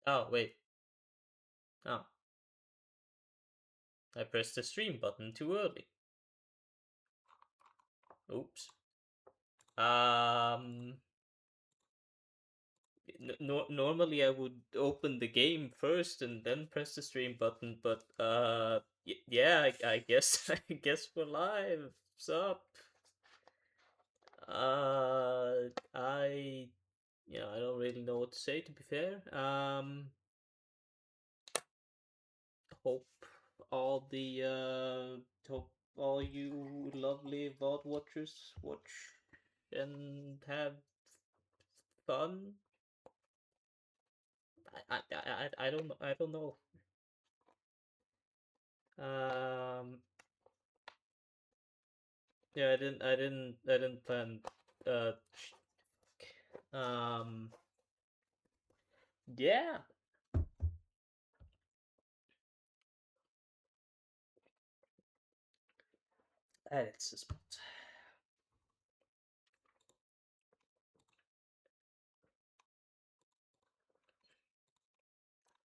Oh, wait. Oh, I pressed the stream button too early. Oops. Um, Normally I would open the game first and then press the stream button, but yeah, I guess I guess we're live. Sup? I I don't really know what to say, to be fair. Hope hope all you lovely VOD watchers watch and have fun. I don't know. Um, yeah, I didn't plan. Uh, um, yeah, it's a spot.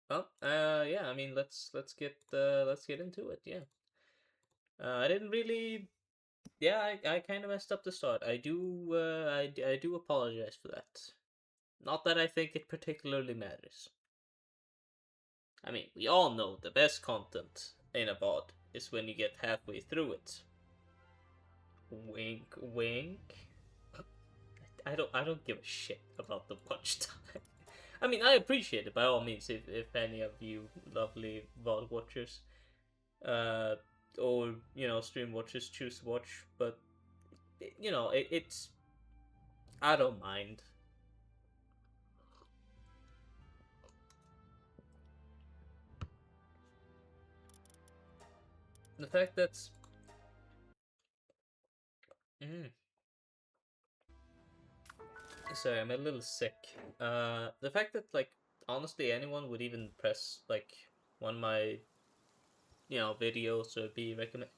Well, yeah. I mean, let's get into it. Yeah. I didn't really. Yeah, I kind of messed up the start. I do apologize for that. Not that I think it particularly matters. I mean, we all know the best content in a VOD is when you get halfway through it. Wink, wink. I don't give a shit about the watch time. I mean, I appreciate it by all means. If any of you lovely VOD watchers, uh, or stream watchers choose to watch, but it's I don't mind. The fact that mm, sorry, I'm a little sick. The fact that like honestly anyone would even press like one of my videos or be recommend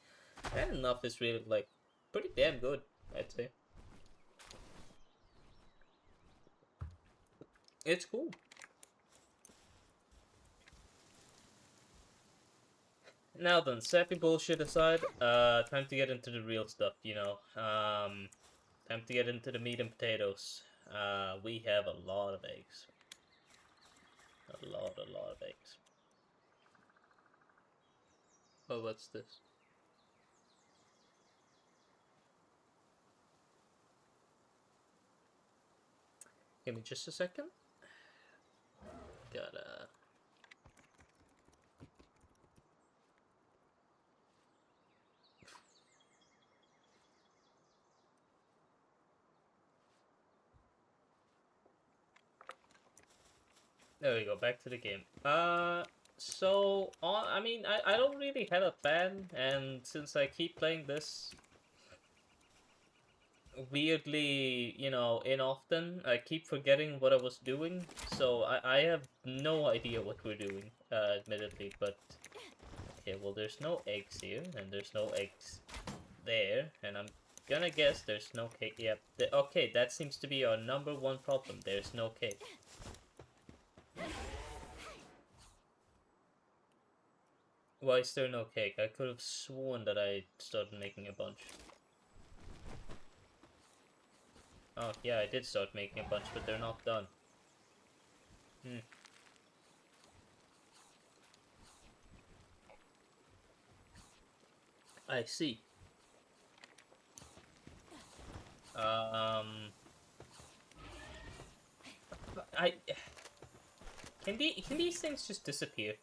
that enough is really like pretty damn good, I'd say. It's cool. Now then, sappy bullshit aside, time to get into the real stuff, time to get into the meat and potatoes. We have a lot of eggs. A lot of eggs. Oh, what's this? Give me just a second. Gotta. There we go, back to the game. I mean, I don't really have a plan, and since I keep playing this weirdly, in often. I keep forgetting what I was doing, so I have no idea what we're doing, admittedly, but okay, well, there's no eggs here, and there's no eggs there, and I'm gonna guess there's no cake. Yep, okay, that seems to be our number one problem. There's no cake. Why is there no cake? I could have sworn that I started making a bunch. Oh, yeah, I did start making a bunch, but they're not done. Hmm, I see. Um, I can these things just disappear,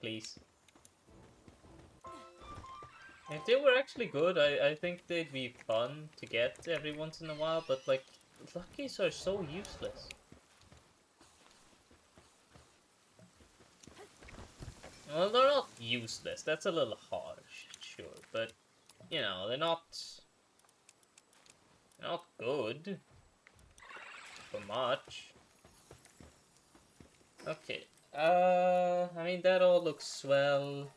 please? If they were actually good, I think they'd be fun to get every once in a while, but like Luckies are so useless. Well, they're not useless. That's a little harsh, sure, but they're not good for much. Okay. I mean that all looks swell.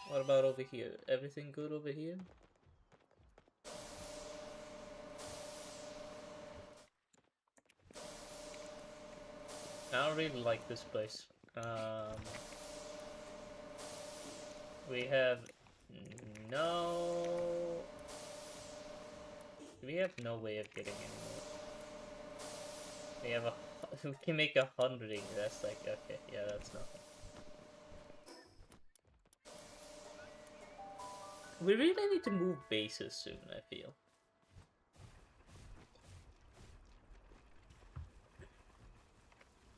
What about over here? Everything good over here? I don't really like this place. Um, we have no... We have no way of getting any more. We have a... We can make 100. That's like, okay, yeah, that's nothing. We really need to move bases soon, I feel.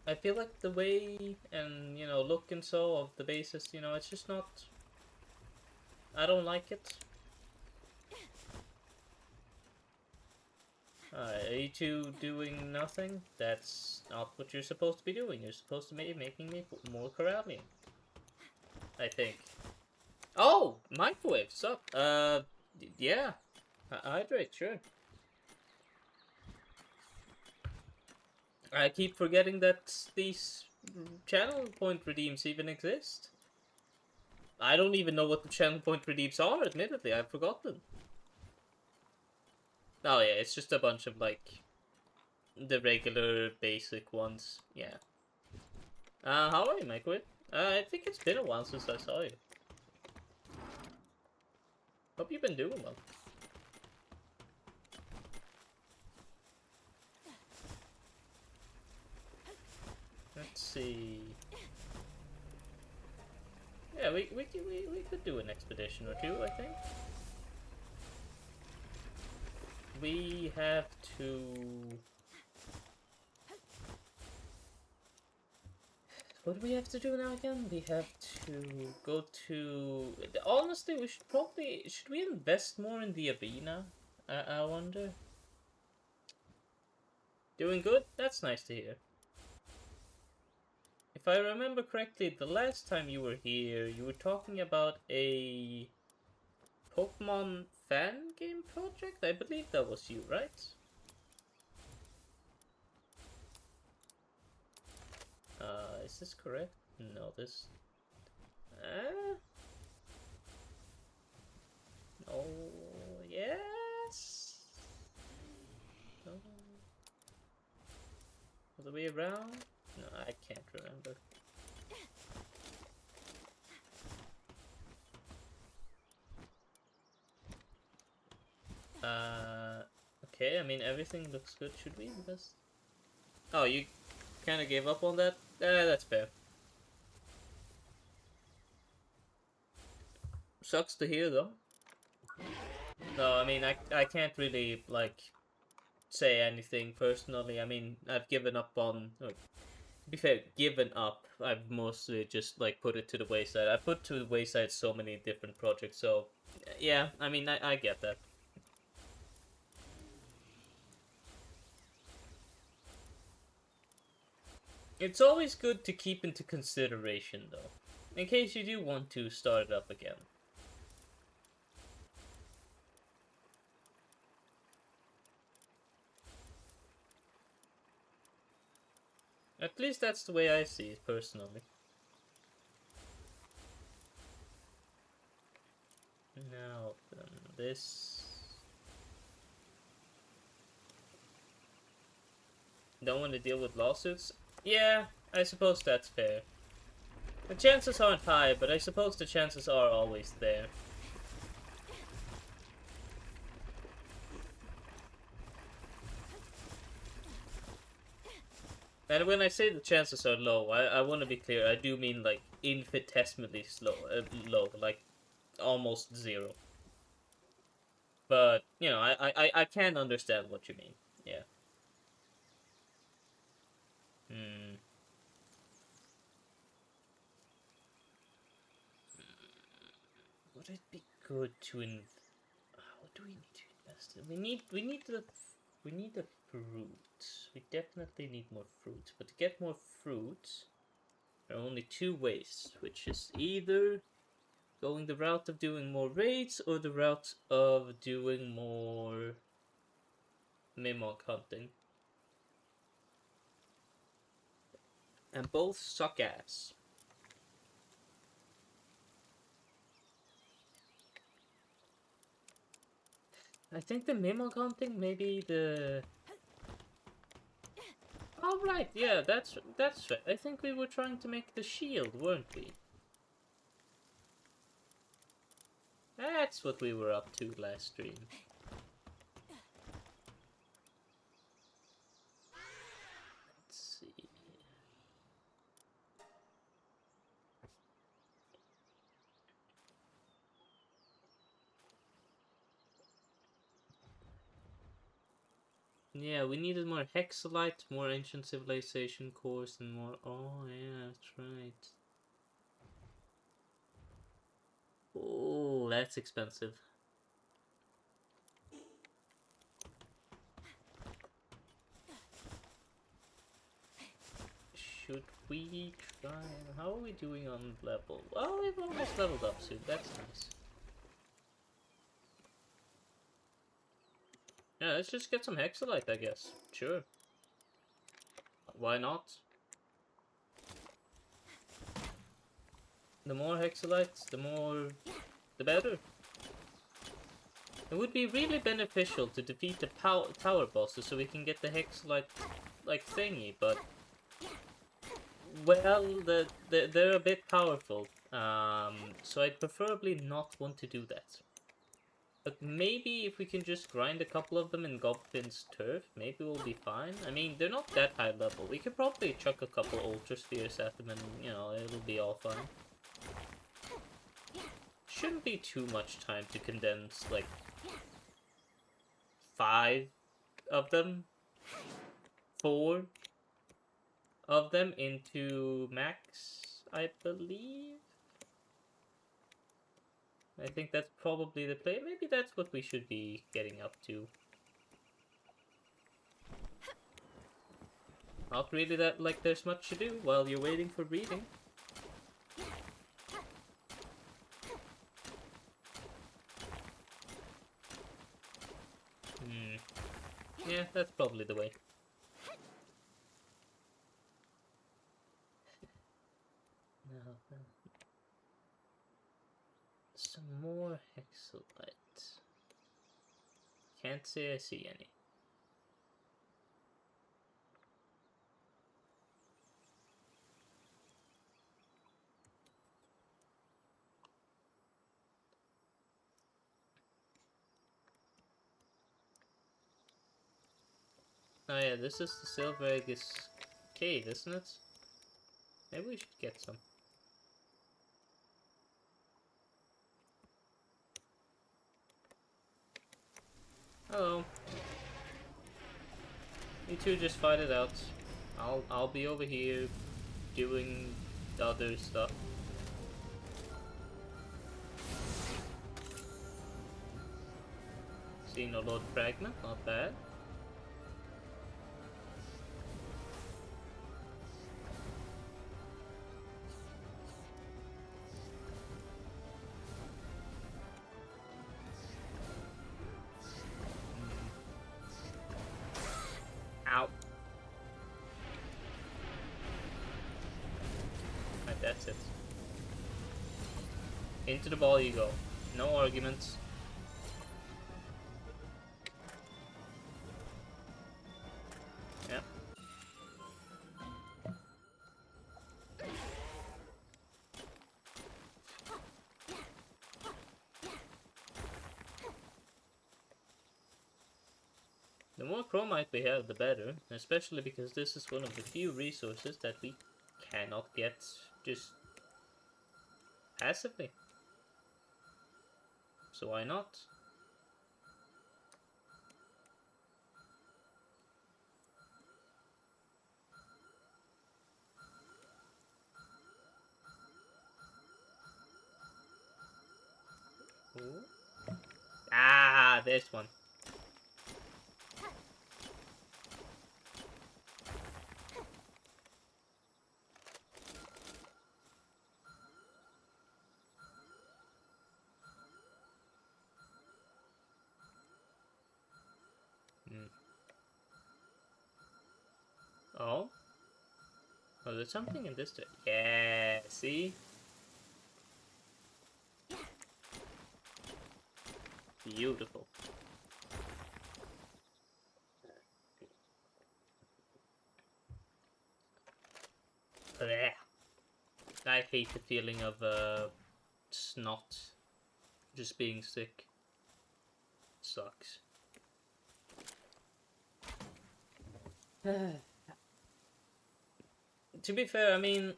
I feel like the way and, you know, look and so of the bases, you know, it's just not... I don't like it. Are you two doing nothing? That's not what you're supposed to be doing. You're supposed to be making me more Corellian. I think. Oh! Microwave, sup? Yeah. Hydrate, sure. I keep forgetting that these channel point redeems even exist. I don't even know what the channel point redeems are, admittedly. I've forgotten. Oh yeah, it's just a bunch of, like, the regular basic ones. Yeah. How are you, Microwave? I think it's been a while since I saw you. Hope you've been doing well. Let's see. Yeah, we could do an expedition or two, I think. We have to... What do we have to do now again? We have to go to... Honestly, we should probably... Should we invest more in the arena? I wonder. Doing good? That's nice to hear. If I remember correctly, the last time you were here, you were talking about a Pokemon fan game project? I believe that was you, right? Is this correct? No, this... Oh, yes? No. Other way around? No, I can't remember. Okay, I mean, everything looks good. Should we invest? Oh, you kind of gave up on that? That's fair. Sucks to hear, though. No, I mean, I can't really, like, say anything personally. I mean, I've given up on... to be fair, given up. I've mostly just, like, put it to the wayside. I put to the wayside so many different projects, so... Yeah, I mean, I get that. It's always good to keep into consideration, though, in case you do want to start it up again. At least that's the way I see it, personally. Now, then, this... Don't want to deal with lawsuits? Yeah, I suppose that's fair. The chances aren't high, but I suppose the chances are always there. And when I say the chances are low, I want to be clear. I do mean, like, infinitesimally low, like almost zero. But you know, I can understand what you mean. Yeah. Hmm. Would it be good to what do we need to invest in? We need the fruit. We definitely need more fruit. But to get more fruit, there are only two ways, which is either going the route of doing more raids or the route of doing more Mimok hunting. And both suck ass. I think the Mimok hunting, maybe the... Oh right, yeah, that's right. I think we were trying to make the shield, weren't we? That's what we were up to last stream. Let's see. Yeah, we needed more Hexalite, more Ancient Civilization cores, and more... Oh, yeah, that's right. Oh, that's expensive. Should we try... How are we doing on level? Oh, we've almost leveled up soon. That's nice. Yeah, let's just get some Hexalite, I guess. Sure. Why not? The more Hexalites, the better. It would be really beneficial to defeat the tower bosses so we can get the Hexalite, like, thingy, but... Well, they're a bit powerful, so I'd preferably not want to do that. But maybe if we can just grind a couple of them in Goblin's Turf, maybe we'll be fine. I mean, they're not that high level. We could probably chuck a couple Ultra Spheres at them and, you know, it'll be all fine. Shouldn't be too much time to condense, like, 5 of them, 4 of them into max, I believe. I think that's probably the play. Maybe that's what we should be getting up to. Not really that like there's much to do while you're waiting for breeding. Yeah, that's probably the way. No. Some more Hexalite. Can't say I see any. Oh yeah, this is the Silver Aegis cave, isn't it? Maybe we should get some. Hello. You two just fight it out. I'll be over here doing the other stuff. Xenolod Fragment, not bad. Ow. Right, that's it. Into the ball you go. No arguments. Yeah. The more chromite we have, the better, especially because this is one of the few resources that we cannot get just passively. So why not? Ooh. Ah, this one. Oh? Oh, there's something in this. Yeah, see? Beautiful. I hate the feeling of snot just being sick. Sucks. To be fair, I mean,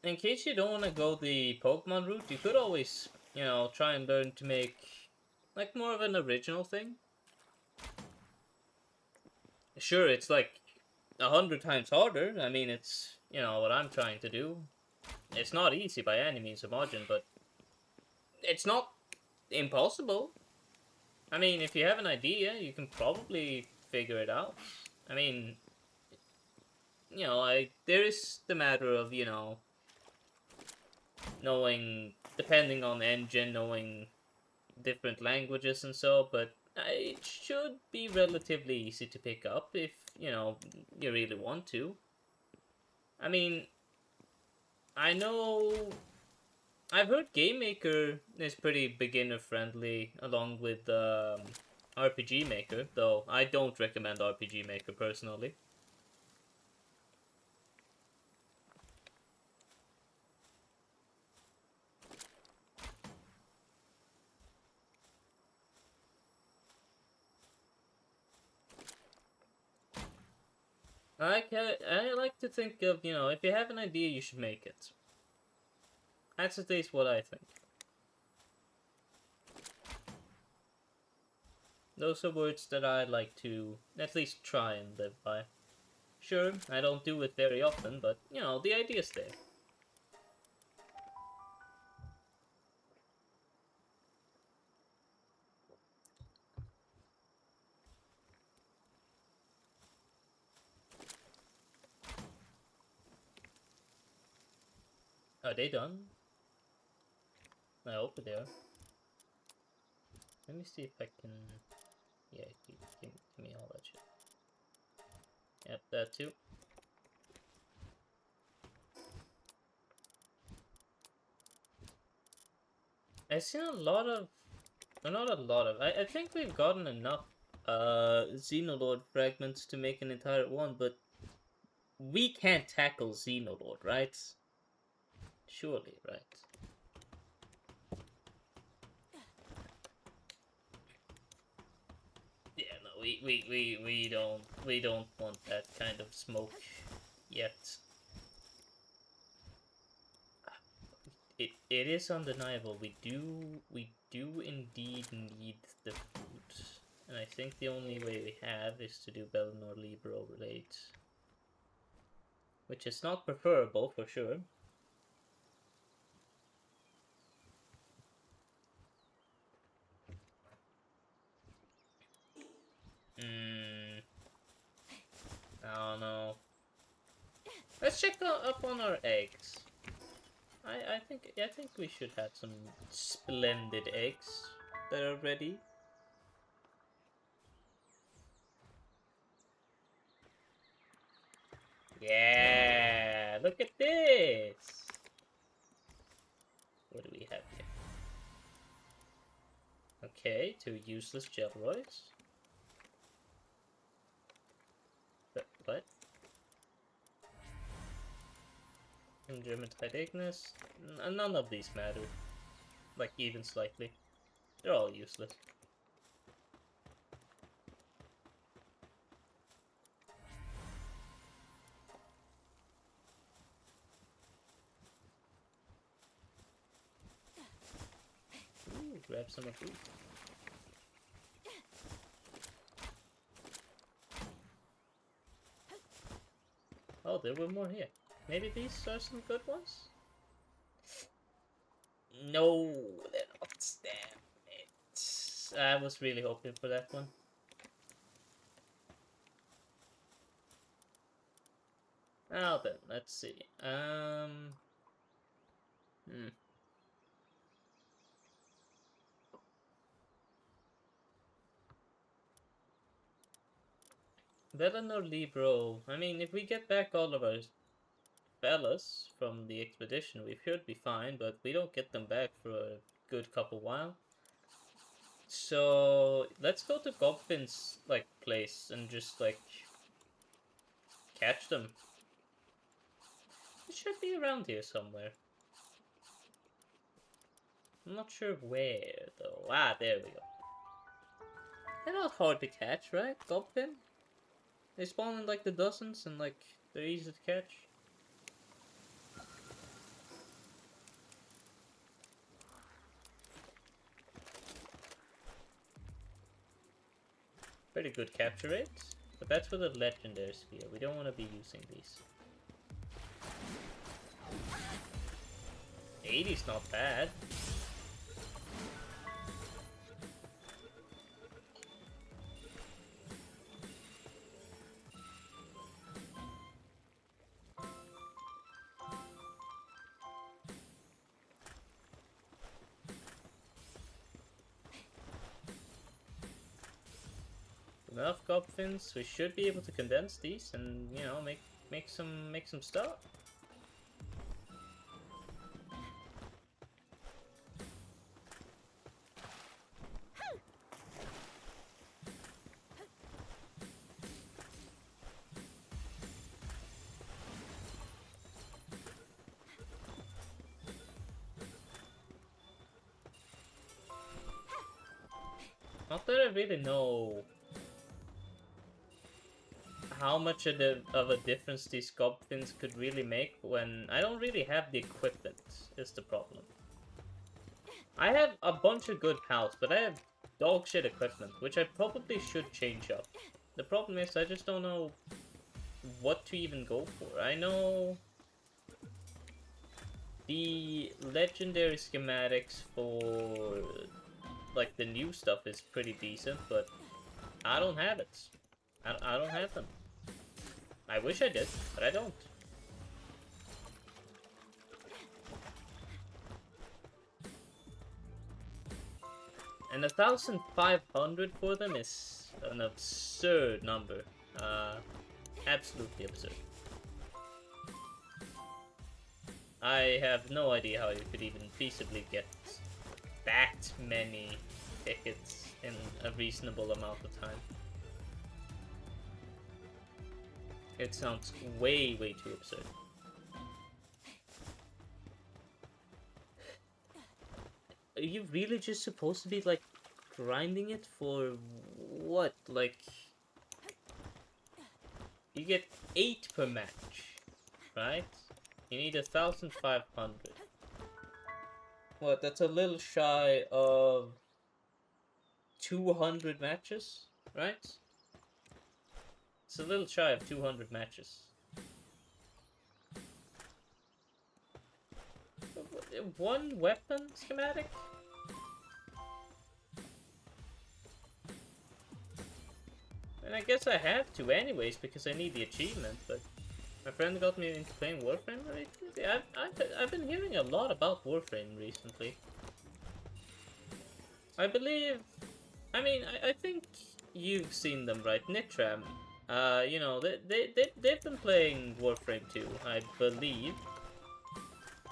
in case you don't want to go the Pokemon route, you could always, you know, try and learn to make like more of an original thing. Sure, it's like 100 times harder. I mean, it's, you know, what I'm trying to do. It's not easy by any means of margin, but it's not impossible. I mean, if you have an idea, you can probably figure it out. I mean, you know, there is the matter of, you know, knowing, depending on the engine, knowing different languages and so, but it should be relatively easy to pick up if, you know, you really want to. I mean, I know I've heard Game Maker is pretty beginner friendly along with RPG Maker, though I don't recommend RPG Maker personally. I like to think of, you know, if you have an idea, you should make it. That's at least what I think. Those are words that I like to at least try and live by. Sure, I don't do it very often, but, you know, the idea's there. Are they done? I hope they are. Let me see if I can... Yeah, give me all that shit. Yep, that too. I've seen a lot of... Not a lot of... I think we've gotten enough Xenolod fragments to make an entire one, but we can't tackle Xenolod, right? Surely, right? Yeah, no, we don't want that kind of smoke yet. It is undeniable. We do indeed need the food, and I think the only way we have is to do Bellinor Libero relate, which is not preferable for sure. I don't know. Let's check up on our eggs. I think we should have some splendid eggs that are ready. Yeah, look at this. What do we have here? Okay, two useless Gelroids. What? And German Ignis? None of these matter. Like, even slightly. They're all useless. Ooh, grab some of these. Oh, there were more here. Maybe these are some good ones? No, they're not. Damn it. I was really hoping for that one. Now then, let's see. Bellinor Libero. I mean, if we get back all of our fellas from the expedition, we should be fine, but we don't get them back for a good couple while. So let's go to Gobfin's like place and just like catch them. It should be around here somewhere. I'm not sure where, though. Ah, there we go. They're not hard to catch, right? Gobfin? They spawn in like the dozens and like they're easy to catch. Pretty good capture rates, but that's for the legendary sphere. We don't want to be using these. 80's not bad. Enough Gobfins, we should be able to condense these and, you know, make some stuff. Not that I really know how much of a difference these Gobfins could really make when I don't really have the equipment, is the problem. I have a bunch of good pals, but I have dog shit equipment, which I probably should change up. The problem is I just don't know what to even go for. I know the legendary schematics for like the new stuff is pretty decent, but I don't have it. I don't have them. I wish I did, but I don't. And 1,500 for them is an absurd number. Absolutely absurd. I have no idea how you could even feasibly get that many tickets in a reasonable amount of time. It sounds way too absurd. Are you really just supposed to be like grinding it for what? Like you get 8 per match, right? You need 1,500. What? That's a little shy of 200 matches, right? It's a little shy of 200 matches. One weapon schematic? And I guess I have to anyways because I need the achievement, but my friend got me into playing Warframe recently. I've been hearing a lot about Warframe recently. I believe... I mean, I think you've seen them, right? Nitram. You know, they've been playing Warframe 2, I believe.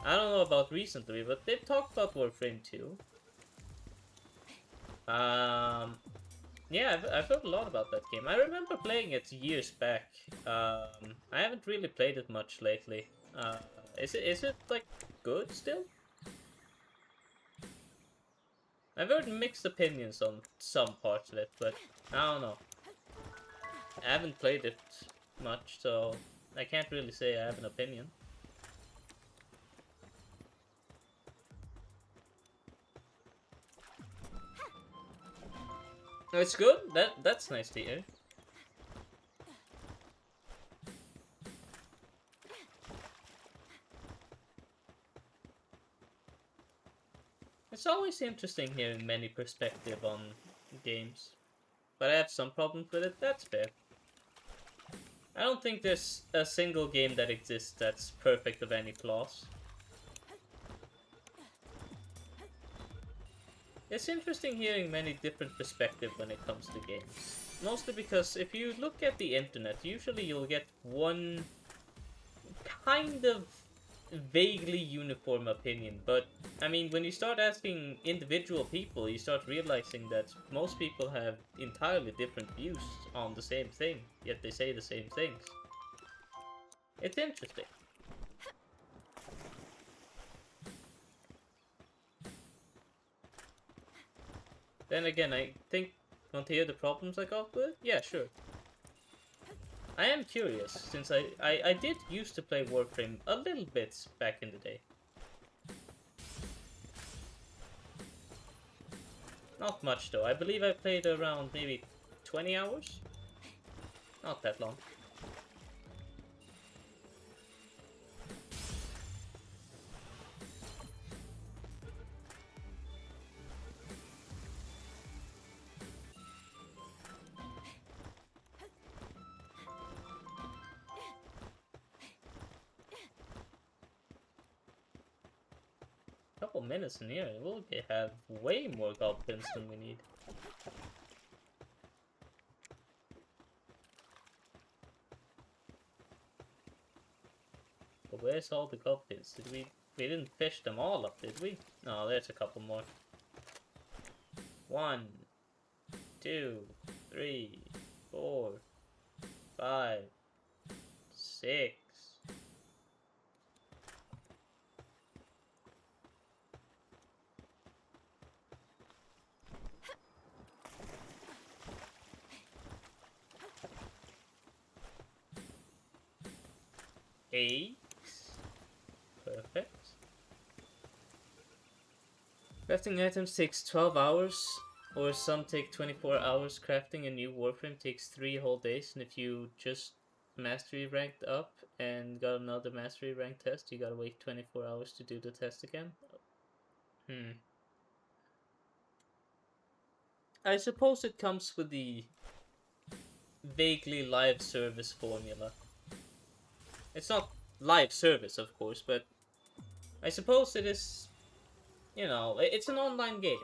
I don't know about recently, but they've talked about Warframe 2. Yeah, I've heard a lot about that game. I remember playing it years back. I haven't really played it much lately. Is it like good still? I've heard mixed opinions on some parts of it, but I don't know. I haven't played it much, so I can't really say I have an opinion. No, it's good. That's nice to hear. It's always interesting hearing many perspectives on games, but I have some problems with it. That's fair. I don't think there's a single game that exists that's perfect of any flaws. It's interesting hearing many different perspectives when it comes to games. Mostly because if you look at the internet, usually you'll get one kind of vaguely uniform opinion, but I mean, when you start asking individual people, you start realizing that most people have entirely different views on the same thing, yet they say the same things. It's interesting. Then again, I think, want to hear the problems I got with it? Yeah, sure. I am curious, since I did used to play Warframe a little bit back in the day. Not much though. I believe I played around maybe 20 hours? Not that long. Couple minutes in here, we'll have way more goblins than we need. But where's all the goblins? We didn't fish them all up, did we? No, there's a couple more. 1, 2, 3, 4, 5, 6. Eight. Perfect. Crafting items takes 12 hours, or some take 24 hours. Crafting a new Warframe takes 3 whole days, and if you just mastery ranked up and got another mastery rank test, you gotta wait 24 hours to do the test again. I suppose it comes with the vaguely live service formula. It's not live service, of course, but I suppose it is, you know, it's an online game.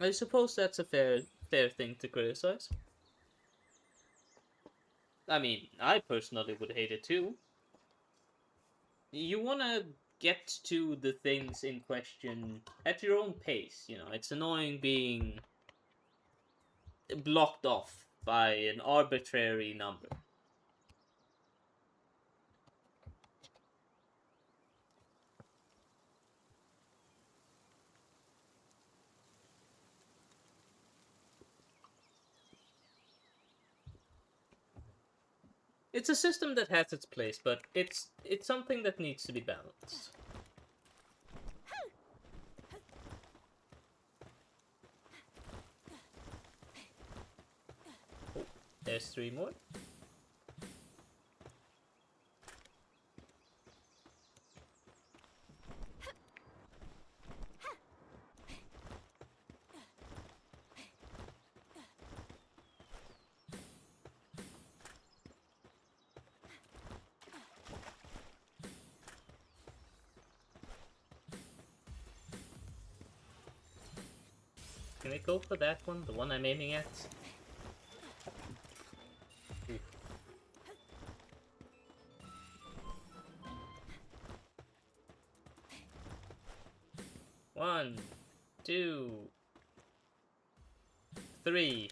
I suppose that's a fair thing to criticize. I mean, I personally would hate it too. You wanna get to the things in question at your own pace, you know. It's annoying being blocked off by an arbitrary number. It's a system that has its place, but it's something that needs to be balanced. Oh, there's 3 more. Can we go for that one? The one I'm aiming at? Ooh. 1, 2, 3.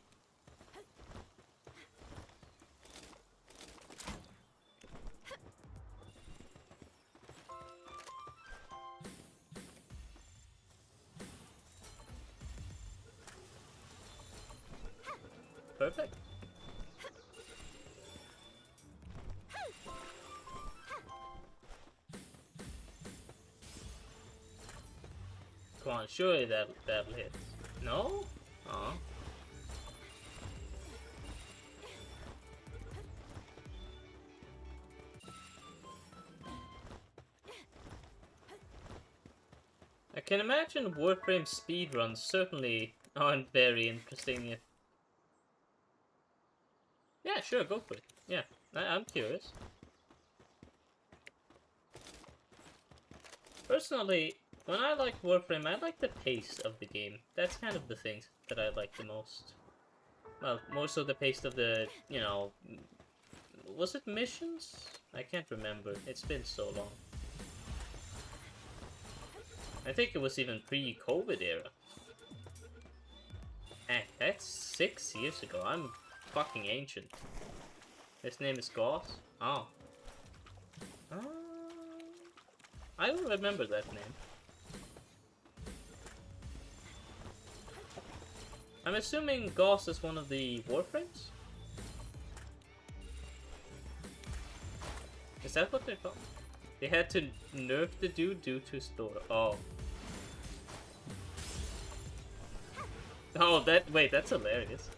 Perfect. Come on, surely that'll hit. No? Aw. I can imagine Warframe speedruns certainly aren't very interesting. Yeah, sure, go for it. Yeah, I'm curious. Personally, when I like Warframe, I like the pace of the game. That's kind of the thing that I like the most. Well, more so the pace of the, you know... Was it missions? I can't remember. It's been so long. I think it was even pre-COVID era. Heck, that's 6 years ago. I'm fucking ancient. His name is Goss? Oh. I don't remember that name. I'm assuming Gauss is one of the Warframes? Is that what they're called? They had to nerf the dude due to store. Oh. Oh, wait, that's hilarious.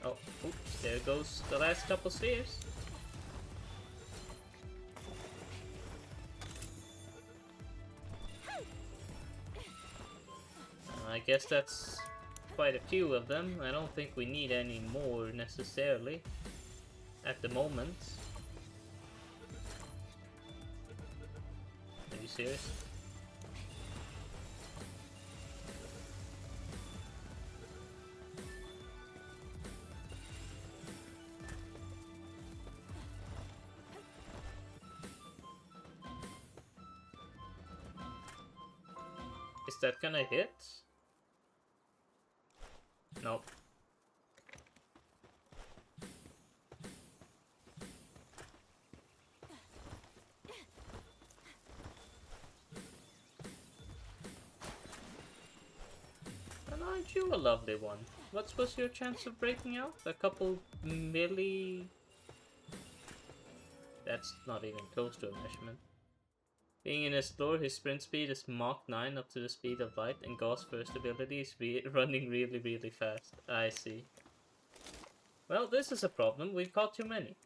Oh, oops, there goes the last couple spheres. I guess that's quite a few of them. I don't think we need any more necessarily at the moment. Are you serious? Is that gonna hit? Nope. And aren't you a lovely one? What was your chance of breaking out? A couple milli... That's not even close to a measurement. Being in a store, his sprint speed is Mach 9 up to the speed of light, and Gauss' first ability is running really fast. I see. Well, this is a problem. We've caught too many.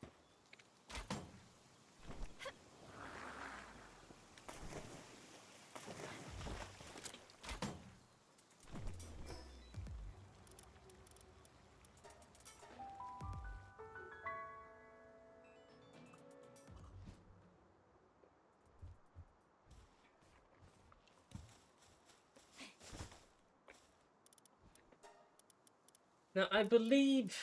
Now, I believe...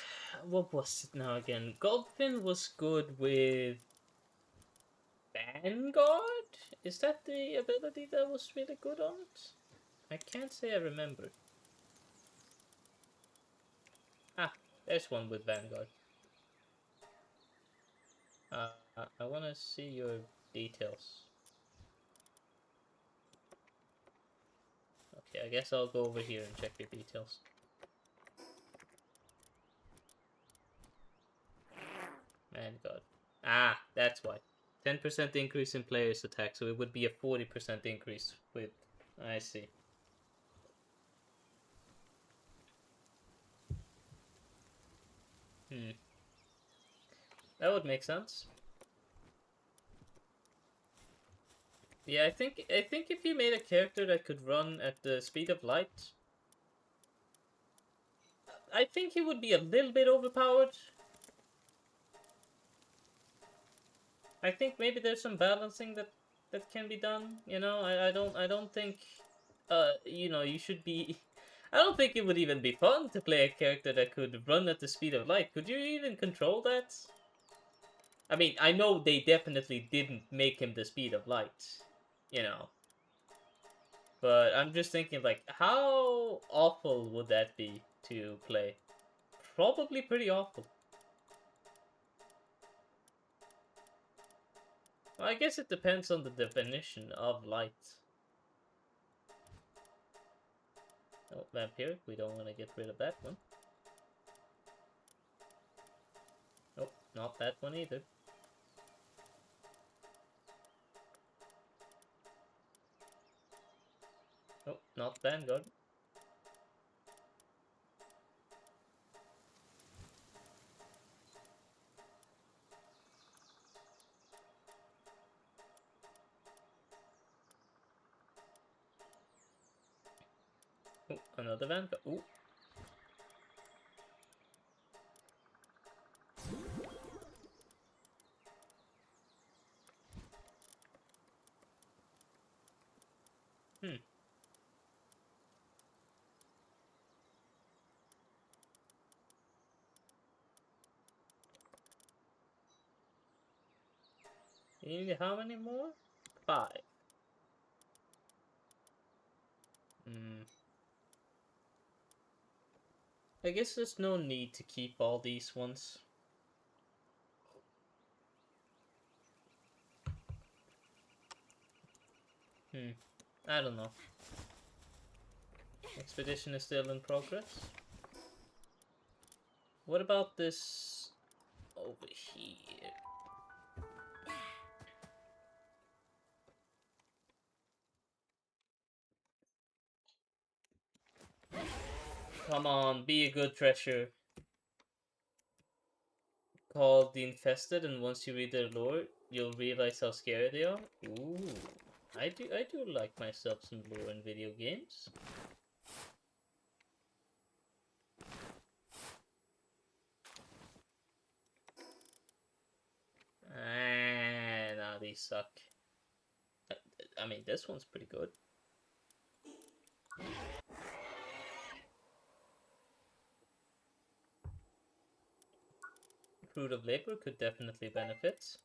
What was it now again? Goldfin was good with... Vanguard? Is that the ability that was really good on it? I can't say I remember. Ah, there's one with Vanguard. I want to see your details. Okay, I guess I'll go over here and check your details. Vanguard. Ah, that's why. 10% increase in player's attack, so it would be a 40% increase with... I see. That would make sense. Yeah, I think if you made a character that could run at the speed of light, I think he would be a little bit overpowered. I think maybe there's some balancing that can be done. You know, I don't think you know, you should be. I don't think it would even be fun to play a character that could run at the speed of light. Could you even control that? I mean, I know they definitely didn't make him the speed of light, you know. But I'm just thinking, like, how awful would that be to play? Probably pretty awful. Well, I guess it depends on the definition of light. Oh, vampiric, we don't want to get rid of that one. Nope, not that one either. Oh, not Vanguard. Oh, another Vanguard. Ooh. Hmm. You need how many more? 5. Hmm. I guess there's no need to keep all these ones. I don't know. Expedition is still in progress. What about this over here? Come on, be a good treasure. Called the Infested, and once you read their lore, you'll realize how scary they are. Ooh, I do like myself some lore in video games. Ah, nah, these suck. I mean, this one's pretty good. Fruit of Labor could definitely benefit.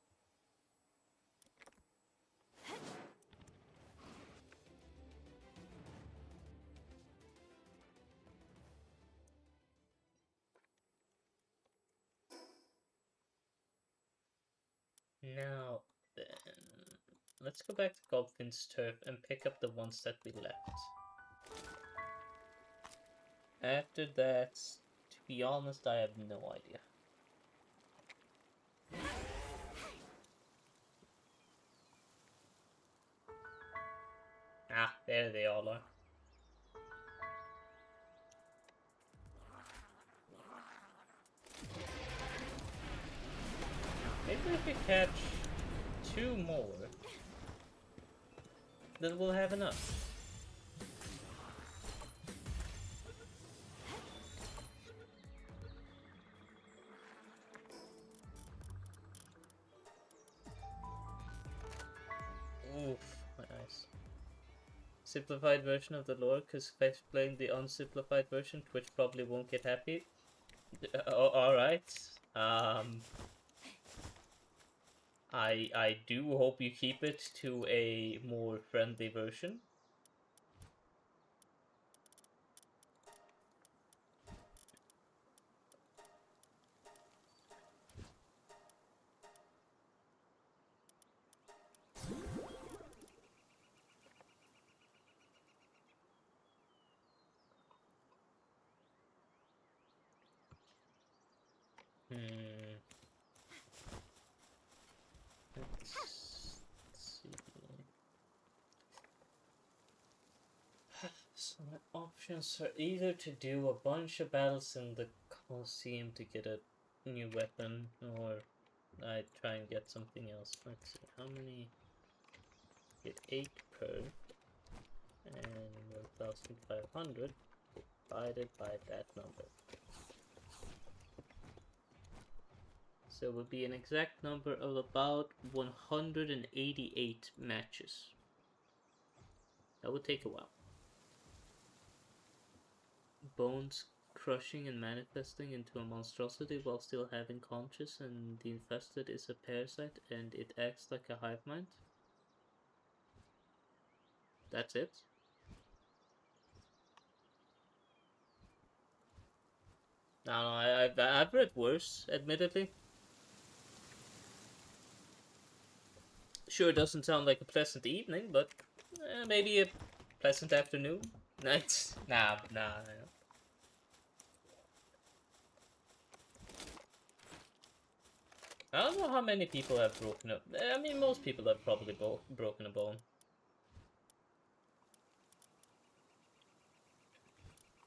Now then, let's go back to Goblfin's Turf and pick up the ones that we left. After that, to be honest, I have no idea. Ah, there they all are. Maybe if we catch 2 more, then we'll have enough. Oof, my eyes. Simplified version of the lore, because if I explain the unsimplified version, Twitch probably won't get happy. Alright. I do hope you keep it to a more friendly version. Let's see. So my options are either to do a bunch of battles in the Colosseum to get a new weapon, or I try and get something else. Let's see, how many? Get 8 per, and 1,500 divided by that number. So it would be an exact number of about 188 matches. That would take a while. Bones crushing and manifesting into a monstrosity while still having conscience, and the infested is a parasite and it acts like a hive mind. That's it. No, I've read worse, admittedly. Sure, it doesn't sound like a pleasant evening, but maybe a pleasant afternoon, night. Nah. I don't know how many people have broken up. I mean, most people have probably broken a bone.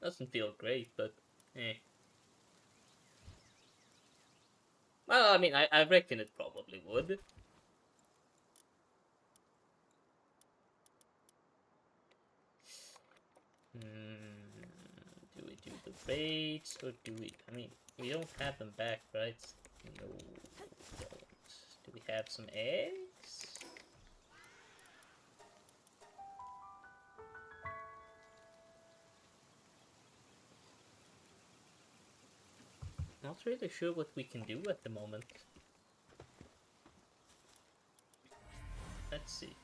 Doesn't feel great, but eh. Well, I mean, I reckon it probably would. Do we do the raids or do we? I mean, we don't have them back, right? No, we don't. Do we have some eggs? Not really sure what we can do at the moment. Let's see.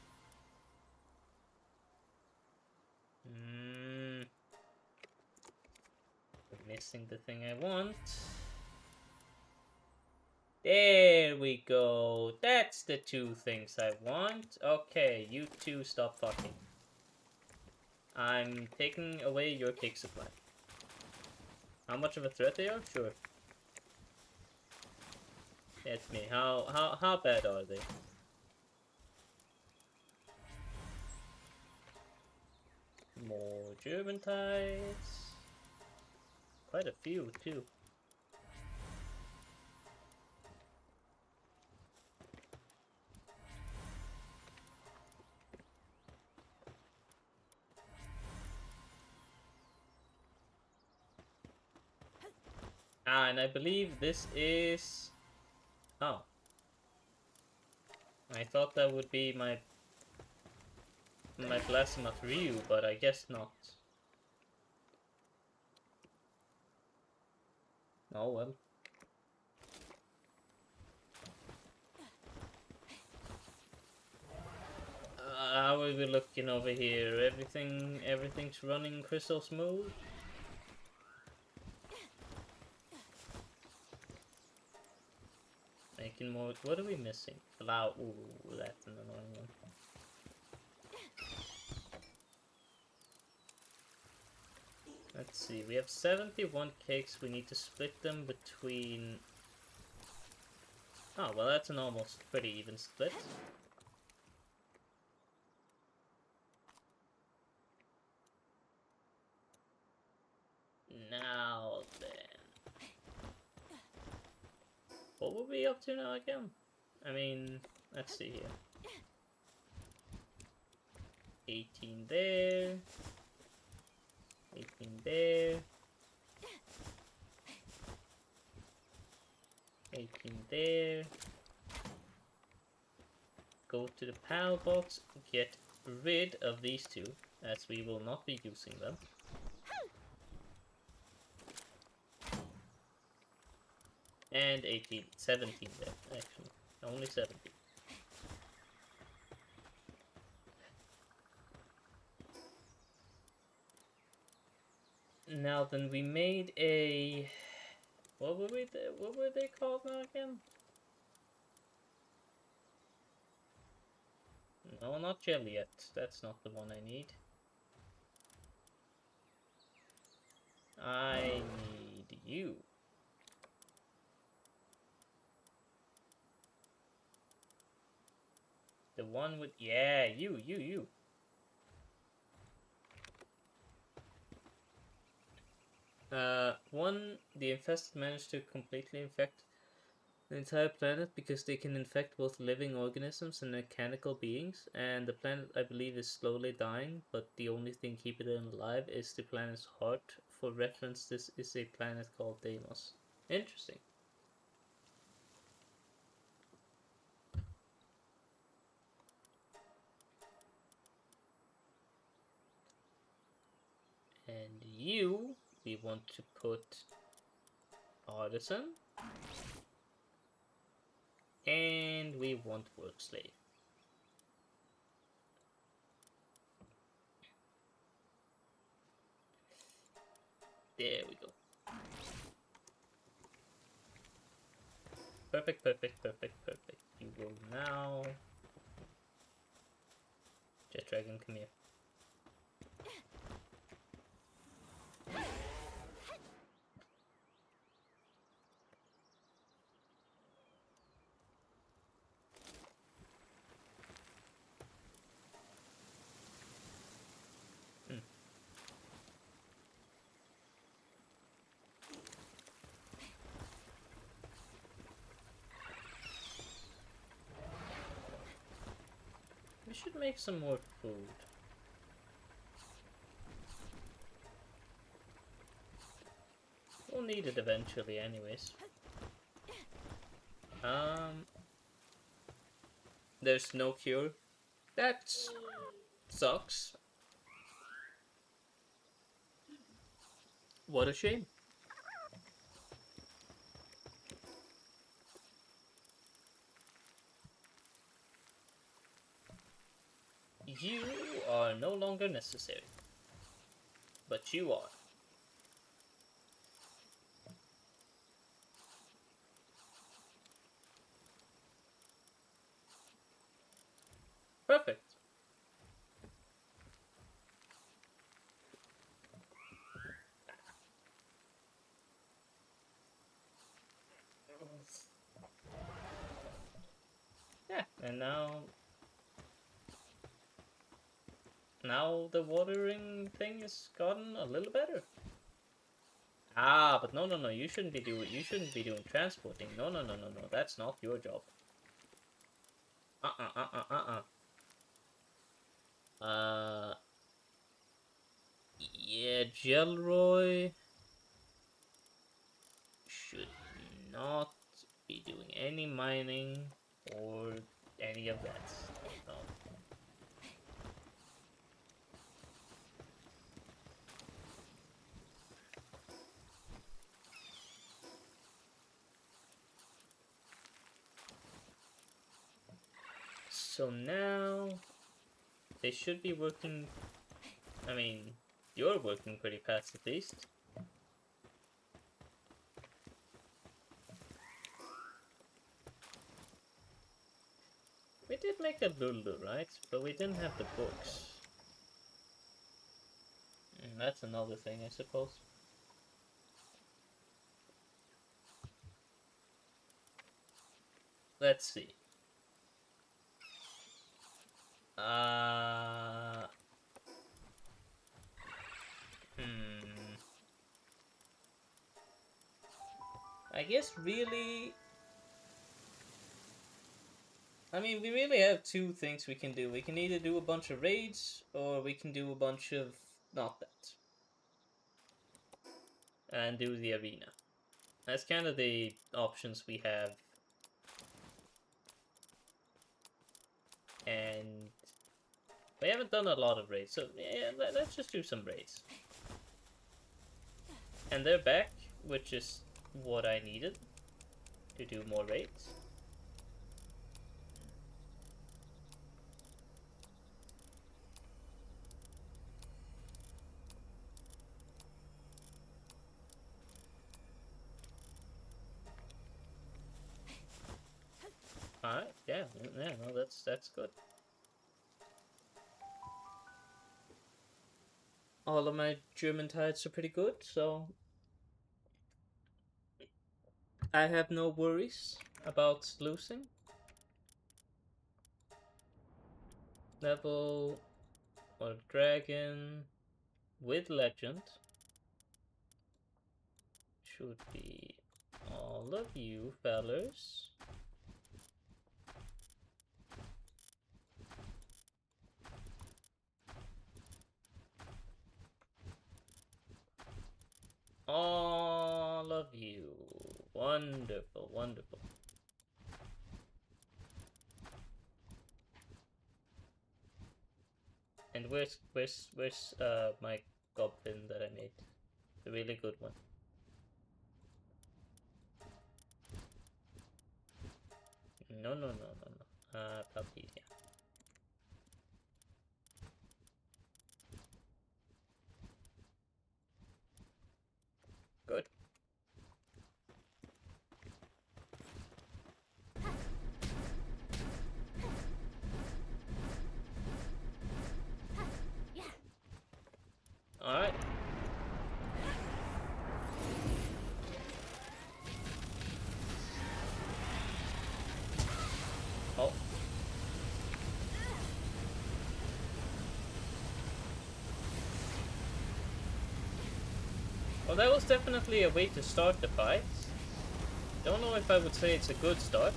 Missing the thing I want. There we go. That's the 2 things I want. Okay, you two stop fucking. I'm taking away your cake supply. How much of a threat they are? Sure. It's me. How bad are they? More German tides. Quite a few too. Ah, and I believe this is... Oh. I thought that would be my Blessing of Ryu, but I guess not. Oh well. How are we looking over here? Everything's running crystal smooth. Making more. What are we missing? Flower. Ooh, that's an annoying one. Let's see. We have 71 cakes. We need to split them between. Oh well, that's an almost pretty even split. Now then. What were we up to now again? I mean, let's see here. 18 there. 18 there. 18 there. Go to the PAL box, get rid of these two, as we will not be using them. And 18, 17 there, actually. Only 17. Now then, we made a... What were they called now again? No, not Jelliet. That's not the one I need. I need you. The one with... Yeah, you. The infested managed to completely infect the entire planet because they can infect both living organisms and mechanical beings, and the planet, I believe, is slowly dying, but the only thing keeping it alive is the planet's heart. For reference, this is a planet called Deimos. Interesting. And you, we want to put Artisan. And we want Work Slave. There we go. Perfect. You will now... Jet Dragon, come here. We should make some more food. We'll need it eventually anyways. There's no cure. That sucks. What a shame. You are no longer necessary. But you are. Perfect. And now the watering thing has gotten a little better. Ah, but no, you shouldn't be doing transporting. No, that's not your job. Yeah, Gelroy should not be doing any mining or any of that. No. So now they should be working. I mean, you're working pretty fast at least. We did make a Lulu, right? But we didn't have the books. That's another thing, I suppose. Let's see. I guess really... I mean, we really have two things we can do. We can either do a bunch of raids, or we can do a bunch of not that. And do the arena. That's kind of the options we have. And we haven't done a lot of raids, so yeah, let's just do some raids. And they're back, which is what I needed to do more raids. Alright, yeah, no, that's good. All of my German tides are pretty good, so I have no worries about losing. Level or dragon with legend should be all of you fellers. All of you. Wonderful, wonderful. And where's my goblin that I made? The really good one. No. Palpedia. Good. Alright. Oh. Well, that was definitely a way to start the fight. Don't know if I would say it's a good start.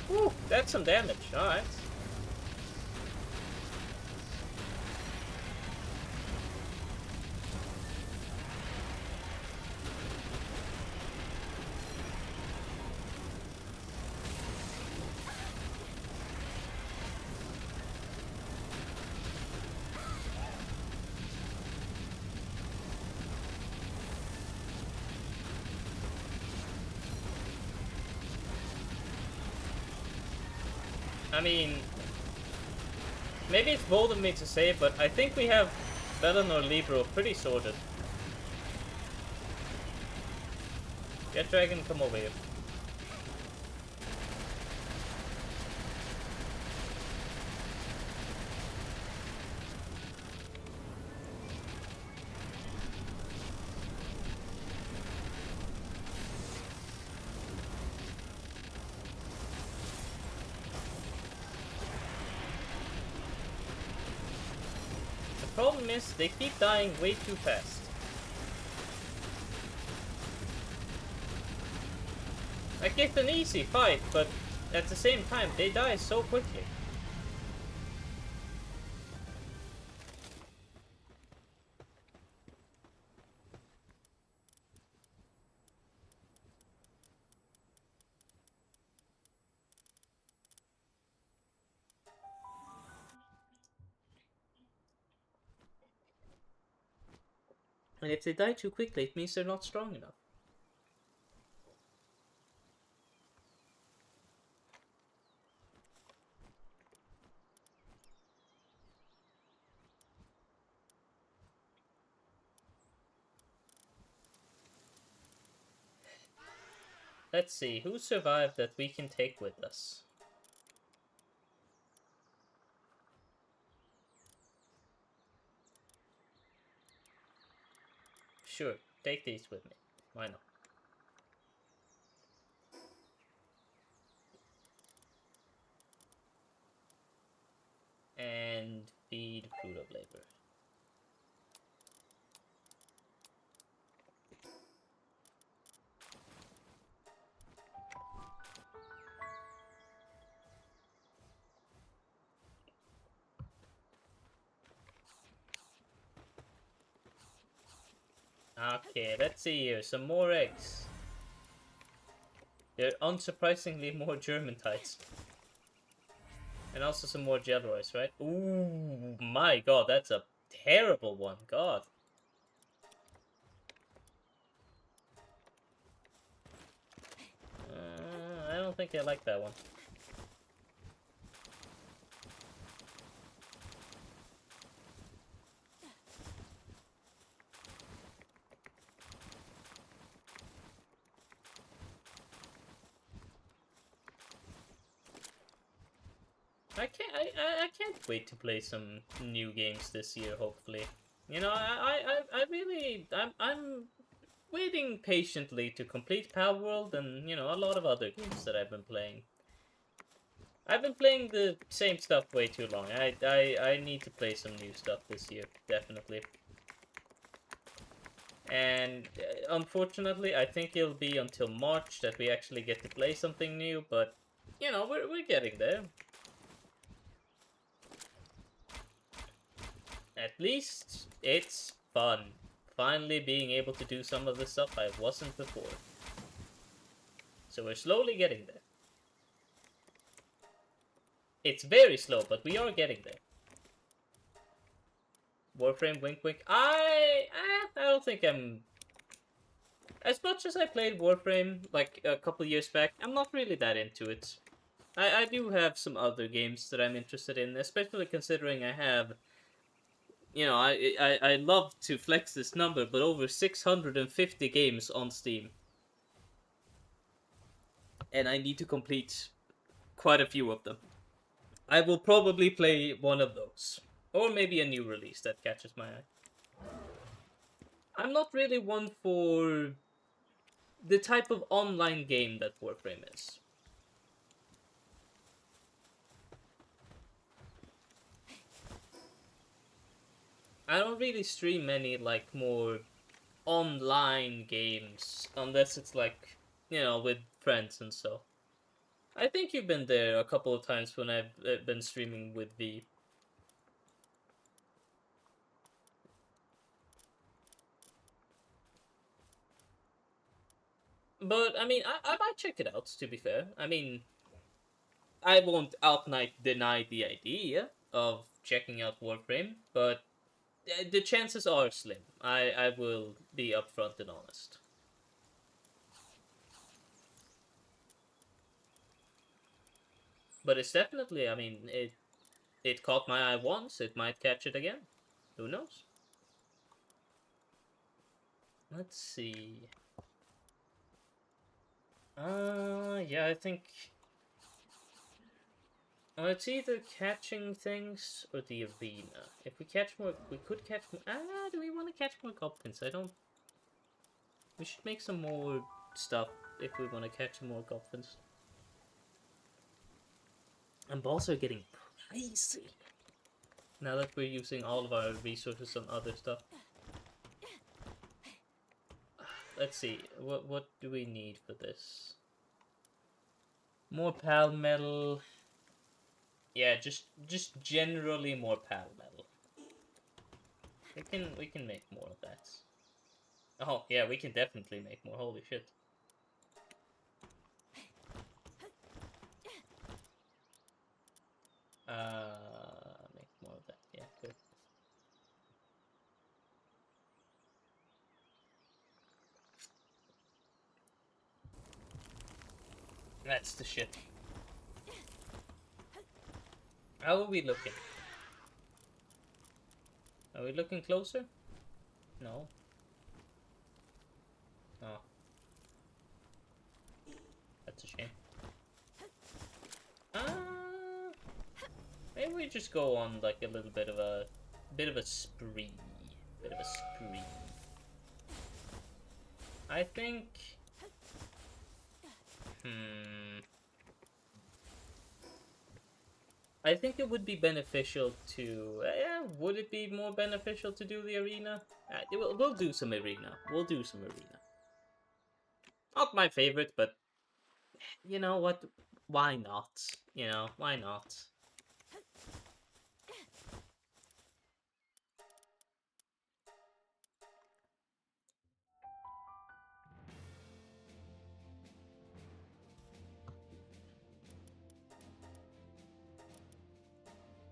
Woo, that's some damage, alright. I mean, maybe it's bold of me to say, but I think we have Bellinor Libro pretty sorted. Get Dragon, come over here. problem is they keep dying way too fast. Like, it's an easy fight, but at the same time, they die so quickly. And if they die too quickly, it means they're not strong enough. Let's see, who survived that we can take with us? Sure, take these with me. Why not? And feed fruit of labor. Okay, let's see here. Some more eggs. They're unsurprisingly more German types. And also some more Gelroys, right? Ooh, my god, that's a terrible one. God. I don't think I like that one. I can't wait to play some new games this year. Hopefully, you know, I really I'm waiting patiently to complete Palworld and, you know, a lot of other games that I've been playing. I've been playing the same stuff way too long. I need to play some new stuff this year, definitely. And unfortunately, I think it'll be until March that we actually get to play something new, but, you know, we're getting there. At least it's fun. Finally being able to do some of the stuff I wasn't before. So we're slowly getting there. It's very slow, but we are getting there. Warframe, wink wink. I don't think I'm... As much as I played Warframe, like, a couple years back, I'm not really that into it. I do have some other games that I'm interested in, especially considering I have... You know, I love to flex this number, but over 650 games on Steam. And I need to complete quite a few of them. I will probably play one of those. Or maybe a new release that catches my eye. I'm not really one for the type of online game that Warframe is. I don't really stream any, like, more online games, unless it's like, you know, with friends and so. I think you've been there a couple of times when I've been streaming with V. But, I mean, I might check it out, to be fair. I mean, I won't outright deny the idea of checking out Warframe, but the chances are slim. I will be upfront and honest. But it's definitely, I mean, it caught my eye once, it might catch it again. Who knows? Let's see. Yeah, I think it's either catching things or the arena. If we catch more, we could catch more. Do we want to catch more goblins? I don't. We should make some more stuff if we want to catch more goblins. And balls are getting pricey. Now that we're using all of our resources on other stuff. Let's see, what do we need for this? More pal metal. Yeah, just generally more pal metal. We can make more of that. Oh yeah, we can definitely make more. Holy shit. Make more of that. Yeah, good. That's the shit. How are we looking? Are we looking closer? No. Oh. That's a shame. Maybe we just go on like a little bit of a spree. Bit of a spree. I think I think it would be beneficial to would it be more beneficial to do the arena? We'll do some arena. We'll do some arena. Not my favorite, but you know what? Why not? You know, why not?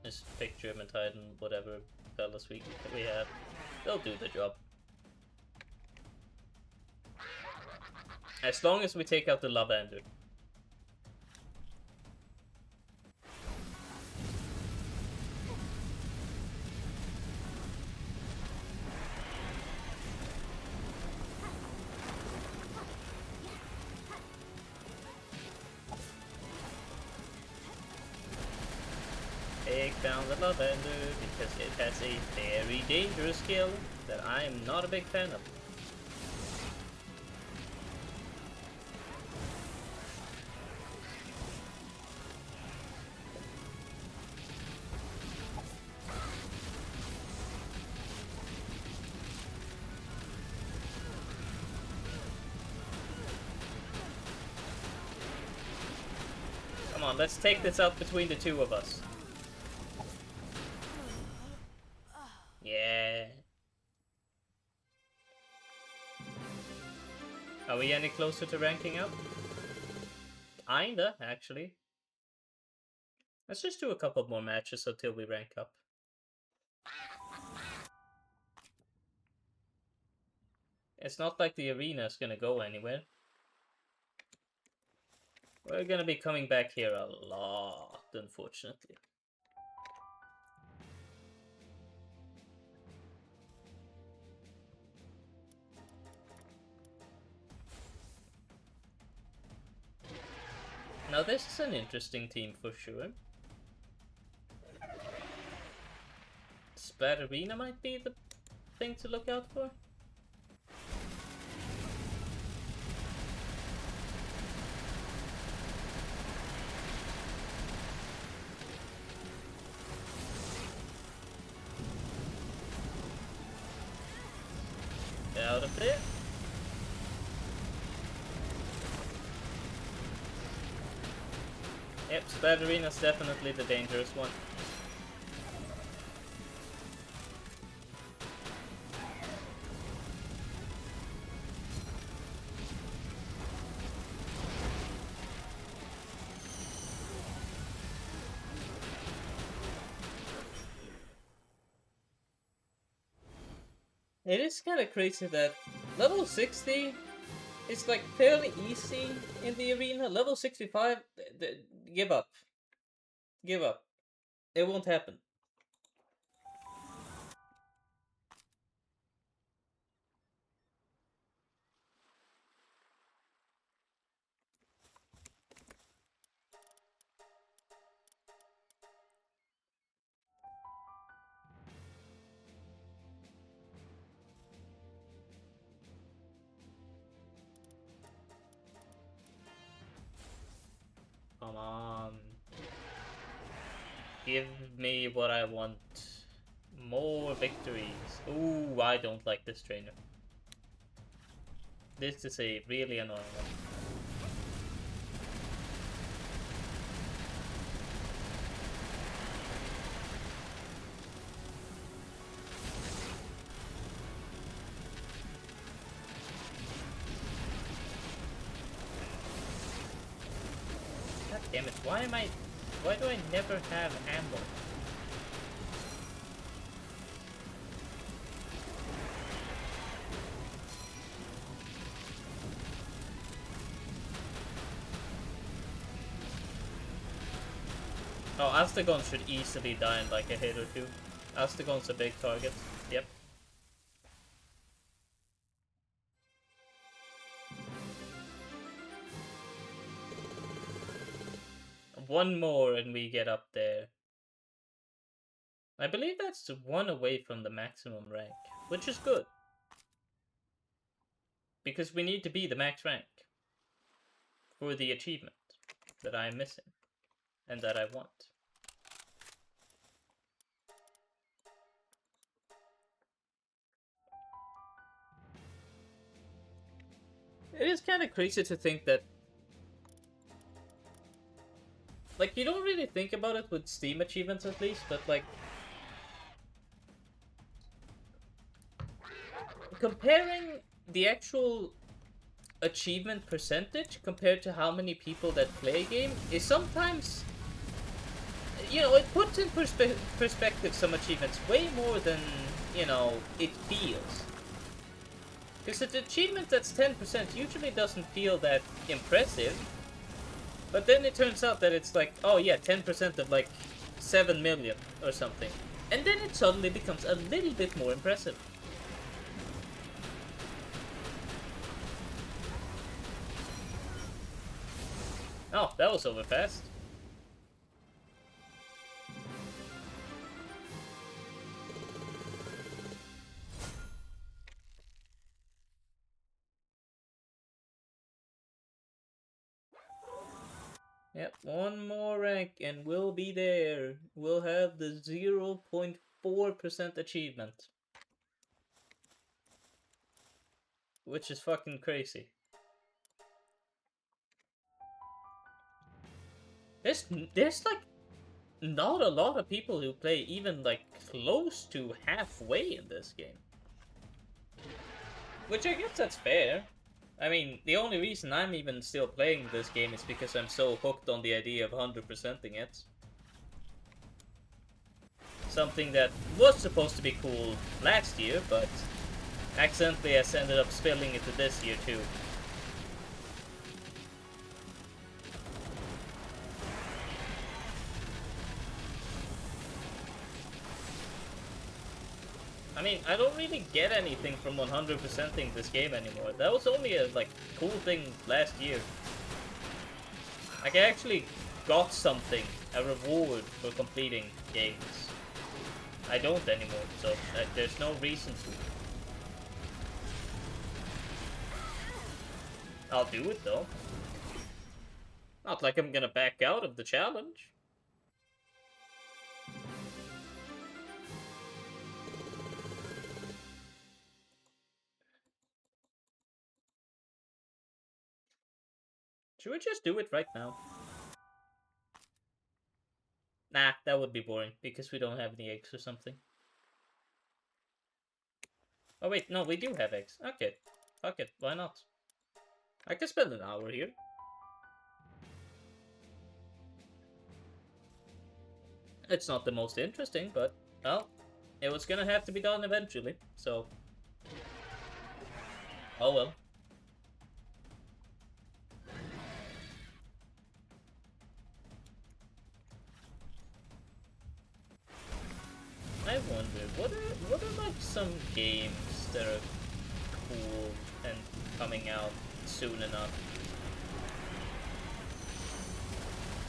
Just pick German Titan, whatever fellas we have. They'll do the job. As long as we take out the Lavander. Take down the Lavender because it has a very dangerous skill that I am not a big fan of. Come on, let's take this out between the two of us. Yeah. Are we any closer to ranking up? Kinda, actually. Let's just do a couple more matches until we rank up. It's not like the arena is gonna go anywhere. We're gonna be coming back here a lot, unfortunately. Now this is an interesting team for sure. Splat Arena might be the thing to look out for. Get out of there. Yep, Splat Arena's definitely the dangerous one. It is kind of crazy that level 60 is like fairly easy in the arena. Level 65, give up. Give up. It won't happen. Come on. Give me what I want. More victories. Ooh, I don't like this trainer. This is a really annoying one. God damn it, why do I never have ammo? Oh, Astagon should easily die in like a hit or two. Astagon's a big target. Yep. One more and we get up there. I believe that's one away from the maximum rank, which is good. Because we need to be the max rank for the achievement that I'm missing and that I want. It is kind of crazy to think that, like, you don't really think about it with Steam achievements at least, but like, comparing the actual achievement percentage compared to how many people that play a game is sometimes, you know, it puts in perspective some achievements way more than, you know, it feels. Because an achievement that's 10% usually doesn't feel that impressive. But then it turns out that it's like, oh yeah, 10% of like 7 million or something. And then it suddenly becomes a little bit more impressive. Oh, that was over fast. Yep, one more rank and we'll be there. We'll have the 0.4% achievement. Which is fucking crazy. There's like not a lot of people who play even like close to halfway in this game. Which I guess that's fair. I mean, the only reason I'm even still playing this game is because I'm so hooked on the idea of 100%ing it. Something that was supposed to be cool last year, but accidentally has ended up spilling into this year too. I mean, I don't really get anything from 100%ing this game anymore. That was only a like cool thing last year. Like I actually got something, a reward for completing games. I don't anymore, so there's no reason to. I'll do it though. Not like I'm gonna back out of the challenge. Should we just do it right now? Nah, that would be boring, because we don't have any eggs or something. Oh wait, no, we do have eggs. Okay, fuck it, why not? I can spend an hour here. It's not the most interesting, but, well, it was gonna have to be done eventually, so... Oh well. I wonder, what are like some games that are cool and coming out soon enough?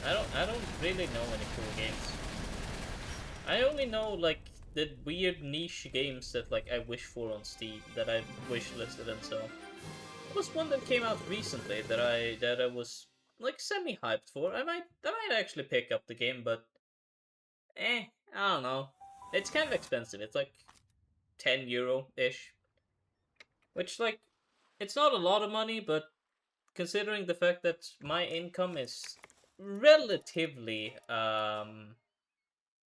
I don't really know any cool games. I only know like the weird niche games that like I wish for on Steam that I wish listed and so. There was one that came out recently that I was like semi hyped for. I might actually pick up the game, but I don't know. It's kind of expensive. It's like 10 euro ish, which like it's not a lot of money, but considering the fact that my income is relatively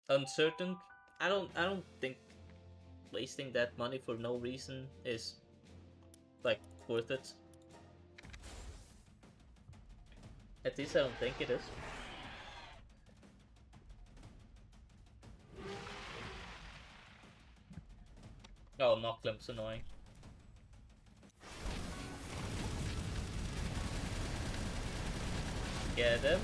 uncertain, I don't think wasting that money for no reason is like worth it. At least I don't think it is. Oh, Knocklim's annoying. Get him.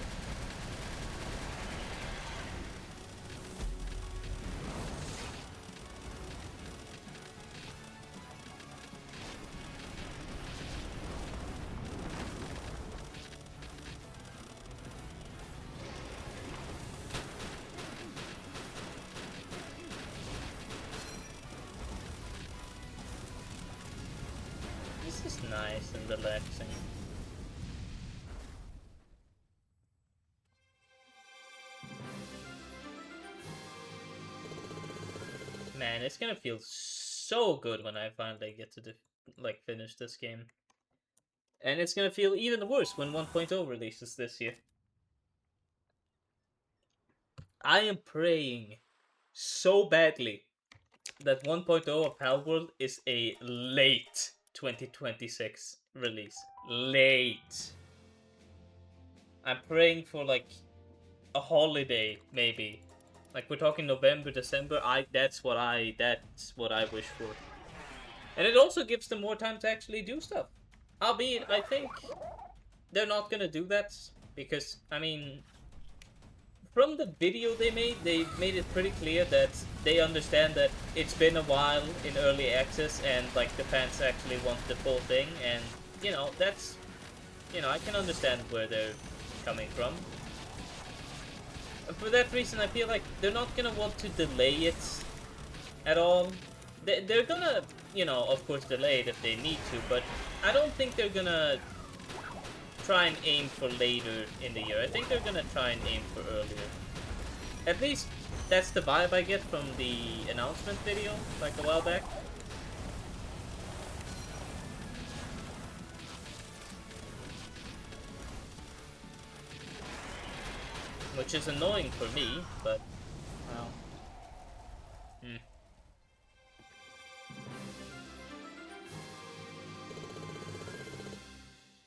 This is nice and relaxing. Man, it's gonna feel so good when I finally get to like finish this game. And it's gonna feel even worse when 1.0 releases this year. I am praying so badly that 1.0 of Palworld is a late 2026 release. Late. I'm praying for like a holiday, maybe. Like we're talking November, December. That's what I wish for. And it also gives them more time to actually do stuff. Albeit, I think they're not gonna do that because I mean, from the video they made it pretty clear that they understand that it's been a while in early access and like the fans actually want the full thing, and that's I can understand where they're coming from. And for that reason, I feel like they're not gonna want to delay it at all. They're gonna, of course, delay it if they need to, but I don't think they're gonna try and aim for later in the year. I think they're gonna try and aim for earlier. At least that's the vibe I get from the announcement video, like a while back. Which is annoying for me, but, well.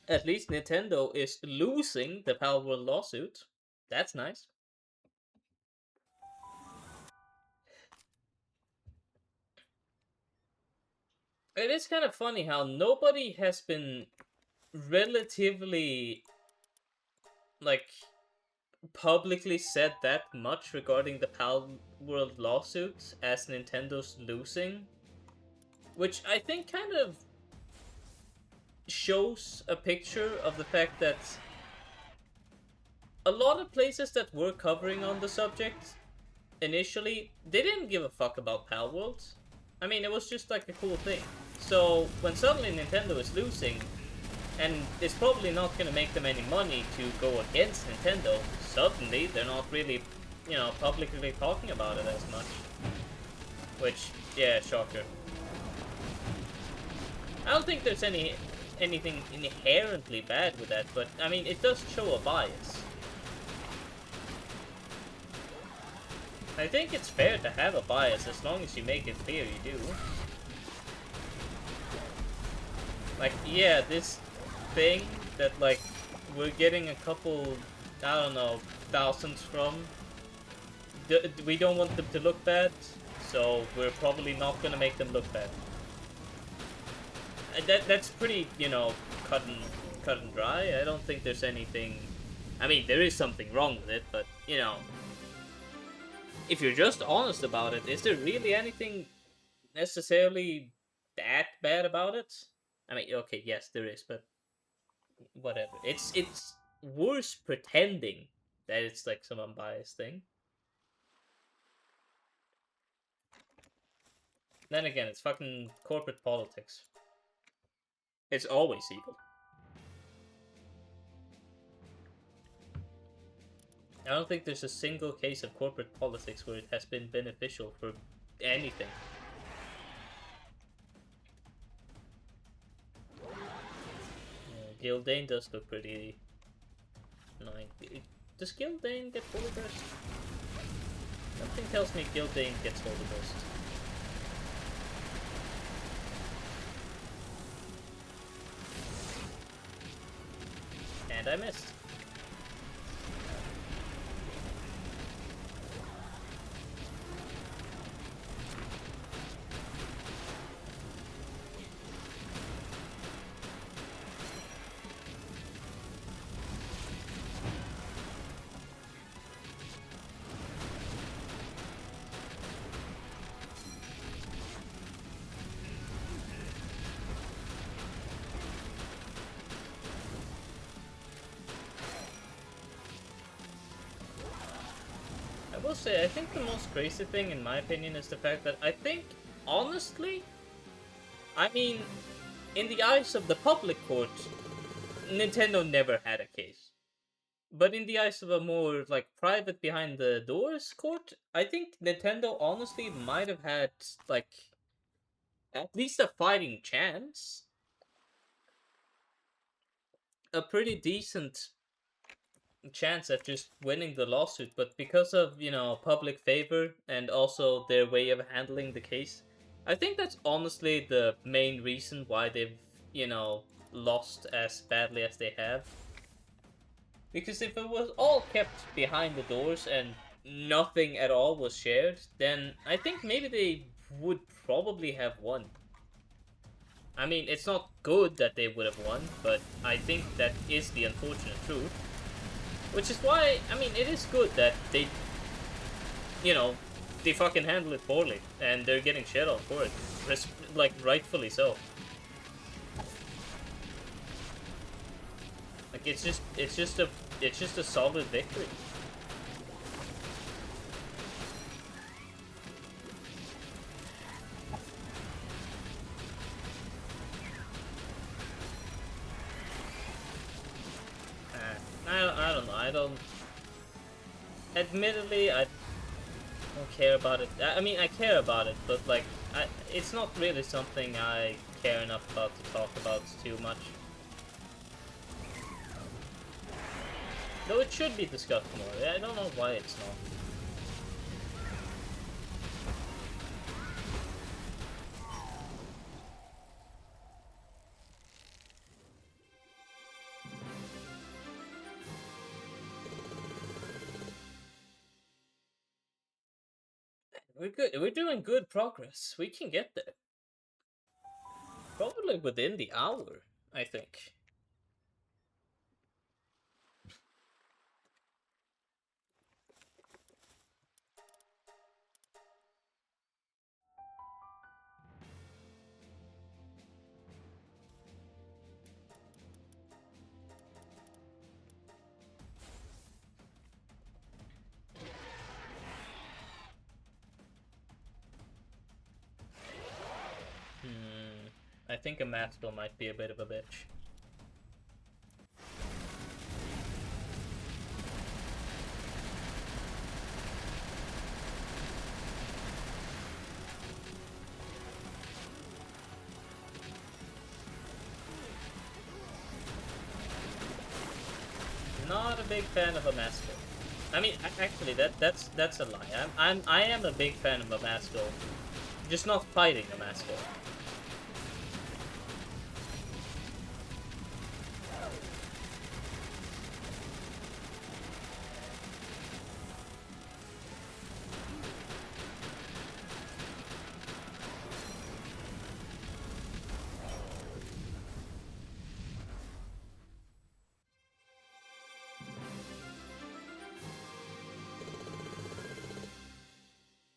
At least Nintendo is losing the Palworld lawsuit. That's nice. It is kind of funny how nobody has been relatively, like, publicly said that much regarding the Palworld lawsuit as Nintendo's losing. Which I think kind of shows a picture of the fact that a lot of places that were covering on the subject initially, they didn't give a fuck about Palworld. I mean, it was just like a cool thing. So when suddenly Nintendo is losing, and it's probably not going to make them any money to go against Nintendo, suddenly they're not really, publicly talking about it as much. Which, yeah, shocker. I don't think there's anything inherently bad with that, but I mean, it does show a bias. I think it's fair to have a bias as long as you make it clear you do. Like, yeah, this thing that, like, we're getting a couple, I don't know, thousands from, we don't want them to look bad, so we're probably not gonna make them look bad. That's pretty, cut and dry. I don't think there's anything. I mean, there is something wrong with it, but if you're just honest about it, is there really anything necessarily that bad about it? I mean, okay, yes, there is, but whatever. It's worse pretending that it's like some unbiased thing. Then again, it's fucking corporate politics. It's always evil. I don't think there's a single case of corporate politics where it has been beneficial for anything. Gildane does look pretty annoying. Does Gildane get Holy Burst? Something tells me Gildane gets Holy Burst. And I missed. I will say, I think the most crazy thing, in my opinion, is the fact that I think, honestly, I mean, in the eyes of the public court, Nintendo never had a case. But in the eyes of a more, like, private behind the doors court, I think Nintendo honestly might have had, like, at least a fighting chance. A pretty decent chance at just winning the lawsuit, but because of, public favor and also their way of handling the case, I think that's honestly the main reason why they've, lost as badly as they have. Because if it was all kept behind the doors and nothing at all was shared, then I think maybe they would probably have won. I mean, it's not good that they would have won, but I think that is the unfortunate truth. Which is why, I mean, it is good that they, they fucking handle it poorly, and they're getting shit on for it. Like, rightfully so. Like, it's just a solid victory. I don't know. I don't. Admittedly, I don't care about it. I mean, I care about it, but like, it's not really something I care enough about to talk about too much. Though it should be discussed more. I don't know why it's not. We're good. We're doing good progress. We can get there. Probably within the hour, I think. I think a Maxwell might be a bit of a bitch. Not a big fan of a Maxwell. I mean, actually, that's a lie. I am a big fan of a Maxwell, just not fighting a Maxwell.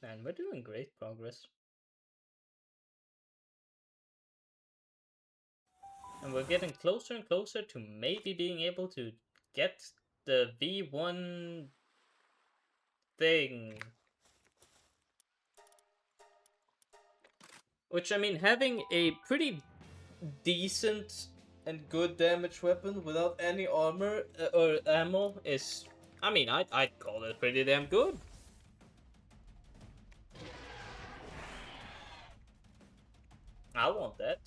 Man, we're doing great progress. And we're getting closer and closer to maybe being able to get the V1 thing. Which, I mean, having a pretty decent and good damage weapon without any armor or ammo is I mean, I'd call it pretty damn good. I want that.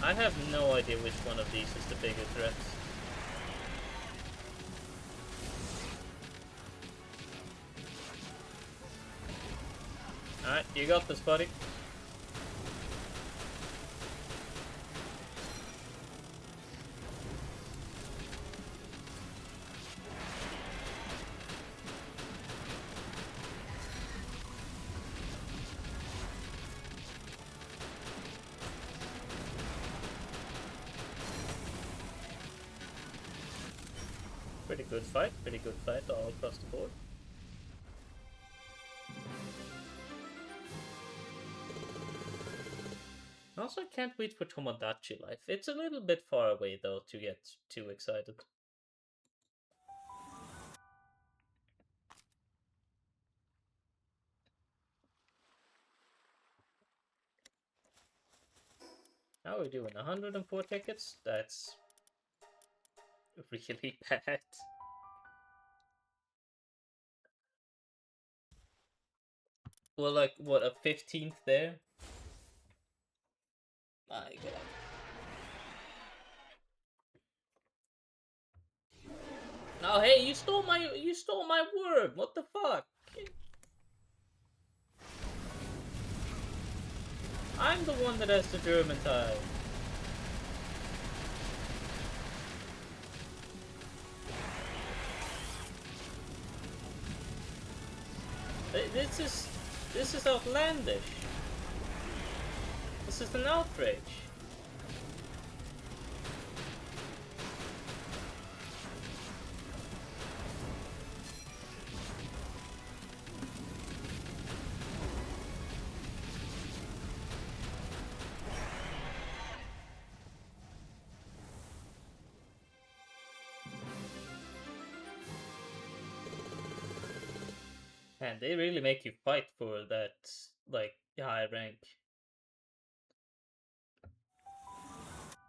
I have no idea which one of these is the bigger threat. Alright, you got this, buddy. Pretty good fight all across the board. Also, can't wait for Tomodachi Life. It's a little bit far away though to get too excited. How are we doing? 104 tickets? That's really bad. Well, like, what, a 15th there? My god. Oh, hey, you stole my word. What the fuck? I'm the one that has the German tie. This is outlandish. This is an outrage. Man, they really make you fight for that, like, high rank.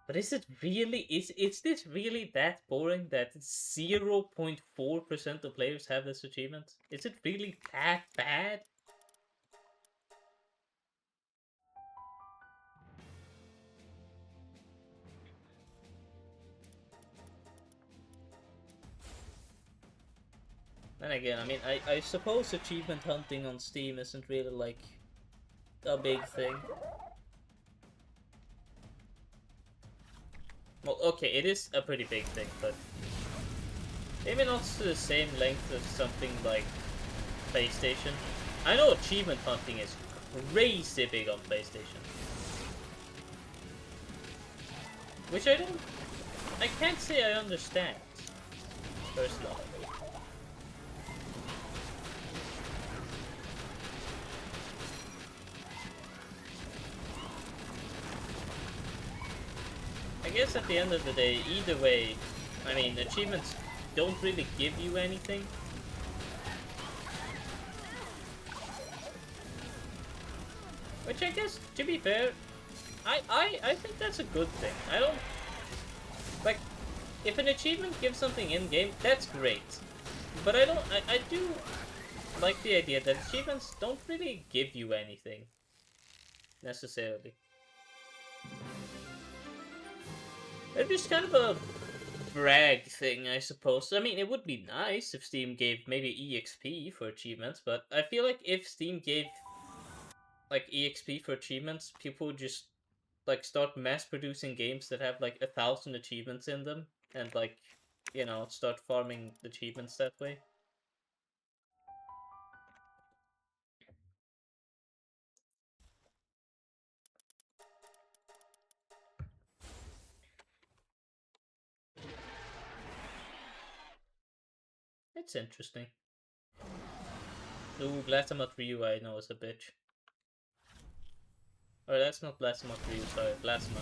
But is it really, is this really that boring that 0.4% of players have this achievement? Is it really that bad? Then again, I mean, I suppose achievement hunting on Steam isn't really, like, a big thing. Well, okay, it is a pretty big thing, but maybe not to the same length as something like PlayStation. I know achievement hunting is crazy big on PlayStation. Which I can't say I understand, personally. I guess at the end of the day, either way, I mean, achievements don't really give you anything. Which I guess, to be fair, I think that's a good thing. I don't... Like, if an achievement gives something in-game, that's great. But I do like the idea that achievements don't really give you anything. Necessarily. They're just kind of a brag thing, I suppose. I mean, it would be nice if Steam gave maybe EXP for achievements, but I feel like if Steam gave like EXP for achievements, people would just like start mass producing games that have like 1,000 achievements in them and like, you know, start farming achievements that way. It's interesting. Ooh, Glasamat Ryu I know is a bitch. Or that's not Glasamat Ryu, sorry, Plasma.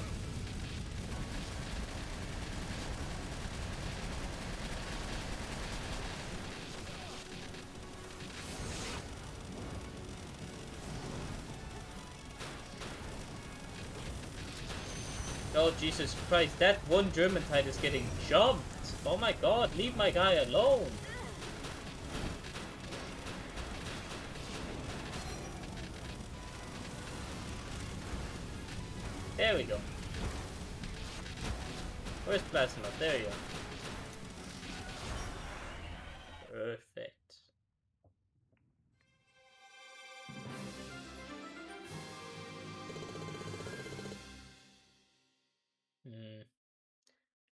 Oh, Jesus Christ, that one German tide is getting jumped. Oh my god, leave my guy alone. There we go. Where's Plasma? There you go. Perfect.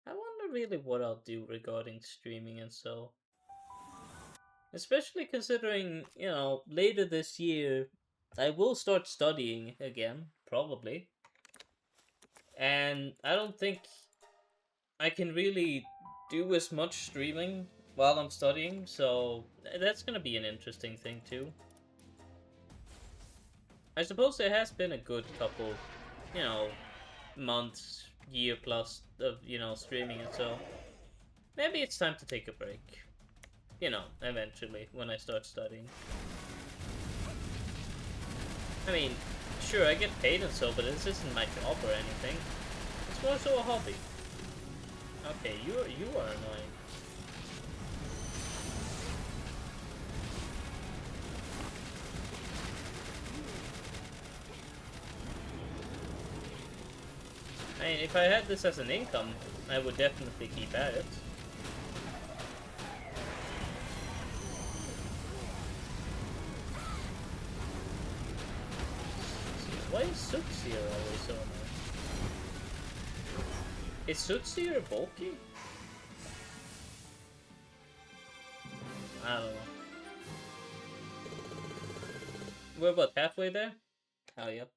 I wonder really what I'll do regarding streaming and so. Especially considering, later this year, I will start studying again, probably. And I don't think I can really do as much streaming while I'm studying, so that's gonna be an interesting thing too. I suppose it has been a good couple, you know, months, year plus of, streaming and so. Maybe it's time to take a break. Eventually, when I start studying. I mean, sure, I get paid and so, but this isn't my job or anything. It's more so a hobby. Okay, you are annoying. I mean, if I had this as an income, I would definitely keep at it. Why is Sootsier always so annoying? Is Sootsier bulky? I don't know. We're about halfway there? Hell yep.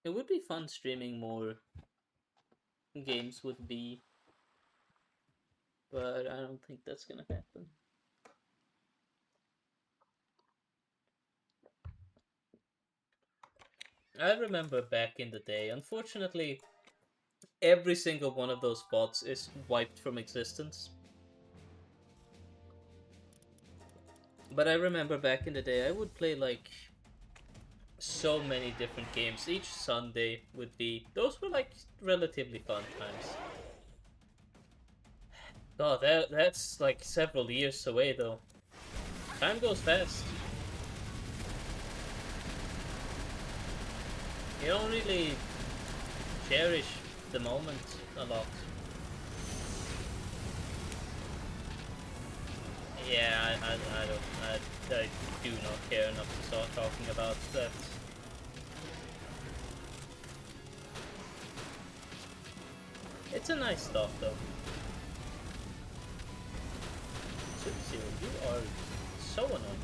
It would be fun streaming more games with B, but I don't think that's gonna happen. I remember back in the day, unfortunately, every single one of those bots is wiped from existence. But I remember back in the day, I would play like so many different games. Each Sunday would be, those were like relatively fun times. Oh, that's like several years away though. Time goes fast. You don't really cherish the moment a lot. Yeah, I do not care enough to start talking about that. It's a nice thought though. Sub-Zero, you are so annoying.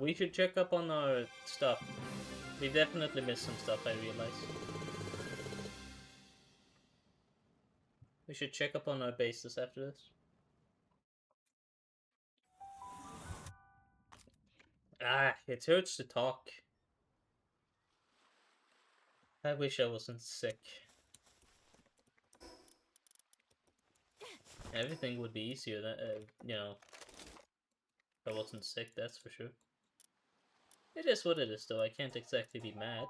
We should check up on our stuff. We definitely missed some stuff, I realize. We should check up on our bases after this. It hurts to talk. I wish I wasn't sick. Everything would be easier, if I wasn't sick, that's for sure. It is what it is, though. I can't exactly be mad.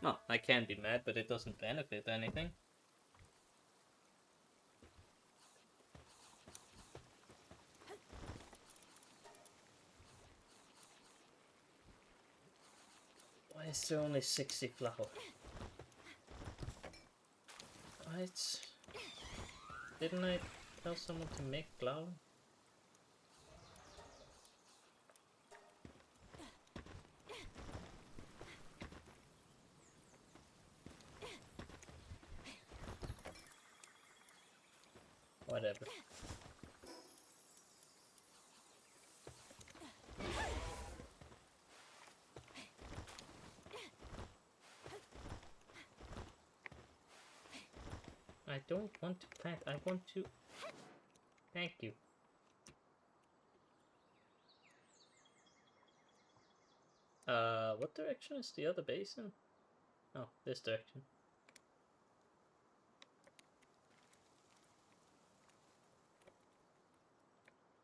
No, I can be mad, but it doesn't benefit anything. Why is there only 60 flour? What? Didn't I tell someone to make flour? Whatever. I don't want to plant. I want to... Thank you. What direction is the other basin? Oh, this direction.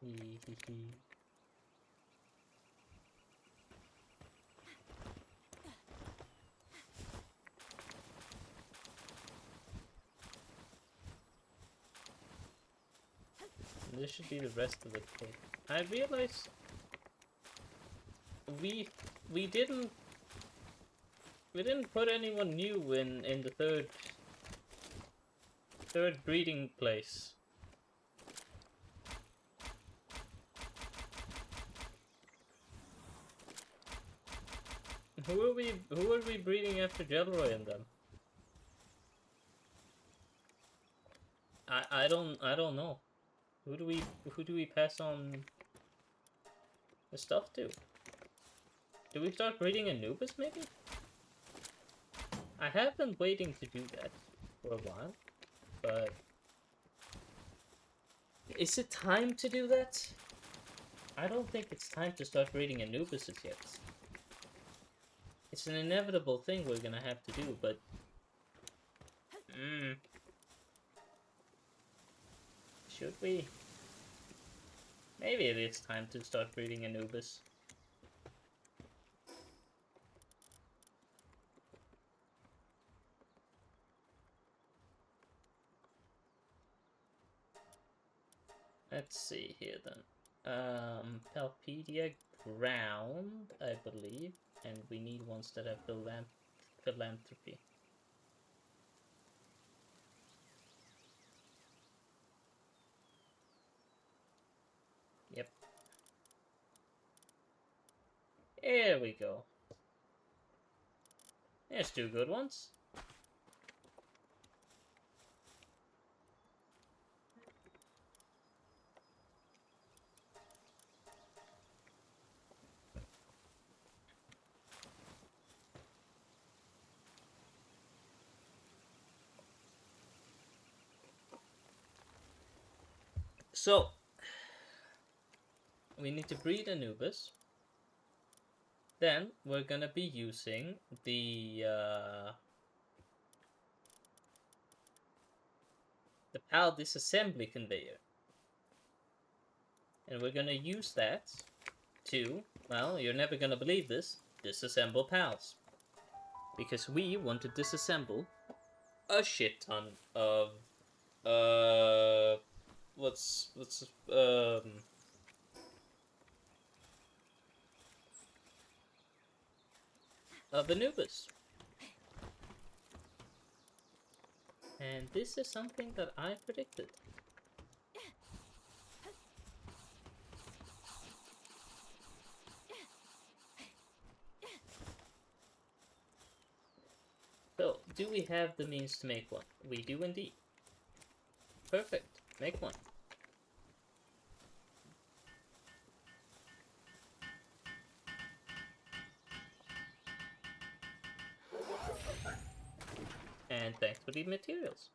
Hee hee hee. This should be the rest of the cave. I realized we didn't put anyone new in the third breeding place. Who are we breeding after Jelroy and them? I don't know. Who do we pass on the stuff to? Do we start breeding Anubis maybe? I have been waiting to do that for a while, but is it time to do that? I don't think it's time to start breeding Anubises yet. It's an inevitable thing we're gonna have to do, but should we? Maybe it is time to start breeding Anubis. Let's see here then. Palpedia ground, I believe, and we need ones that have philanthropy. Yep. There we go. There's two good ones. So, we need to breed Anubis. Then, we're gonna be using the PAL disassembly conveyor. And we're gonna use that to, well, you're never gonna believe this, disassemble PALs. Because we want to disassemble a shit ton of, of Anubis. And this is something that I predicted. So, do we have the means to make one? We do indeed. Perfect. Make one. And thanks for the materials.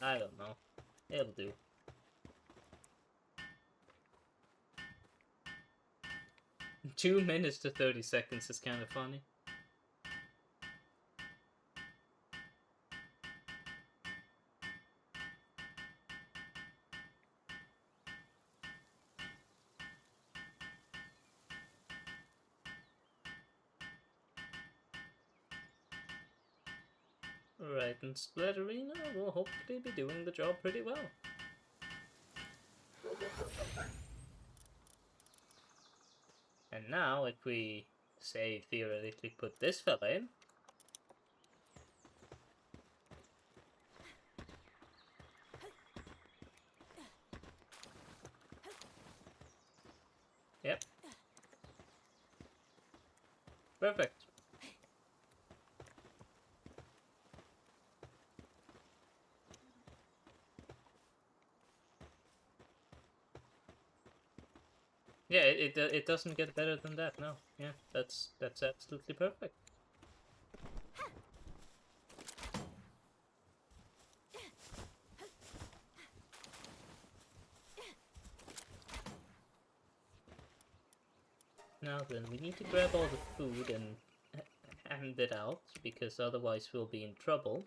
I don't know. It'll do. Two minutes to 30 seconds is kind of funny. Right, and Splatterina will hopefully be doing the job pretty well. And now, if we, say, theoretically put this fella in, yep, perfect. Yeah, it doesn't get better than that. No, yeah, that's absolutely perfect. Now then, we need to grab all the food and hand it out, because otherwise we'll be in trouble.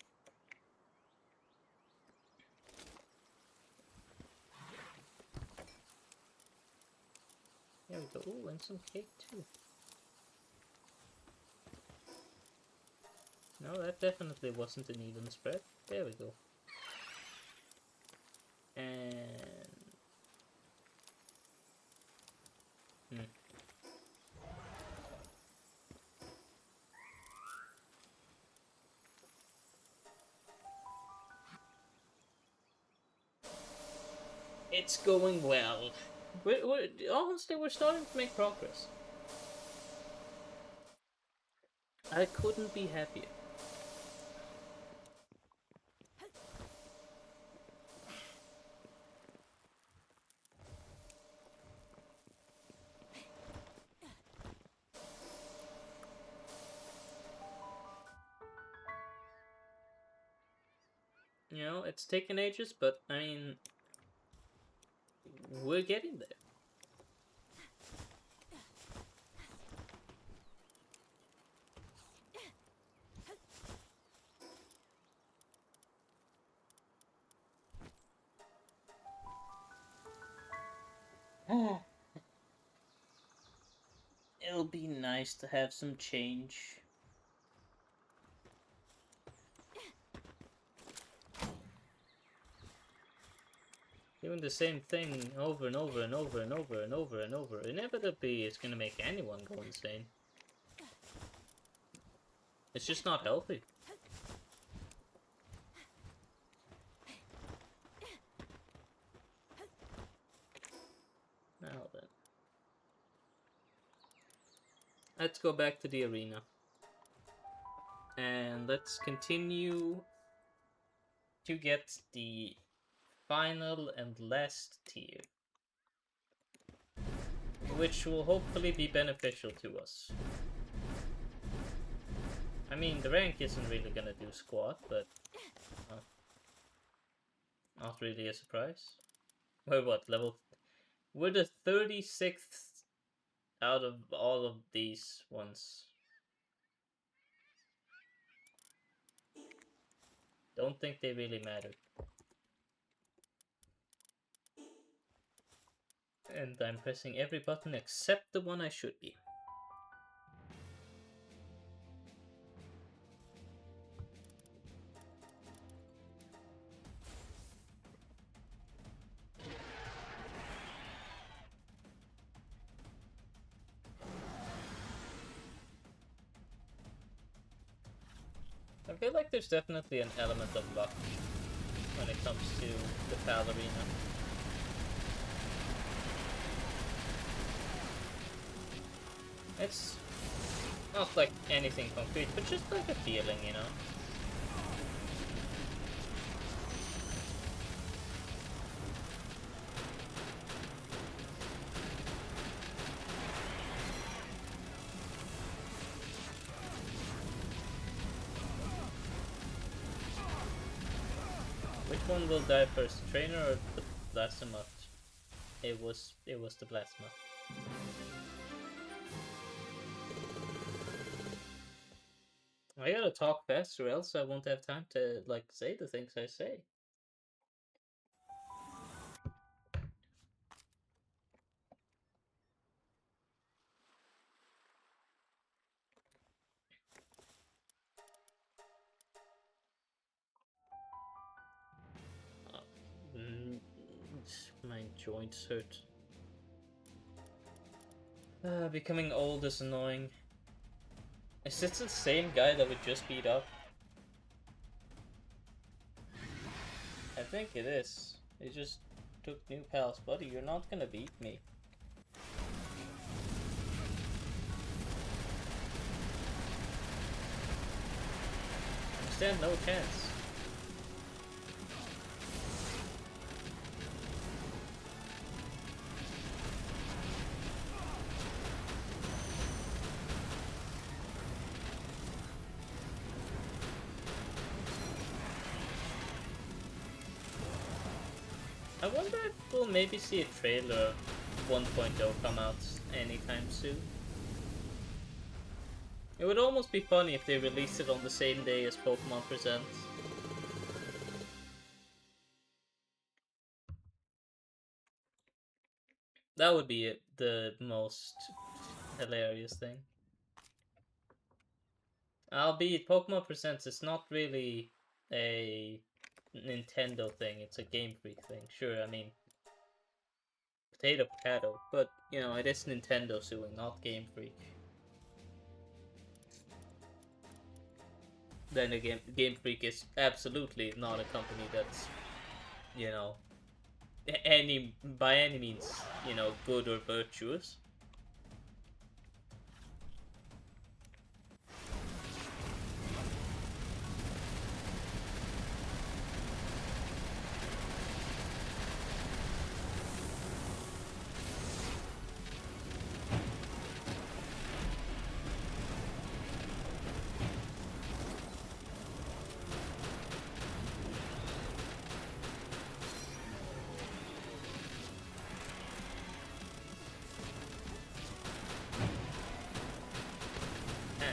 There we go. Ooh, and some cake too. No, that definitely wasn't an even spread. There we go. And... Hmm. It's going well. Honestly, we're starting to make progress. I couldn't be happier. You know, it's taken ages, but I mean, we're getting there. It'll be nice to have some change. Doing the same thing over and over and over and over and over and over, inevitably it's gonna make anyone go insane. It's just not healthy. Now then. Let's go back to the arena. And let's continue to get the final and last tier, which will hopefully be beneficial to us. I mean, the rank isn't really gonna do squat, but not really a surprise. We're what, level... We're the 36th out of all of these ones. Don't think they really matter. And I'm pressing every button except the one I should be. I feel like there's definitely an element of luck when it comes to the PAL arena. It's not like anything concrete, but just like a feeling, you know? Which one will die first, Trainer or the Blastomutt? It was the Blastomutt. I gotta talk faster, else I won't have time to, like, say the things I say. joints hurt. Becoming old is annoying. Is this the same guy that we just beat up? I think it is. He just took new pals. Buddy, you're not gonna beat me. You stand no chance. I wonder if we'll maybe see a trailer of 1.0 come out anytime soon. It would almost be funny if they released it on the same day as Pokemon Presents. That would be the most hilarious thing. Albeit, Pokemon Presents is not really a Nintendo thing, it's a Game Freak thing. Sure, I mean, potato potato, but, you know, it is Nintendo suing, not Game Freak. Then again, Game Freak is absolutely not a company that's, you know, by any means, you know, good or virtuous.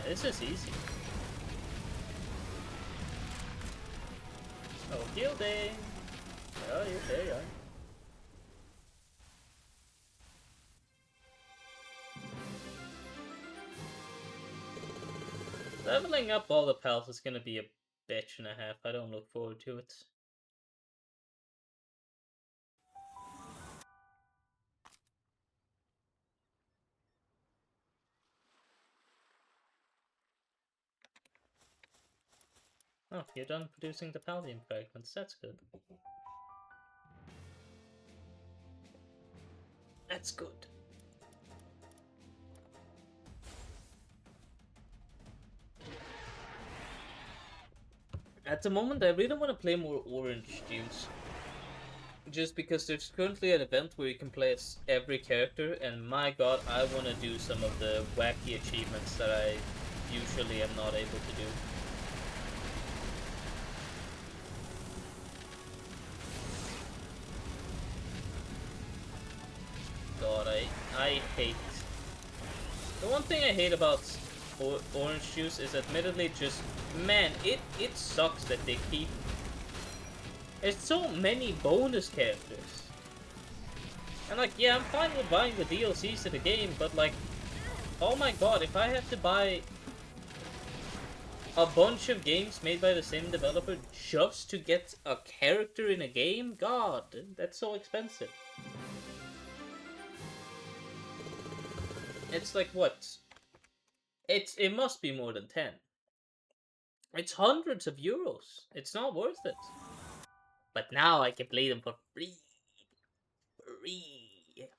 This is easy. Oh, Gilding! Oh, there you are. Leveling up all the pals is gonna be a bitch and a half. I don't look forward to it. Oh, you're done producing the Paldean fragments. That's good. That's good. At the moment, I really want to play more Orange Juice. Just because there's currently an event where you can play as every character, and my god, I want to do some of the wacky achievements that I usually am not able to do. God, I hate... The one thing I hate about Orange Juice is admittedly just... Man, it sucks that they keep... There's so many bonus characters. And like, yeah, I'm fine with buying the DLCs to the game, but like... Oh my god, if I have to buy a bunch of games made by the same developer just to get a character in a game? God, that's so expensive. It's like, what? It must be more than 10. It's hundreds of euros. It's not worth it. But now I can play them for free. Free.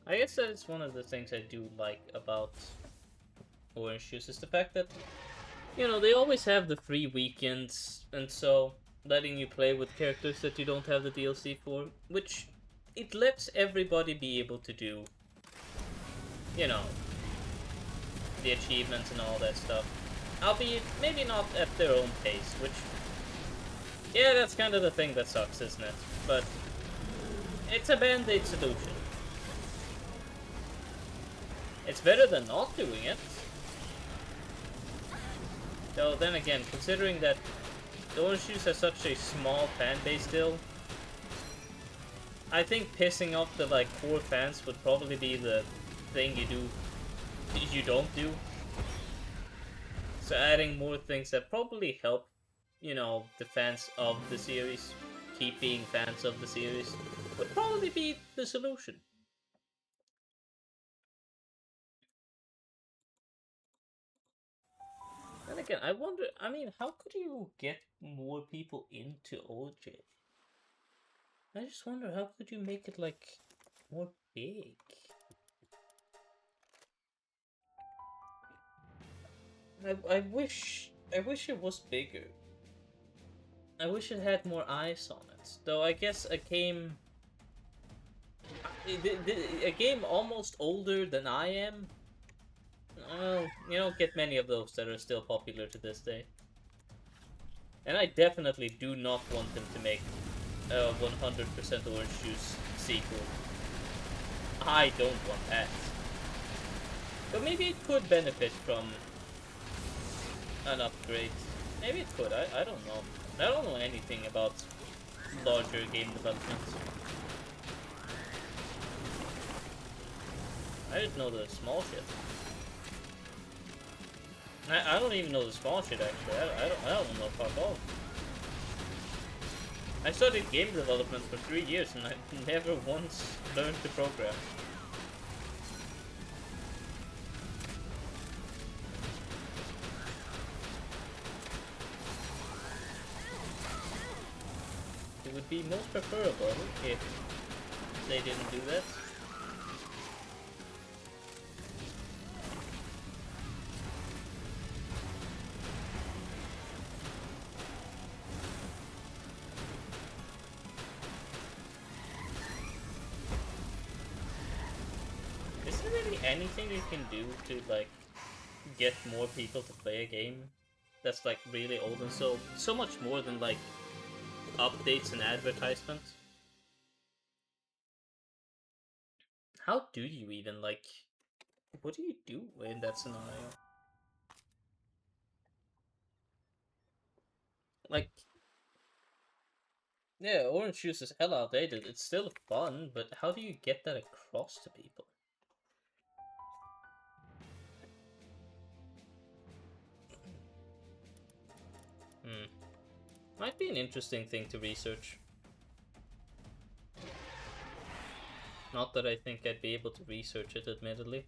I guess that is one of the things I do like about Orange Juice, is the fact that, you know, they always have the free weekends, and so letting you play with characters that you don't have the DLC for, which it lets everybody be able to do, you know, the achievements and all that stuff. Albeit, maybe not at their own pace, which, yeah, that's kind of the thing that sucks, isn't it? But it's a band-aid solution. It's better than not doing it. Though then again, considering that the Orange Juice has such a small fan base still, I think pissing off the like core fans would probably be the thing you don't do. So adding more things that probably help, the fans of the series keep being fans of the series would probably be the solution. And again, I wonder, I mean, how could you get more people into OJ? I just wonder, how could you make it, like, more big? I wish it was bigger. I wish it had more eyes on it. Though I guess a game almost older than I am, well, you don't get many of those that are still popular to this day. And I definitely do not want them to make a 100% Orange Juice sequel. I don't want that. But maybe it could benefit from an upgrade. Maybe it could, I don't know. I don't know anything about larger game development. I just know the small shit. I don't even know the small shit actually. I don't know fuck all. I studied game development for 3 years and I never once learned to program. It would be most preferable if they didn't do that. Is there really anything you can do to, like, get more people to play a game that's, like, really old and so much more than, like, updates and advertisements? How do you even, like, what do you do in that scenario? Like, yeah, Orange Juice is hell outdated. It's still fun, but how do you get that across to people? Hmm. Might be an interesting thing to research. Not that I think I'd be able to research it, admittedly.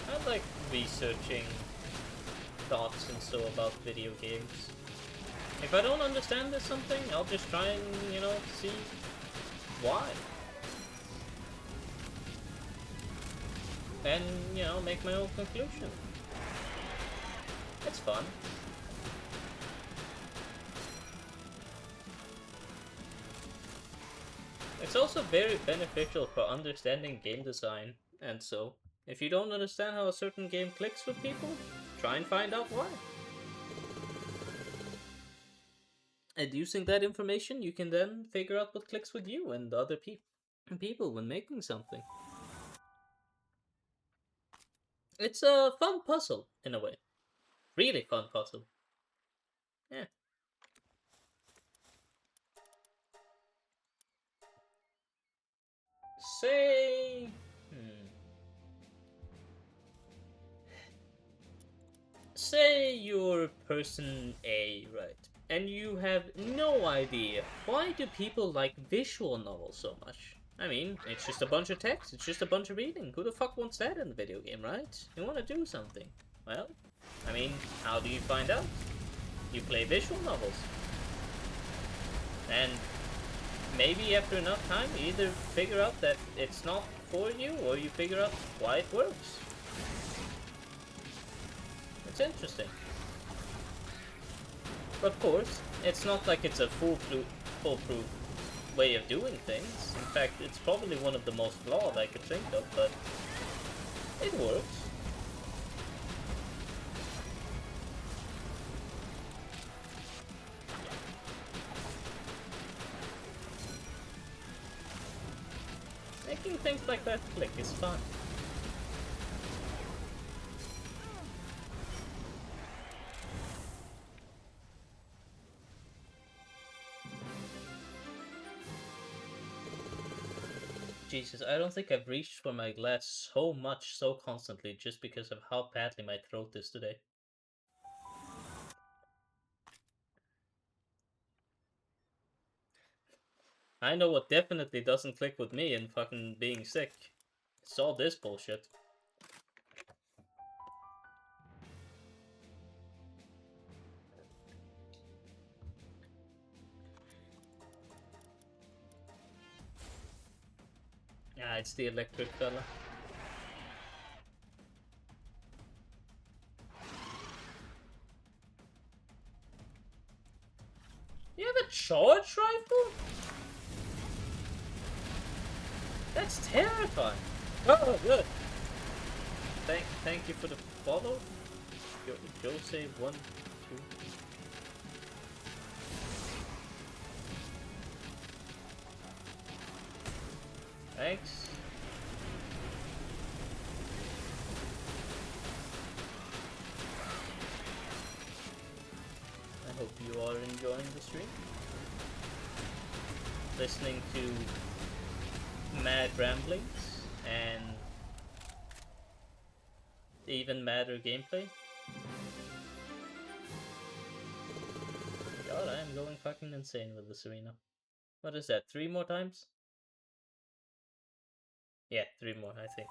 I like researching thoughts and so about video games. If I don't understand something, I'll just try and, see why. And, make my own conclusion. It's fun. It's also very beneficial for understanding game design, and so, if you don't understand how a certain game clicks with people, try and find out why. And using that information, you can then figure out what clicks with you and other people when making something. It's a fun puzzle, in a way. Really fun puzzle. Yeah. Say... Say you're person A, right? And you have no idea why do people like visual novels so much? I mean, it's just a bunch of text, it's just a bunch of reading. Who the fuck wants that in the video game, right? You want to do something. Well, I mean, how do you find out? You play visual novels. And maybe after enough time, you either figure out that it's not for you, or you figure out why it works. It's interesting. Of course, it's not like it's a foolproof way of doing things. In fact, it's probably one of the most flawed I could think of, but it works. making things like that click is fun. Jesus, I don't think I've reached for my glass so much, so constantly, just because of how badly my throat is today. I know what definitely doesn't click with me and fucking being sick. It's all this bullshit. Ah, it's the electric fella. You have a charge rifle? That's terrifying. Oh, good. Thank you for the follow. Joe say 1, 2. Thanks. I hope you are enjoying the stream. Listening to mad ramblings and even madder gameplay. God, I am going fucking insane with this arena. What is that? 3 more times? Yeah, 3 more, I think.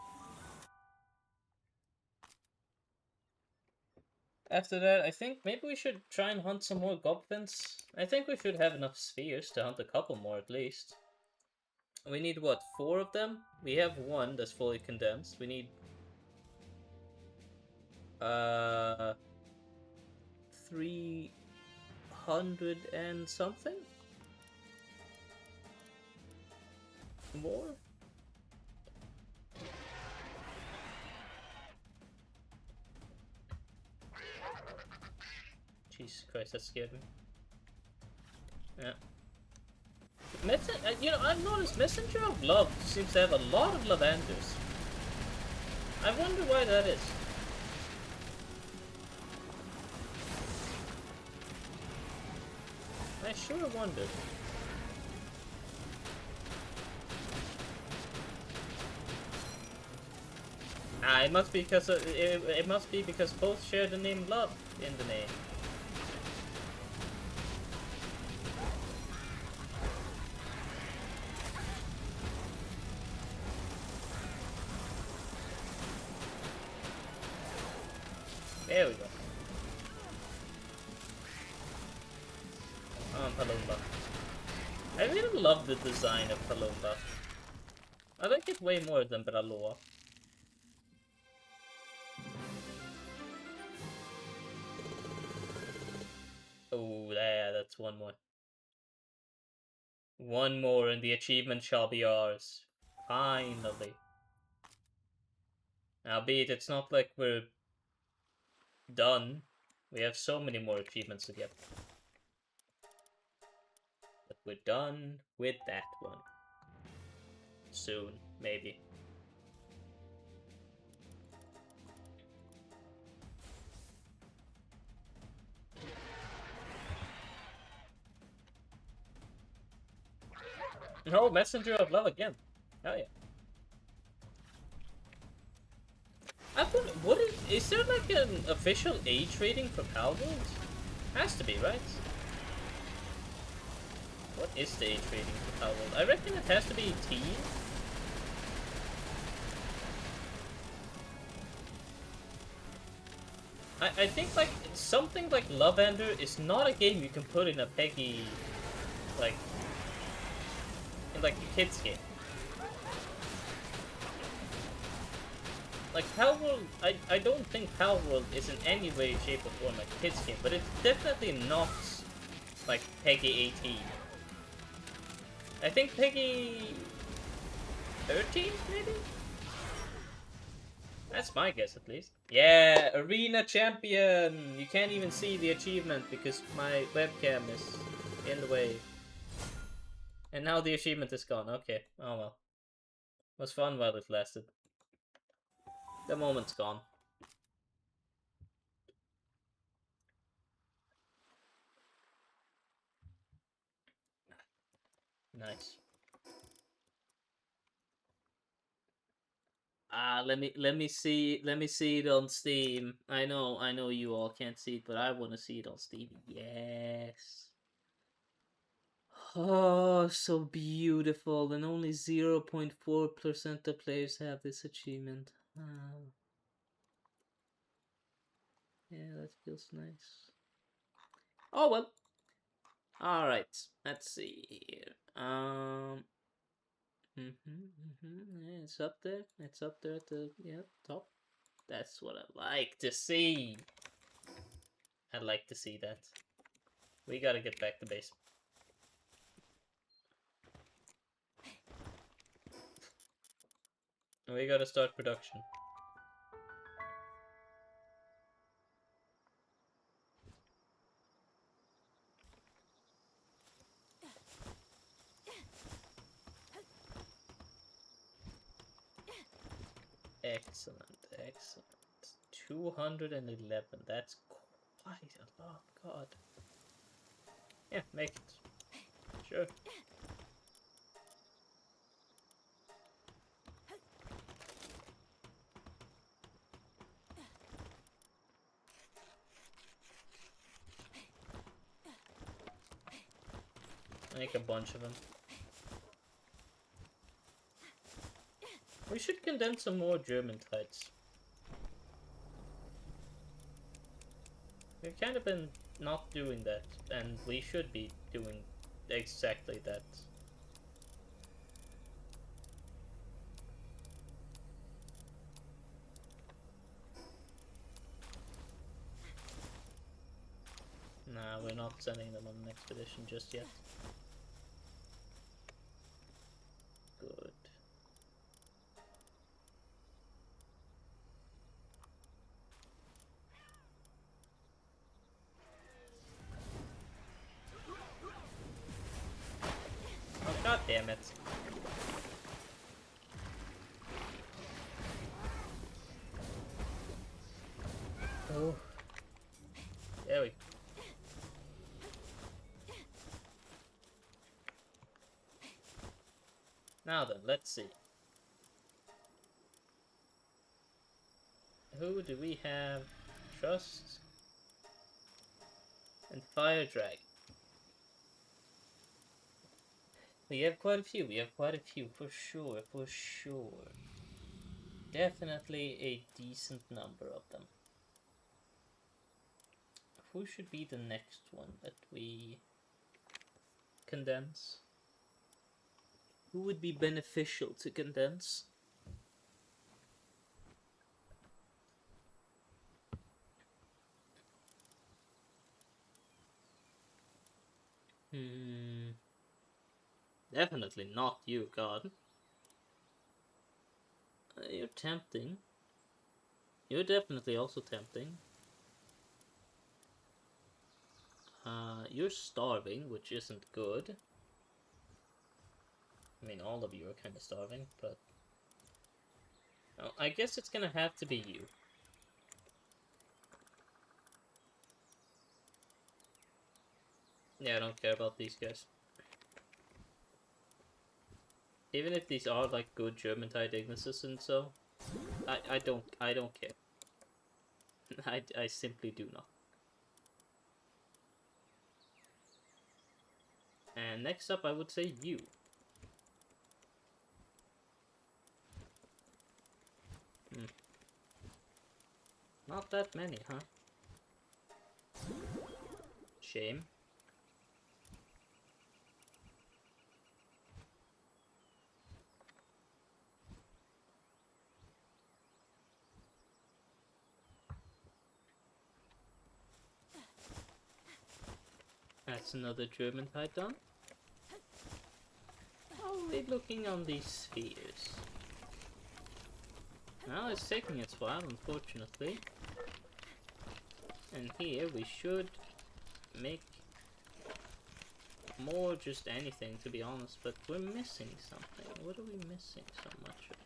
After that, I think maybe we should try and hunt some more goblins. I think we should have enough spheres to hunt a couple more at least. We need what, 4 of them? We have 1 that's fully condensed. We need 300 and something more. Jesus Christ, that scared me. Yeah. You know, I've noticed Messenger of Love seems to have a lot of Lavanders. I wonder why that is. I sure wondered. Ah, it must be because it must be because both share the name Love in the name. There we go. Palumba. I really love the design of Palumba. I like it way more than Braloa. Oh, yeah, that's 1 more. 1 more and the achievement shall be ours. Finally. Albeit it's not like we're done. We have so many more achievements to get. But we're done with that one. Soon, maybe. No, Messenger of Love again. Hell yeah. I wonder, is there like an official age rating for Palworld? Has to be, right? What is the age rating for Palworld? I reckon it has to be teen. I think like something like Lavender is not a game you can put in a PEGI, like, in like a kid's game. Like Palworld, I don't think Palworld is in any way, shape, or form like a kid's game, but it's definitely not like PEGI 18. I think PEGI 13, maybe? That's my guess, at least. Yeah, Arena Champion! You can't even see the achievement because my webcam is in the way. And now the achievement is gone. Okay, oh well. Was fun while it lasted. The moment's gone. Nice. Let me see it on Steam. I know you all can't see it, but I want to see it on Steam. Yes. Oh, so beautiful, and only 0.4% of players have this achievement. Yeah, that feels nice. Oh well. All right. Let's see here. Yeah, it's up there. It's up there at the top. That's what I like to see. I'd like to see that. We gotta get back to base. We gotta start production. Excellent, excellent. 211. That's quite a lot. God. Yeah, make it. Sure. Make a bunch of them. We should condense some more German tides. We've kind of been not doing that, and we should be doing exactly that. Nah, we're not sending them on an expedition just yet. Good. Oh, god damn it. Oh. There we go. Now then, let's see. Who do we have? Trust and Fire Dragon. We have quite a few. We have quite a few for sure. For sure. Definitely a decent number of them. Who should be the next one that we condense? Who would be beneficial to condense? Definitely not you, God. You're tempting. You're definitely also tempting. You're starving, which isn't good. I mean, all of you are kind of starving, but... Well, I guess it's gonna have to be you. Yeah, I don't care about these guys. Even if these are like good German Tide Ignises and so, I don't care. I simply do not. And next up, I would say you. Not that many, huh? Shame. That's another German Tide done. How are we looking on these spheres? Well, it's taking its while, unfortunately. And here we should make more just anything, to be honest, but we're missing something. What are we missing so much of?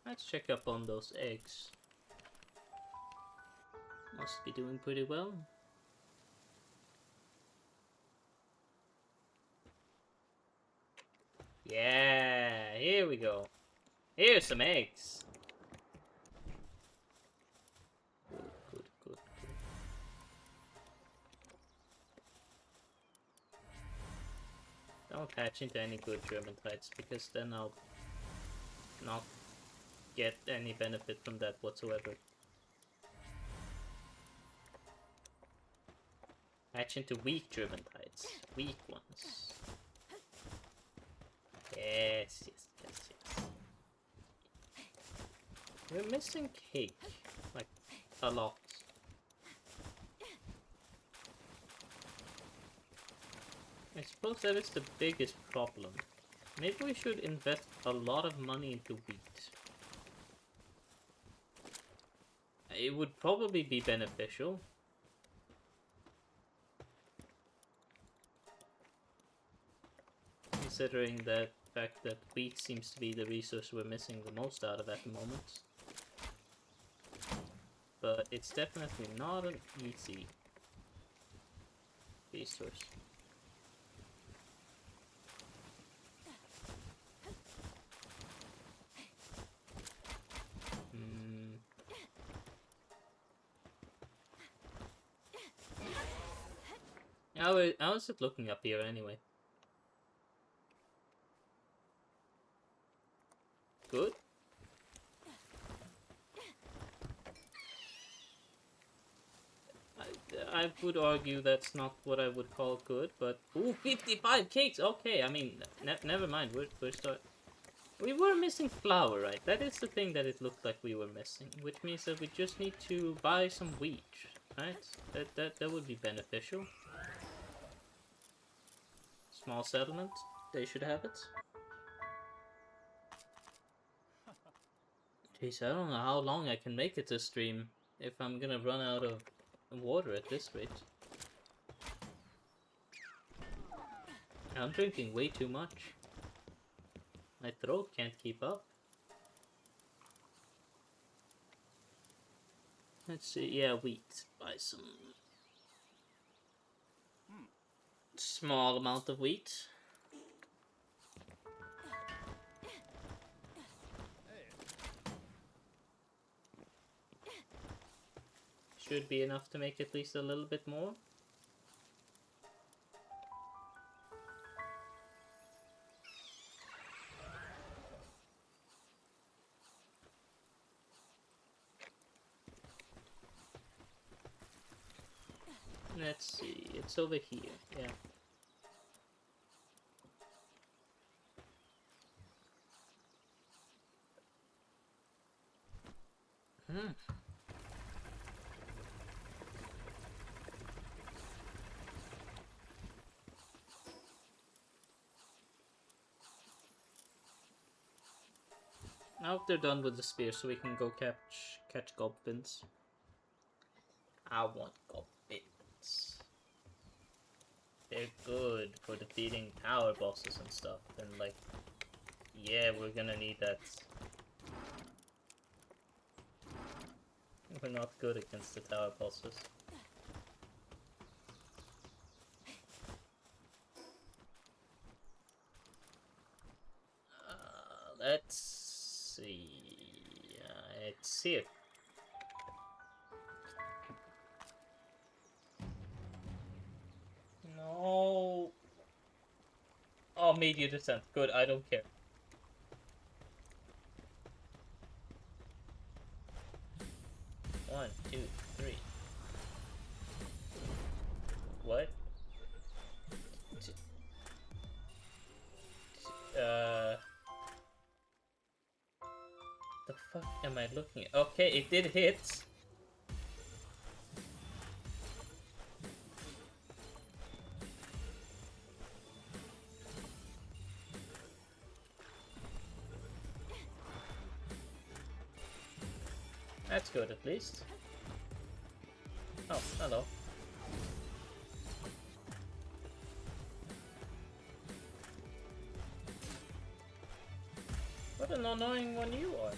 Let's check up on those eggs. Must be doing pretty well. Yeah, here we go. Here's some eggs. Good, good, good. Don't hatch into any good German tides, because then I'll not get any benefit from that whatsoever. Hatch into weak German tides. Weak ones. Yes, yes, yes, yes. We're missing cake. Like, a lot. I suppose that is the biggest problem. Maybe we should invest a lot of money into wheat. It would probably be beneficial. Considering the fact that wheat seems to be the resource we're missing the most out of at the moment. But it's definitely not an easy resource. How is it looking up here anyway? Good? I would argue that's not what I would call good, but... Ooh, 55 cakes! Okay, I mean, never mind, we're start... We were missing flour, right? That is the thing that it looked like we were missing, which means that we just need to buy some wheat, right? That would be beneficial. Small settlement, they should have it. Jeez, I don't know how long I can make it to stream if I'm gonna run out of water at this rate. I'm drinking way too much. My throat can't keep up. Let's see, yeah, wheat. Buy some small amount of wheat. Should be enough to make at least a little bit more. Let's see, it's over here, yeah. I hope they're done with the spear so we can go catch goblins. I want goblins. They're good for defeating tower bosses and stuff, and like, yeah, we're gonna need that. We're not good against the tower bosses. Let's see. It's here. No. Oh, media descent. Good, I don't care. One, two, three. What? The fuck am I looking at? Okay, it did hit. That's good, at least. Oh, hello. What an annoying one you are.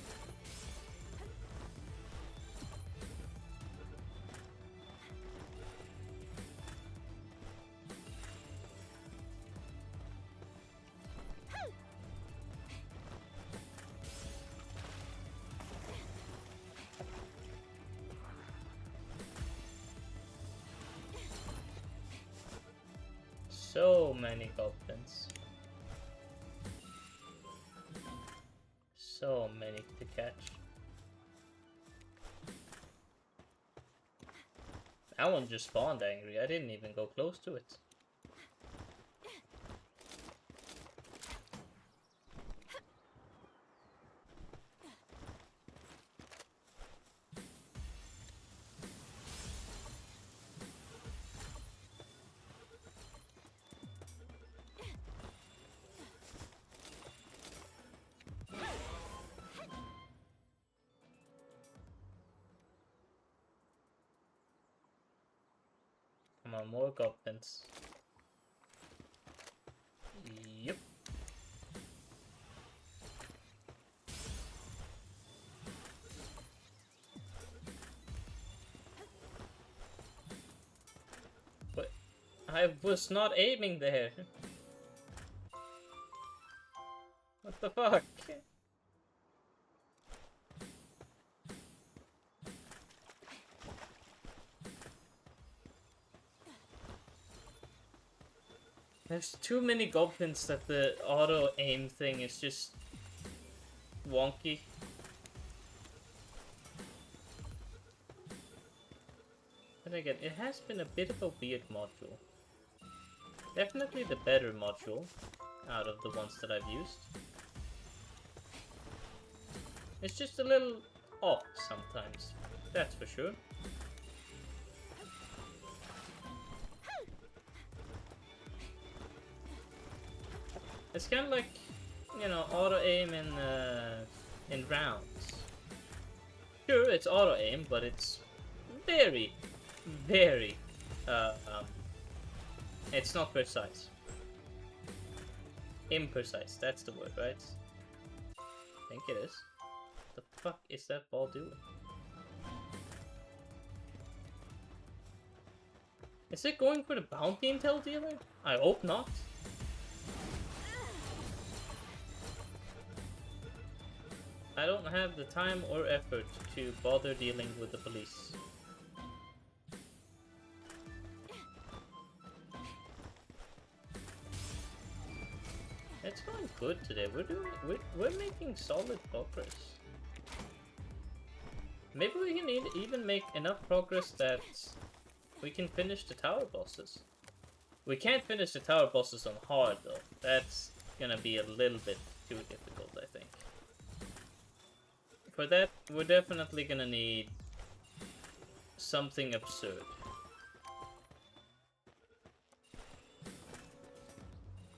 So many goblins. So many to catch. That one just spawned angry. I didn't even go close to it. Come on, more goblins. Yep. But I was not aiming there. What the fuck? There's too many goblins that the auto aim thing is just wonky. But again, it has been a bit of a weird module. Definitely the better module out of the ones that I've used. It's just a little off sometimes, that's for sure. It's kind of like, you know, auto aim in rounds. Sure, it's auto aim, but it's very, very, it's not precise. Imprecise, that's the word, right? I think it is. The fuck is that ball doing? Is it going for the bounty intel dealer? I hope not. I don't have the time or effort to bother dealing with the police. It's going good today. We're making solid progress. Maybe we can even make enough progress that we can finish the tower bosses. We can't finish the tower bosses on hard though. That's gonna be a little bit too difficult, I think. For that, we're definitely gonna need something absurd.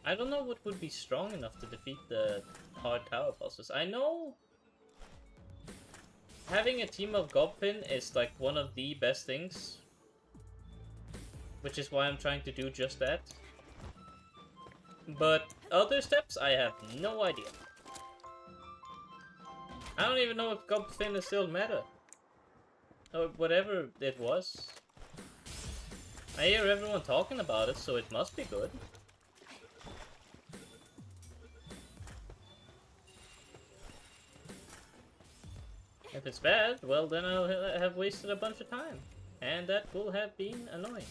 I don't know what would be strong enough to defeat the hard tower bosses. I know having a team of Goblin is like one of the best things, which is why I'm trying to do just that. But other steps, I have no idea. I don't even know if Goblin is still meta. Or whatever it was. I hear everyone talking about it, so it must be good. If it's bad, well then I'll have wasted a bunch of time. And that will have been annoying.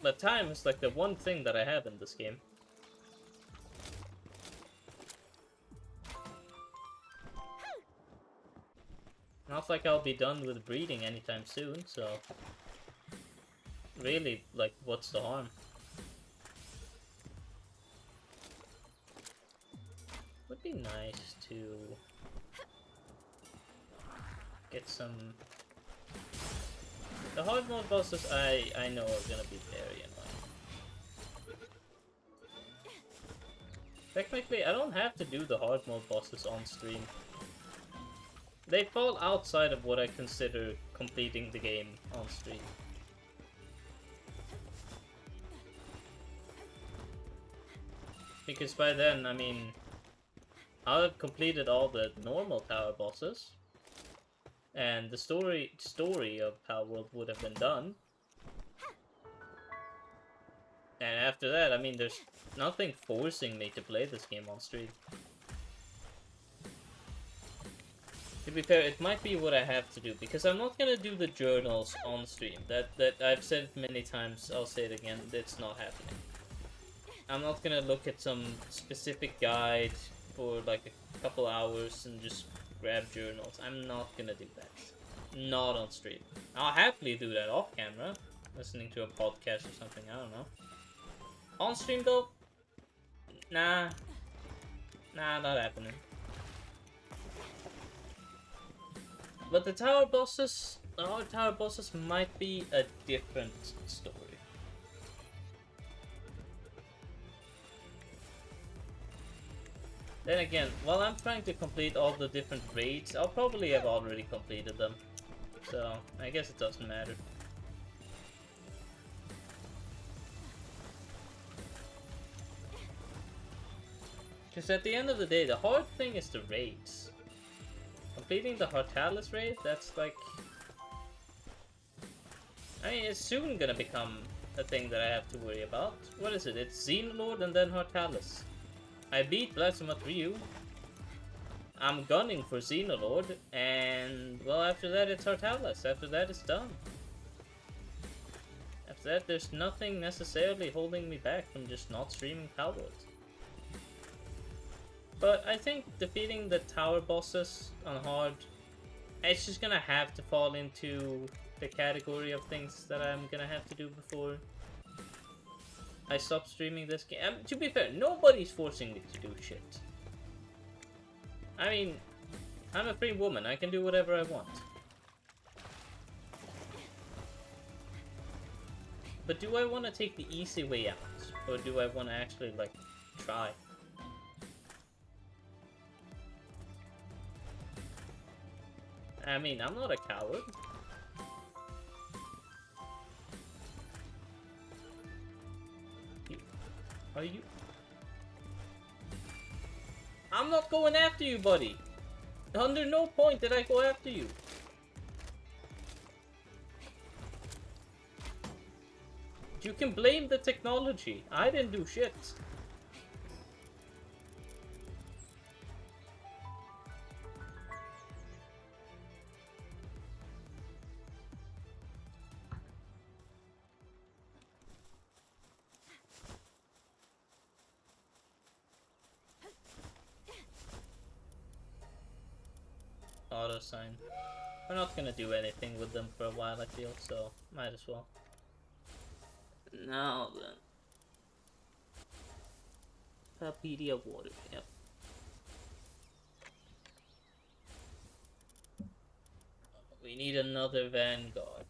But time is like the one thing that I have in this game. Not like I'll be done with breeding anytime soon, so... Really, like, what's the harm? Would be nice to... get some... The hard mode bosses I know are gonna be very annoying. Technically, I don't have to do the hard mode bosses on stream. They fall outside of what I consider completing the game on stream. Because by then, I mean, I'll have completed all the normal tower bosses. And the story of Palworld would have been done. And after that, I mean, there's nothing forcing me to play this game on stream. To be fair, it might be what I have to do, because I'm not gonna do the journals on stream. That I've said it many times, I'll say it again, it's not happening. I'm not gonna look at some specific guide for like a couple hours and just grab journals. I'm not gonna do that. Not on stream. I'll happily do that off camera, listening to a podcast or something, I don't know. On stream though? Nah. Nah, not happening. But the tower bosses might be a different story. Then again, while I'm trying to complete all the different raids, I'll probably have already completed them. So, I guess it doesn't matter. Because at the end of the day, the hard thing is the raids. Completing the Hortalis raid, that's like... I mean, it's soon gonna become a thing that I have to worry about. What is it? It's Xenolord and then Hortalis. I beat Blasphemous Ryu. I'm gunning for Xenolord, and well, after that it's Hortalis. After that it's done. After that, there's nothing necessarily holding me back from just not streaming Palworld. But I think defeating the tower bosses on hard, it's just gonna have to fall into the category of things that I'm gonna have to do before I stop streaming this game. To be fair, nobody's forcing me to do shit. I mean, I'm a free woman, I can do whatever I want. But do I want to take the easy way out? Or do I want to actually, like, try? I mean, I'm not a coward. Are you? I'm not going after you, buddy. Under no point did I go after you. You can blame the technology. I didn't do shit. Auto sign. We're not gonna do anything with them for a while, I feel, so might as well. Now then. Papedia water, yep. We need another Vanguard.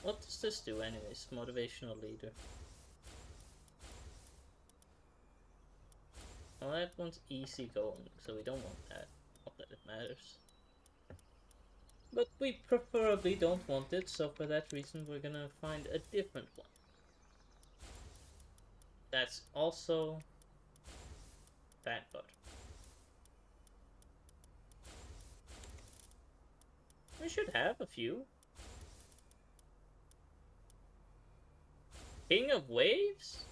What does this do anyways? Motivational leader. Well, that one's easy going, so we don't want that. Not that it matters. But we preferably don't want it, so for that reason we're gonna find a different one. That's also Vanguard. We should have a few. King of Waves?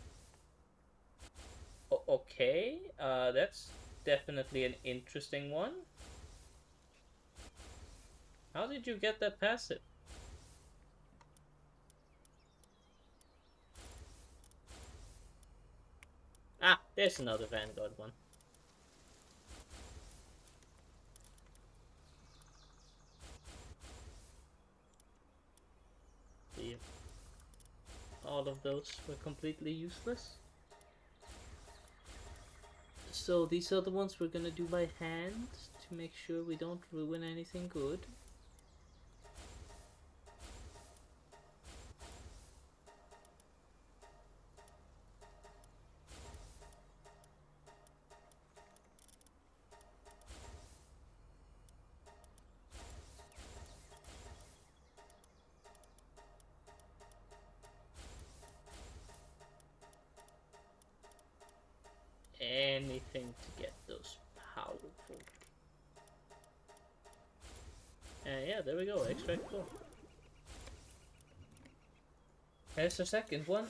Okay, that's definitely an interesting one. How did you get that passive? Ah, there's another Vanguard one. See, all of those were completely useless. So these are the ones we're gonna do by hand to make sure we don't ruin anything good. Anything to get those powerful. Yeah, there we go, extract 4. There's the second one.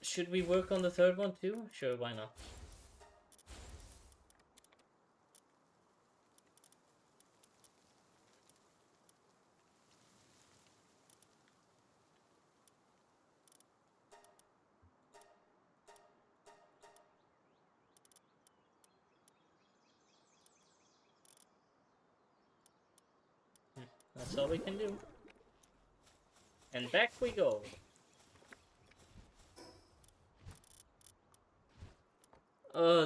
Should we work on the third one too? Sure, why not? That's all we can do. And back we go.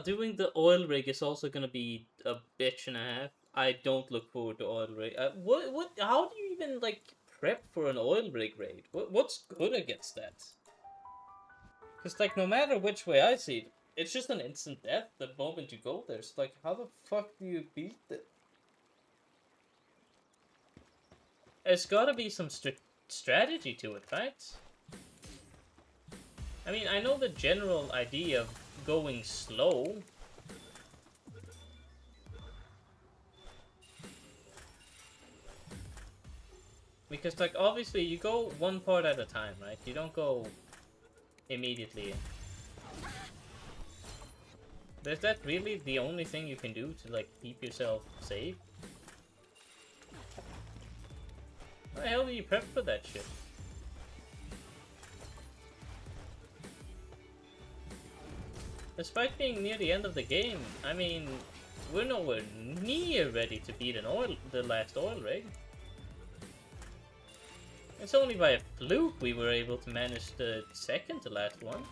Doing the oil rig is also gonna be a bitch and a half. I don't look forward to oil rig. How do you even, like, prep for an oil rig raid? What's good against that? Because, like, no matter which way I see it, it's just an instant death the moment you go there. So, like, how the fuck do you beat it? There's gotta be some strategy to it, right? I mean, I know the general idea of going slow. Because, like, obviously you go one part at a time, right? You don't go immediately in. Is that really the only thing you can do to, like, keep yourself safe? How the hell do you prep for that shit? Despite being near the end of the game, I mean, we're nowhere near ready to beat the last oil rig. It's only by a fluke we were able to manage the second to last one.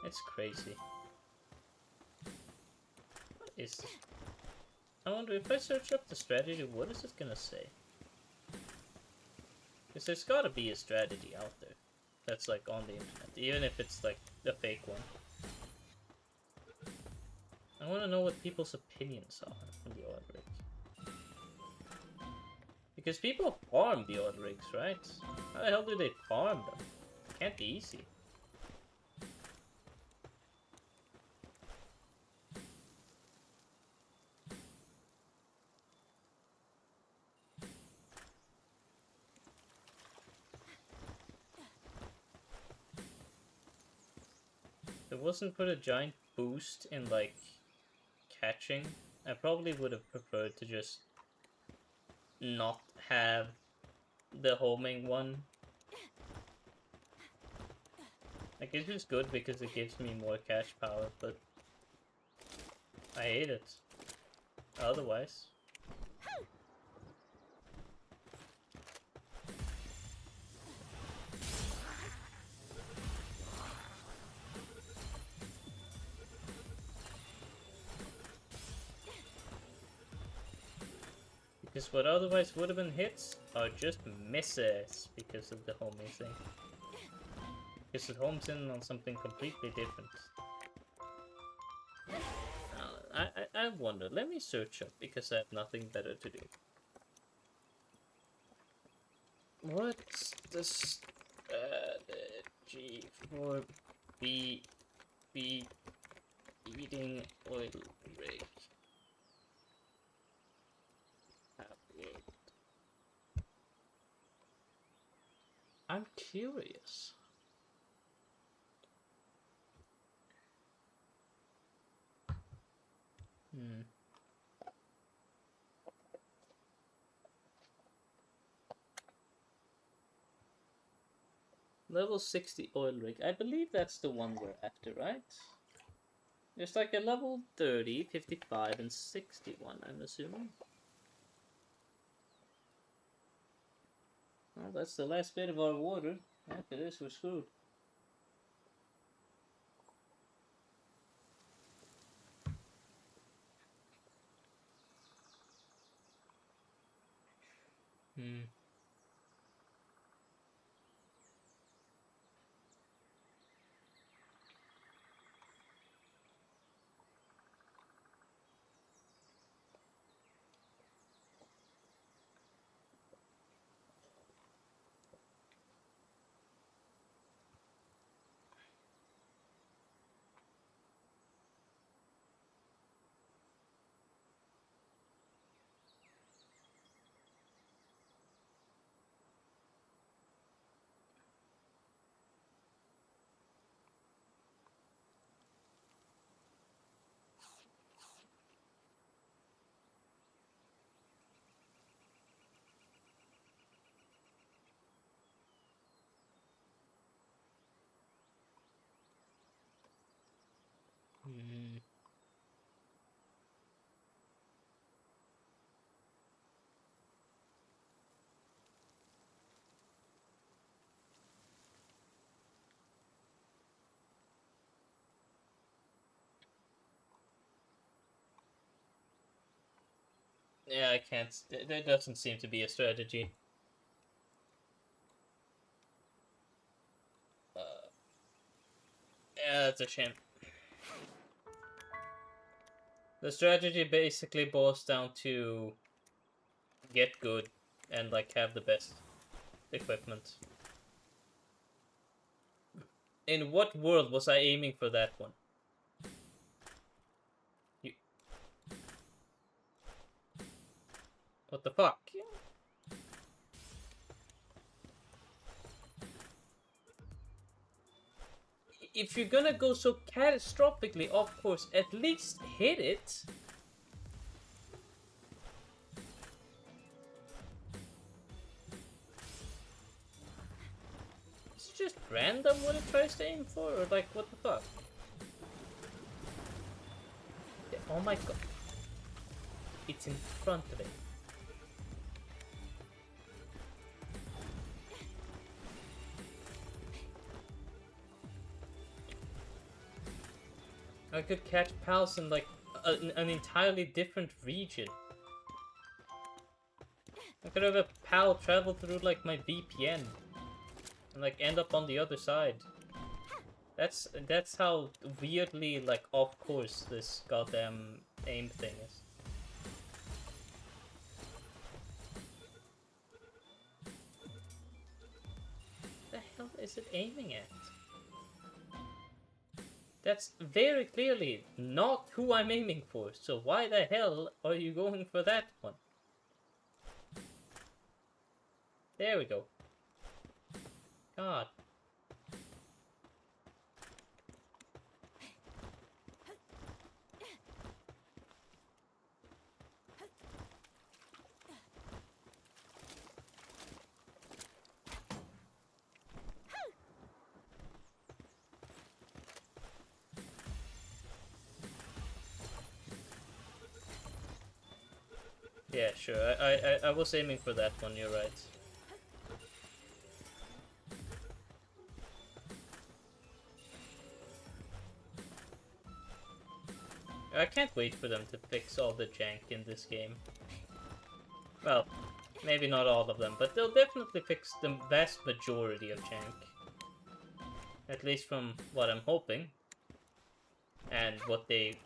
It's crazy. What is this? I wonder if I search up the strategy, what is it gonna say? Because there's gotta be a strategy out there that's, like, on the internet, even if it's, like, a fake one. I want to know what people's opinions are on the oil rig. Because people farm the oil rigs, right? How the hell do they farm them? It can't be easy. If it wasn't for a giant boost in, like, catching, I probably would have preferred to just not have the homing one. Like, it's just good because it gives me more cash power, but I hate it otherwise. Because what otherwise would have been hits are just misses because of the homing thing. Because it homes in on something completely different. I wonder. Let me search up because I have nothing better to do. What's the strategy for beating oil rig? I'm curious. Level 60 oil rig. I believe that's the one we're after, right? There's like a level 30, 55, and 61, I'm assuming. Well, that's the last bit of our water. After this, we're screwed. Hmm. Hmm. Yeah, I can't. There doesn't seem to be a strategy. Uh, yeah, that's a shame. The strategy basically boils down to get good and like have the best equipment. In what world was I aiming for that one? You, what the fuck? If you're gonna go so catastrophically off course, at least hit it. It's just random what it tries to aim for, or like, what the fuck? Oh my god. It's in front of it. I could catch pals in like an entirely different region. I could have a pal travel through like my VPN and like end up on the other side. That's how weirdly like off course this goddamn aim thing is. What the hell is it aiming at? That's very clearly not who I'm aiming for, so why the hell are you going for that one? There we go. God. Yeah, sure. I was aiming for that one, you're right. I can't wait for them to fix all the jank in this game. Well, maybe not all of them, but they'll definitely fix the vast majority of jank. At least from what I'm hoping. And what they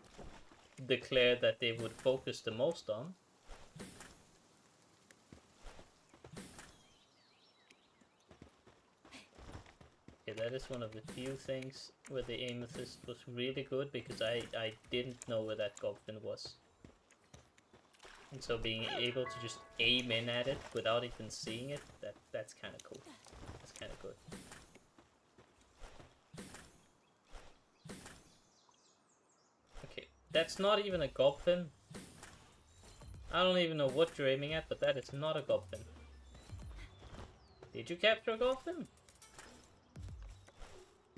declared that they would focus the most on. Okay, that is one of the few things where the aim assist was really good, because I didn't know where that goblin was. And so being able to just aim in at it without even seeing it, that's kind of cool. That's kind of good. Okay, that's not even a goblin. I don't even know what you're aiming at, but that is not a goblin. Did you capture a goblin?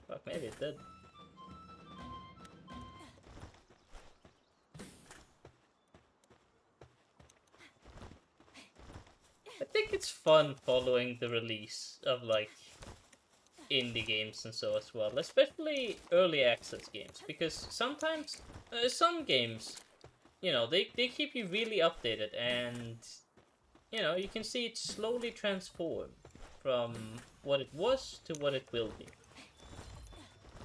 Fuck, maybe it did. I think think it's fun following the release of like indie games and so as well, especially early access games, because sometimes some games, you know, they keep you really updated, and you know, you can see it slowly transform from what it was to what it will be.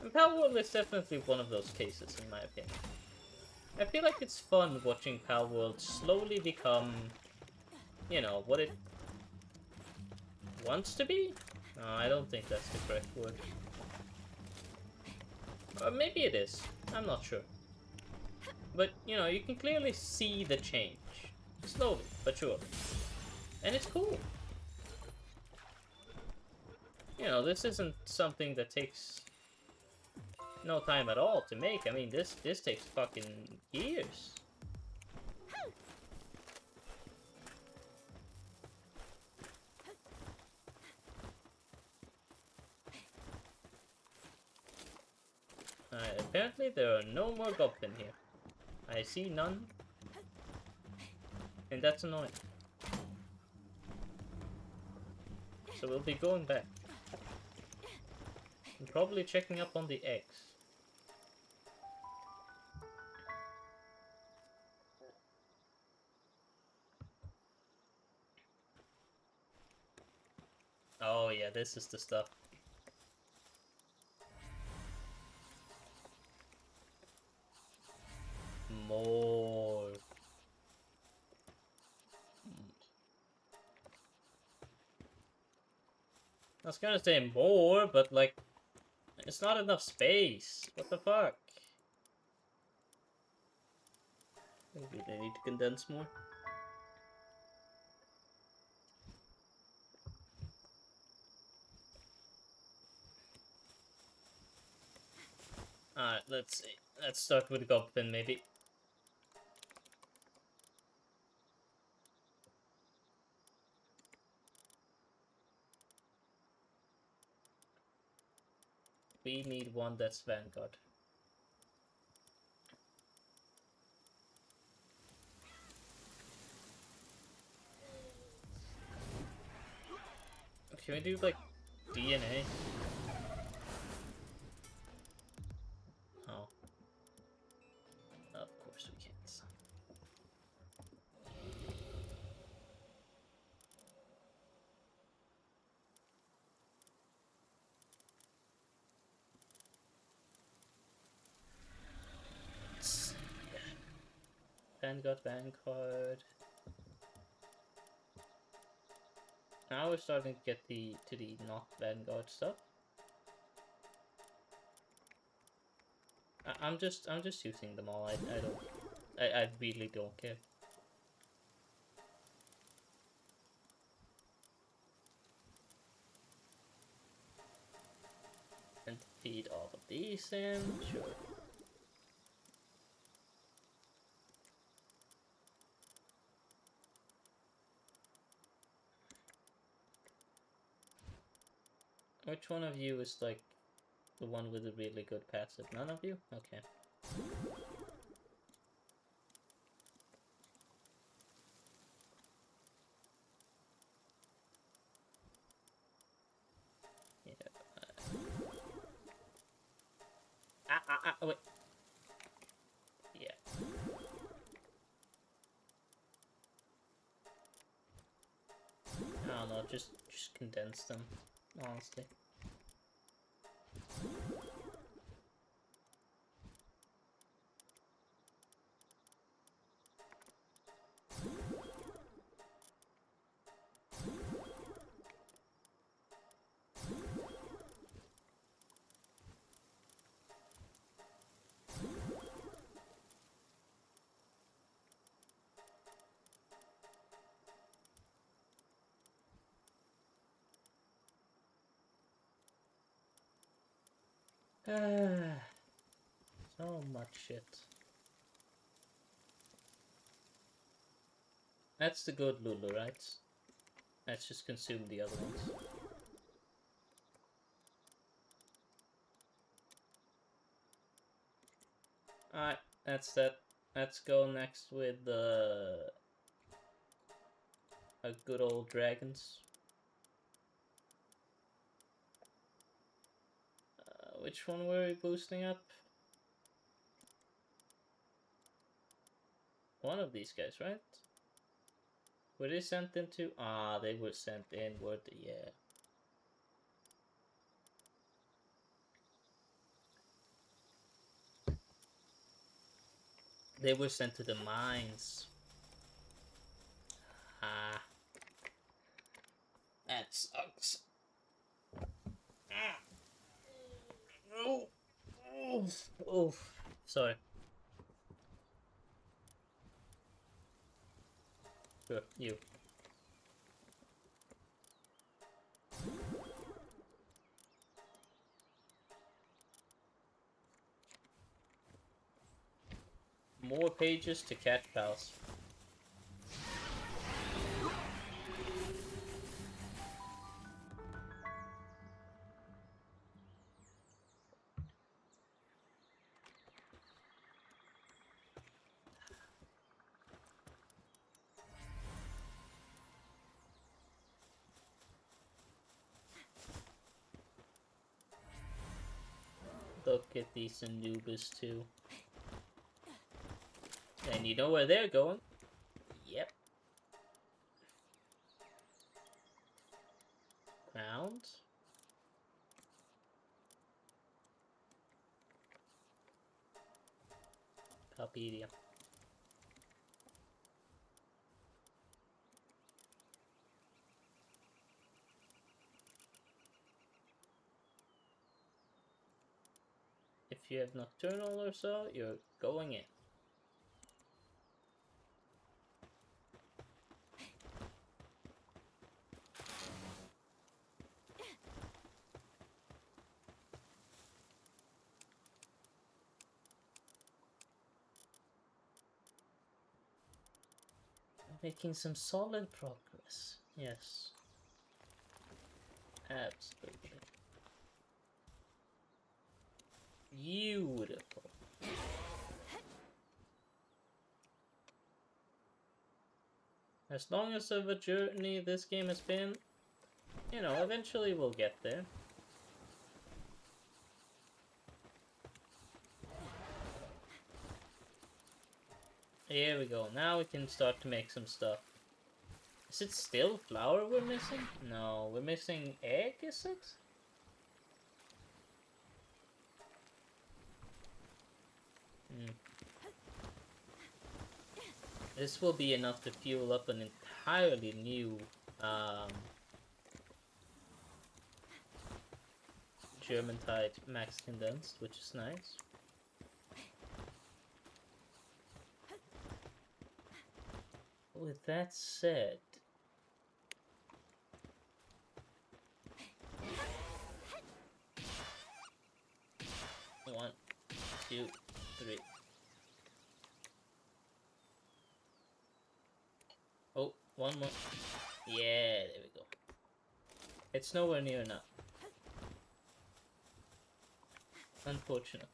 And Palworld is definitely one of those cases, in my opinion. I feel like it's fun watching Palworld slowly become, you know, what it wants to be? No, I don't think that's the correct word. Or maybe it is. I'm not sure. But, you know, you can clearly see the change. Slowly, but surely. And it's cool. You know, this isn't something that takes no time at all to make. I mean, this takes fucking years. Apparently there are no more goblin here. I see none. And that's annoying. So we'll be going back. And probably checking up on the eggs. Oh yeah, this is the stuff. More. I was gonna say more, but like, it's not enough space. What the fuck? Maybe they need to condense more. Alright, let's see. Let's start with Goblin, maybe. We need one that's Vanguard. Can we do, like, DNA? Oh. Of course we can't. Vanguard. Now we're starting to get to the not Vanguard stuff. I'm just using them all. I really don't care. And feed all of these in, sure. Which one of you is like the one with a really good passive? None of you? Okay. Yeah. Wait. Yeah. I don't know, just condense them, honestly. So much shit. That's the good Lulu, right? Let's just consume the other ones. Alright, that's that. Let's go next with the... our good old dragons. Which one were we boosting up? One of these guys, right? Were they sent into? Ah, they were sent inward, yeah. They were sent to the mines. Ah. That sucks. Oh. Oh. Sorry. Sure, you. More pages to catch pals. Look at these Anubis too. And you know where they're going? Yep. Ground. Palpedia. If you have Nocturnal or so, you're going in. Making some solid progress. Yes. Absolutely. Beautiful. As long as of a journey this game has been, you know, eventually we'll get there. Here we go. Now we can start to make some stuff. Is it still flour we're missing? No, we're missing egg, is it? This will be enough to fuel up an entirely new German-tide max condensed, which is nice. With that said, one, two, three. Oh, one more. Yeah, there we go. It's nowhere near enough. Unfortunately.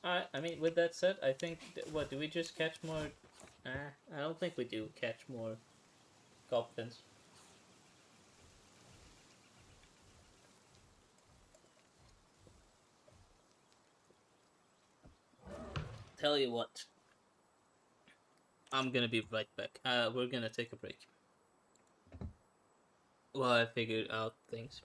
Alright, I mean, with that said, I think, what, do we just catch more? I don't think we do catch more goblins. Tell you what, I'm gonna be right back. We're gonna take a break while I figure out things.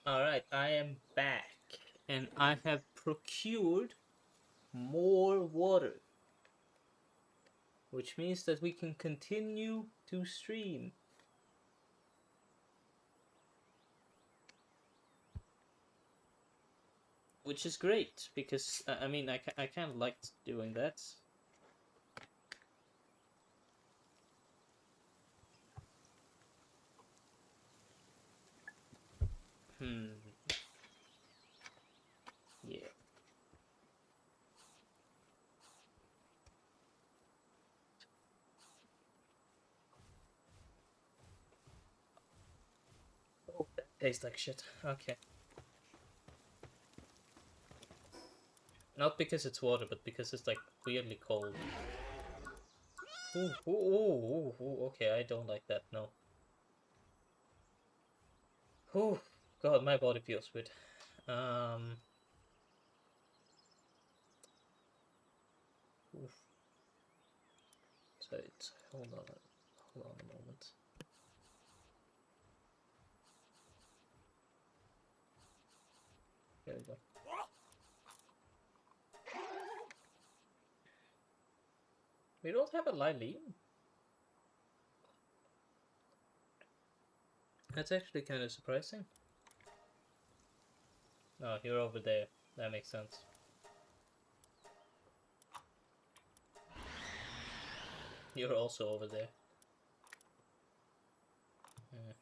Alright, I am back. And I have procured more water. Which means that we can continue to stream. Which is great, because, I mean, I kind of liked doing that. Yeah. Oh, that tastes like shit. Okay. Not because it's water, but because it's like weirdly cold. Ooh, ooh, ooh, ooh, okay, I don't like that, no. Oh, God, my body feels weird. Oof. So it's, hold on a moment. There we go. We don't have a Lylene. That's actually kind of surprising. Oh, you're over there. That makes sense. You're also over there. Hmm.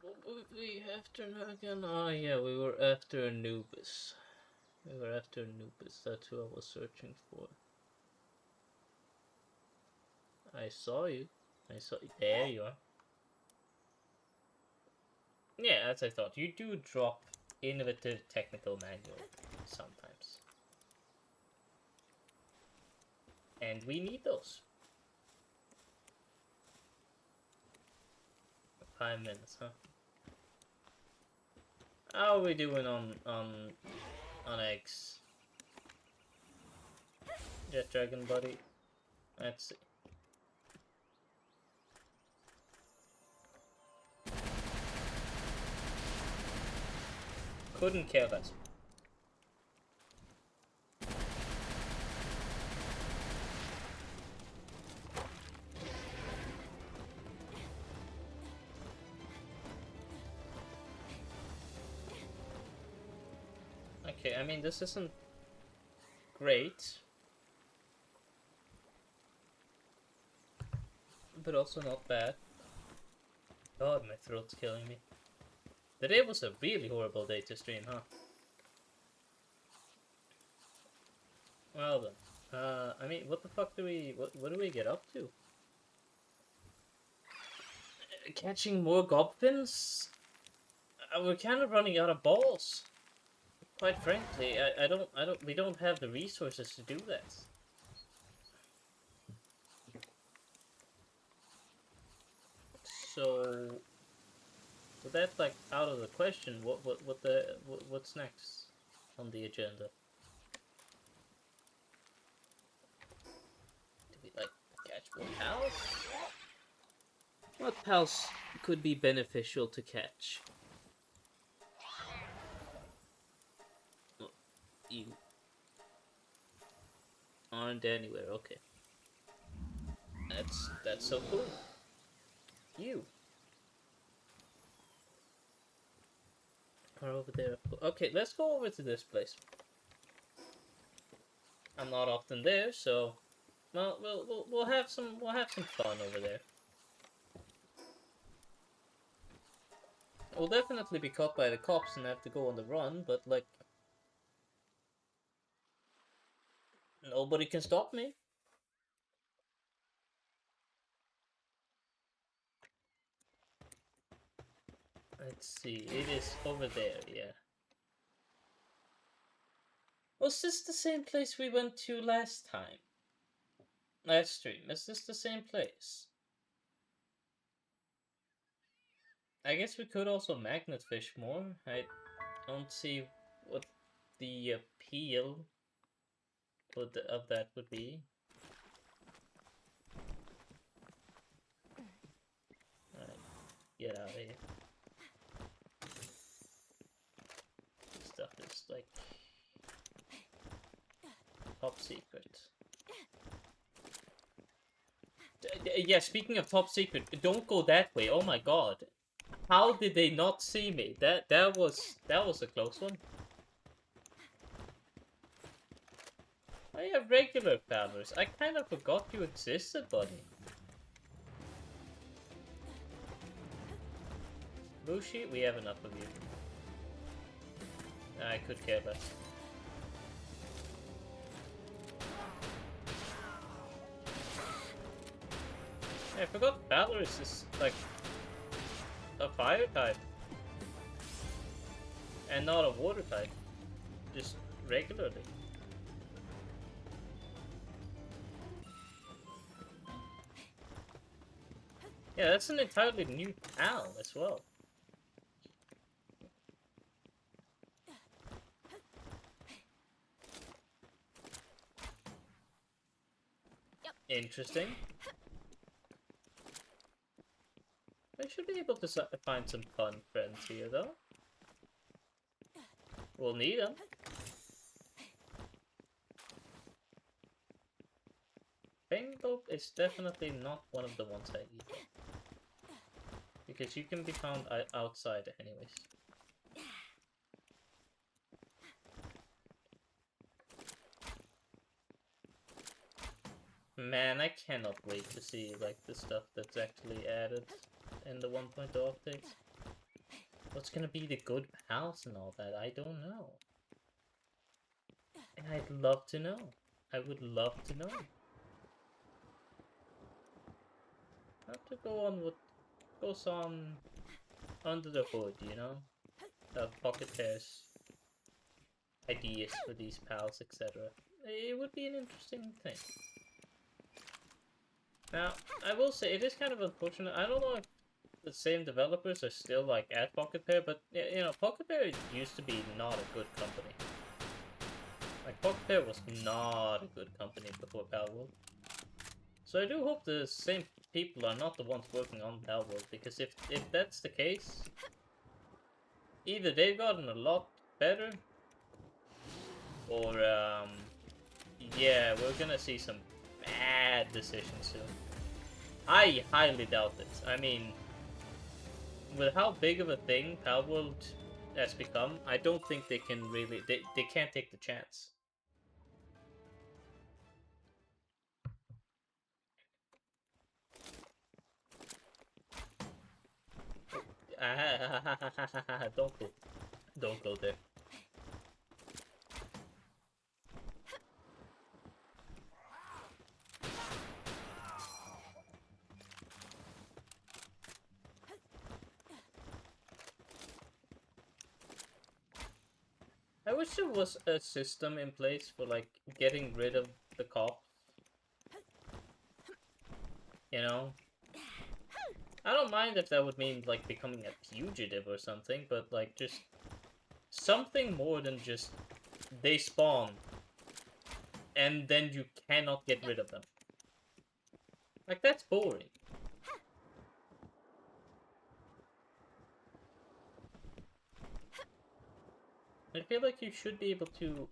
What were we after again? Oh yeah, we were after Anubis. We were after Anubis. That's who I was searching for. I saw you. I saw you. There you are. Yeah, as I thought. You do drop innovative technical manual sometimes. And we need those. 5 minutes, huh? How are we doing on eggs? Jet Dragon buddy. Let's see. Couldn't care less. Okay, I mean, this isn't great, but also not bad. God, my throat's killing me. Today was a really horrible day to stream, huh? Well then. I mean, what the fuck do we... What do we get up to? Catching more goblins? We're kind of running out of balls. Quite frankly, we don't have the resources to do that. So, with that like out of the question, what's next on the agenda? Do we like catch more pals? What pals could be beneficial to catch? You aren't anywhere. Okay, that's so cool. You are over there. Okay, let's go over to this place. I'm not often there, so well, we'll have some fun over there. We'll definitely be caught by the cops and have to go on the run, but like nobody can stop me. Let's see, it is over there, yeah. Was this the same place we went to last time? Last stream, is this the same place? I guess we could also magnet fish more. I don't see what the appeal of that would be. Alright, get out of here. Stuff is like top secret. Yeah, speaking of top secret, don't go that way. Oh my god. How did they not see me? That was a close one. I have regular powers. I kind of forgot you existed, buddy. Bushi, we have enough of you. I could care less. I forgot Valorous is like a fire type. And not a water type. Just regularly. Yeah, that's an entirely new PAL as well. Interesting. I should be able to find some fun friends here, though. We'll need them. Paintball is definitely not one of the ones I need. Because you can be found outside anyways. Man, I cannot wait to see like the stuff that's actually added in the 1.0 updates. What's gonna be the good pals and all that? I don't know. And I'd love to know. I would love to know. Have to go on what goes on under the hood, you know? Pocket Pair's ideas for these pals, etc. It would be an interesting thing. Now, I will say, it is kind of unfortunate. I don't know if the same developers are still like at Pocket Pair, but you know, Pocket Pair used to be not a good company. Like, Pocket Pair was not a good company before Palworld. So I do hope the same people are not the ones working on Palworld, because if that's the case, either they've gotten a lot better, or yeah, we're gonna see some bad decisions soon. I highly doubt it. I mean, with how big of a thing Palworld has become, I don't think they can really... They can't take the chance. Don't go. Don't go there. I wish there was a system in place for, like, getting rid of the cops. You know? I don't mind if that would mean, like, becoming a fugitive or something, but, like, just something more than just they spawn and then you cannot get rid of them. Like, that's boring. I feel like you should be able to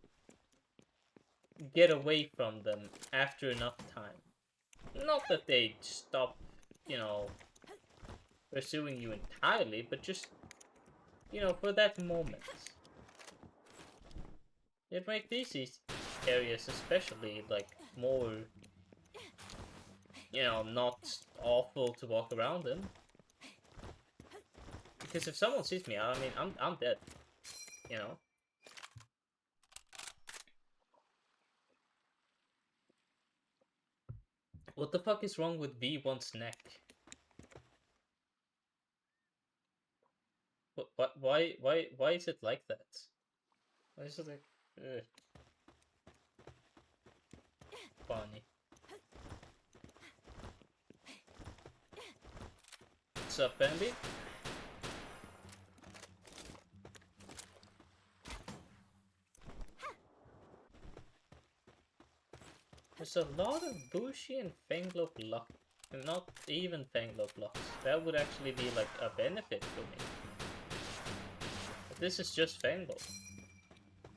get away from them after enough time. Not that they stop, you know, pursuing you entirely, but just, you know, for that moment. It might make these areas especially, like, more, you know, not awful to walk around in. Because if someone sees me, I mean, I'm dead, you know? What the fuck is wrong with V1's neck? What, why is it like that? Why is it like, ugh. Funny. What's up, Bambi? there's a lot of Bushi and Fanglo block, not even Fanglo blocks. That would actually be like a benefit for me. But this is just Fanglo,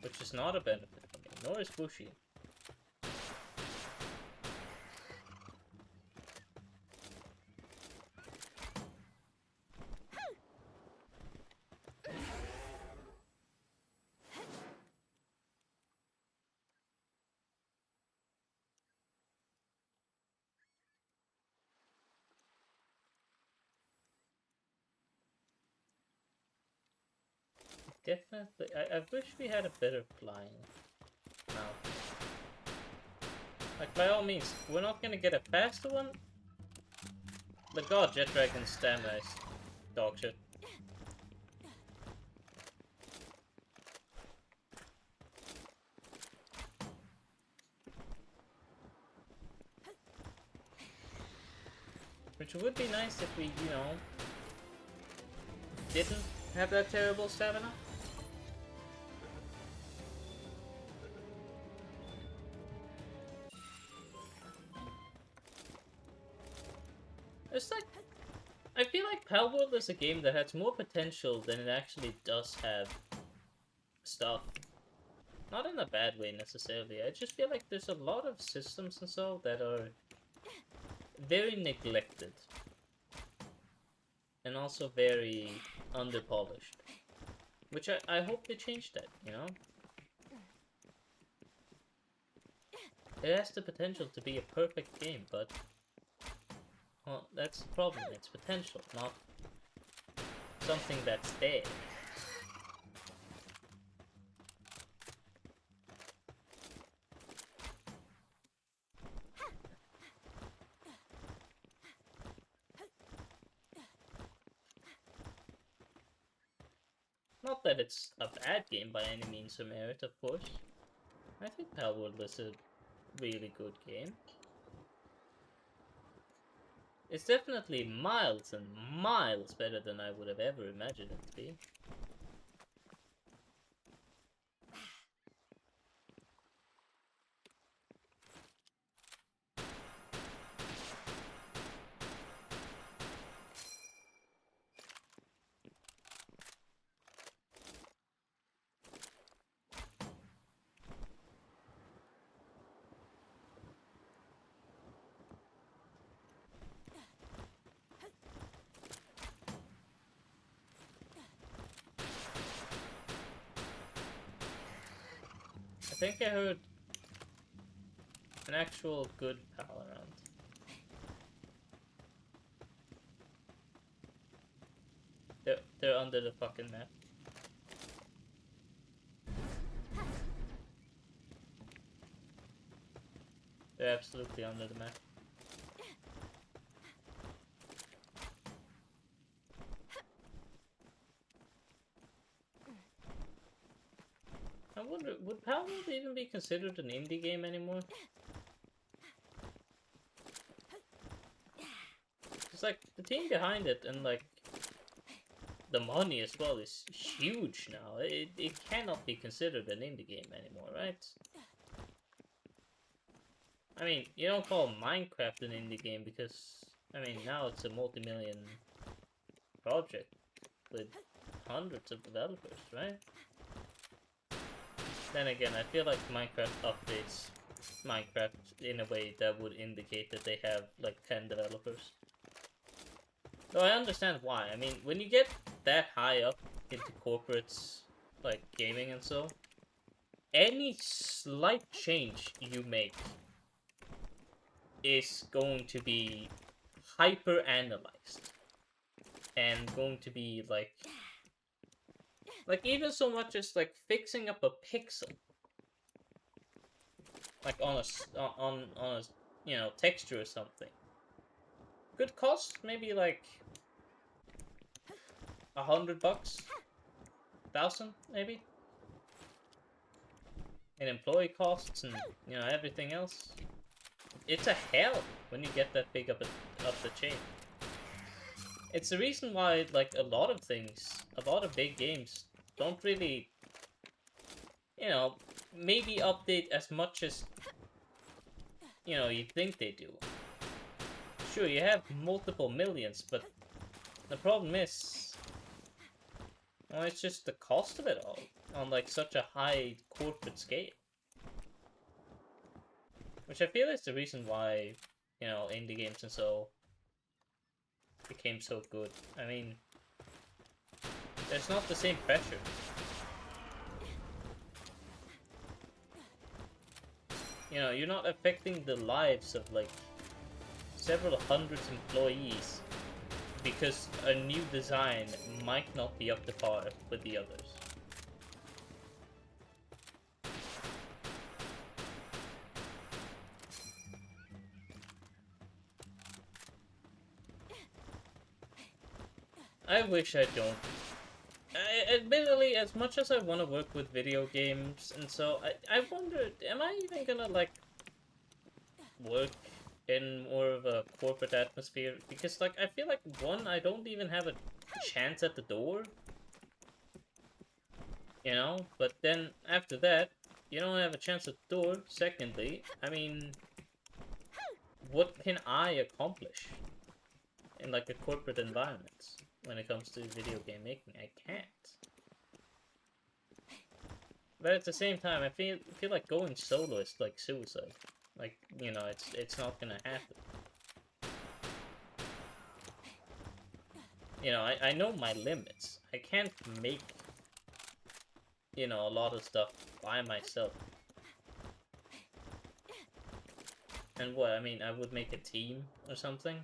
which is not a benefit for me, nor is Bushi. Definitely, I wish we had a better flying now. Like, by all means, we're not gonna get a faster one. But god, Jet Dragon's stamina is dog shit. Which would be nice if we, you know, didn't have that terrible stamina. It's like, I feel like Palworld is a game that has more potential than it actually does have stuff. Not in a bad way necessarily, I just feel like there's a lot of systems and so that are very neglected. And also very underpolished. Which I hope they change that, you know? It has the potential to be a perfect game, but... well, that's the problem. It's potential, not something that's there. Not that it's a bad game by any means or merit, of course. I think Palworld is a really good game. It's definitely miles and miles better than I would have ever imagined it to be. I think I heard an actual good pal around. They're under the fucking map. They're absolutely under the map. I wonder, would Palworld even be considered an indie game anymore? It's like, the team behind it and like, the money as well is huge now. It cannot be considered an indie game anymore, right? I mean, you don't call Minecraft an indie game because, I mean, now it's a multi-million project with hundreds of developers, right? Then again, I feel like Minecraft updates Minecraft in a way that would indicate that they have like 10 developers. Though I understand why. I mean, when you get that high up into corporates, like gaming and so, any slight change you make is going to be hyper analyzed and going to be like even so much as like fixing up a pixel, like on a you know, texture or something, could cost maybe like $100, 1,000 maybe, and employee costs and, you know, everything else. It's a hell when you get that big up the chain. It's the reason why like a lot of things, a lot of big games don't really, you know, maybe update as much as you know, you think they do. Sure, you have multiple millions, but the problem is, well, it's just the cost of it all on like such a high corporate scale. Which I feel is the reason why, you know, indie games and so became so good. I mean, there's not the same pressure. You know, you're not affecting the lives of like several hundreds employees because a new design might not be up to par with the others. I wish I don't. Admittedly, as much as I want to work with video games, and so I wonder, am I even gonna like work in more of a corporate atmosphere? Because like I feel like one, I don't even have a chance at the door, you know. But then after that, you don't have a chance at the door. Secondly, I mean, what can I accomplish in like a corporate environment when it comes to video game making? I can't. But at the same time, I feel like going solo is like suicide. Like, you know, it's not gonna happen. You know, I know my limits. I can't make, you know, a lot of stuff by myself. And what, I mean, I would make a team or something?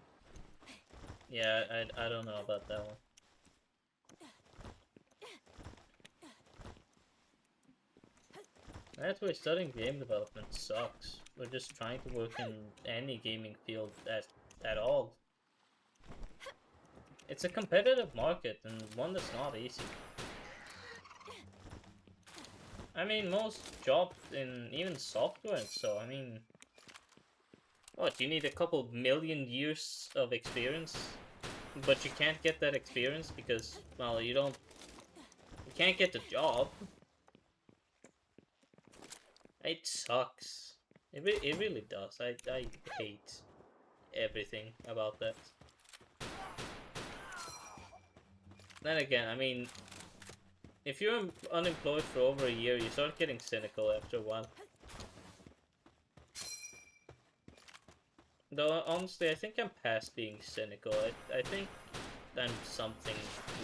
Yeah, I don't know about that one. That's why studying game development sucks. We're just trying to work in any gaming field at all. It's a competitive market, and one that's not easy. I mean, most jobs in even software and so, I mean... What, you need a couple million years of experience? But you can't get that experience because, well, you can't get the job. It sucks. It really does. I hate everything about that. Then again, I mean, if you're unemployed for over a year, you start getting cynical after a while. Though, honestly, I think I'm past being cynical. I think I'm something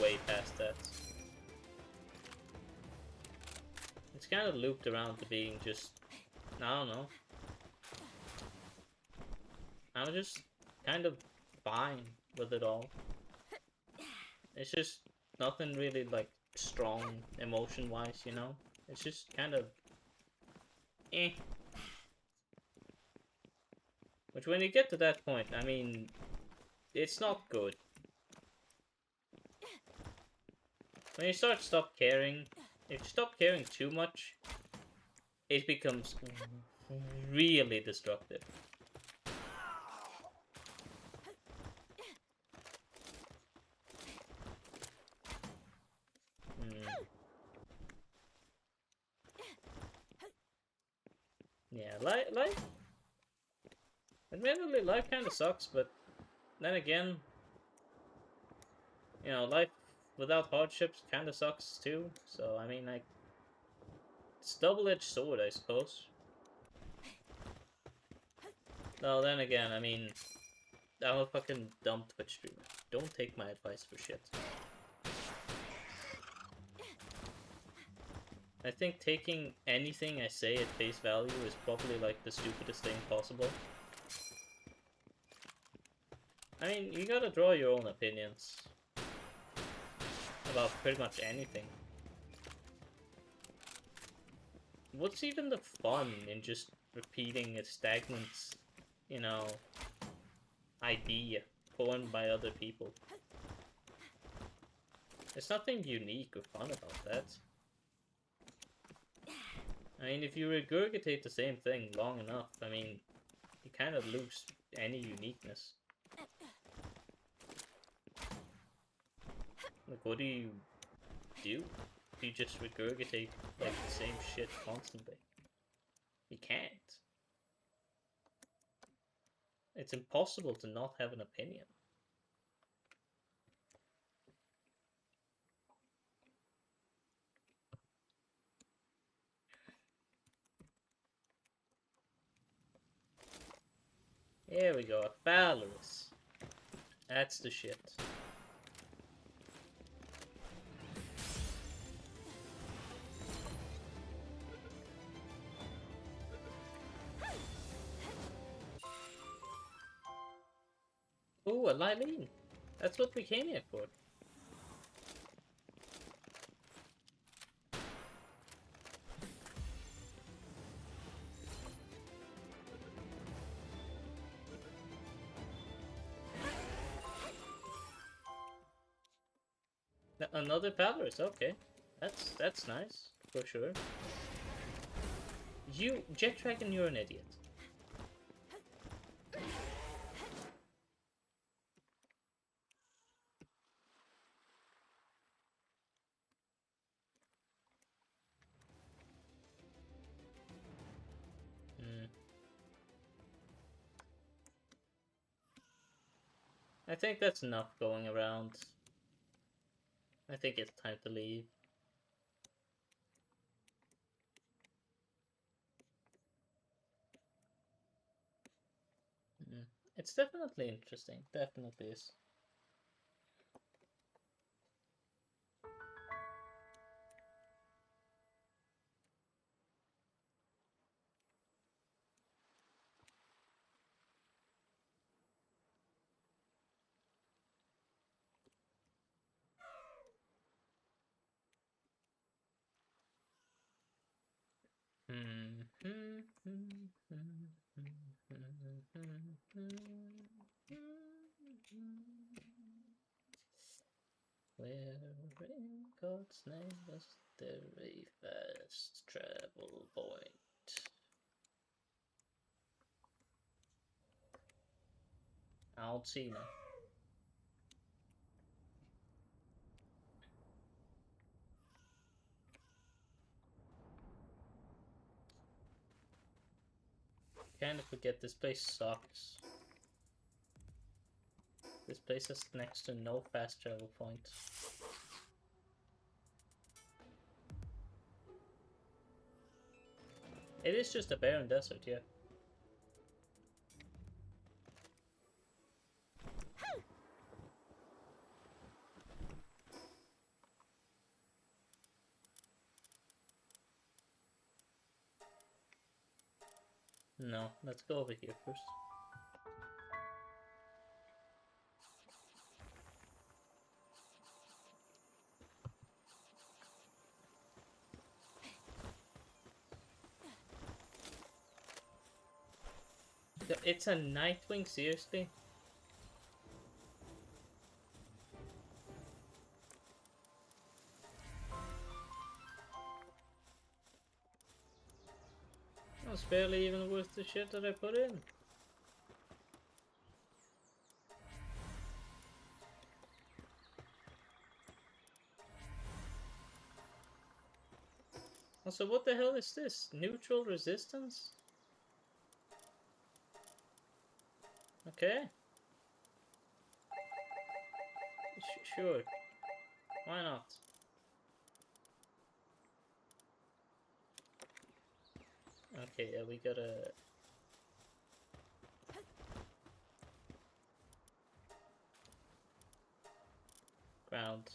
way past that. It's kind of looped around to being just, I don't know. I'm just kind of fine with it all. It's just nothing really, like, strong emotion-wise, you know? It's just kind of eh. Which when you get to that point, I mean, it's not good. When you stop caring, if you stop caring too much, it becomes really destructive. Yeah, life. Admittedly, life kind of sucks, but then again, you know, life without hardships kind of sucks too. So I mean, like, it's a double-edged sword, I suppose. No, then again, I mean, I'm a fucking dumb Twitch streamer. Don't take my advice for shit. I think taking anything I say at face value is probably like the stupidest thing possible. I mean, you gotta draw your own opinions about pretty much anything. What's even the fun in just repeating a stagnant, you know, idea formed by other people? There's nothing unique or fun about that. I mean, if you regurgitate the same thing long enough, I mean, you kind of lose any uniqueness. Like, what do you do? You just regurgitate, like, the same shit constantly. You can't. It's impossible to not have an opinion. Here we go, a phallus. That's the shit. Ooh, a Lylene. That's what we came here for. Another Palris, okay. That's nice, for sure. You, Jet Dragon, you're an idiot. I think that's enough going around. I think it's time to leave. It's definitely interesting. Definitely is. Where in God's name is there a fast travel point? Alcina. Kind of forget this place sucks. This place has next to no fast travel point. It is just a barren desert, yeah. No, let's go over here first. It's a Nightwing, seriously? That's barely even worth the shit that I put in. Also, what the hell is this? Neutral resistance? Okay. Sure. Why not? Okay, yeah, we gotta... ground.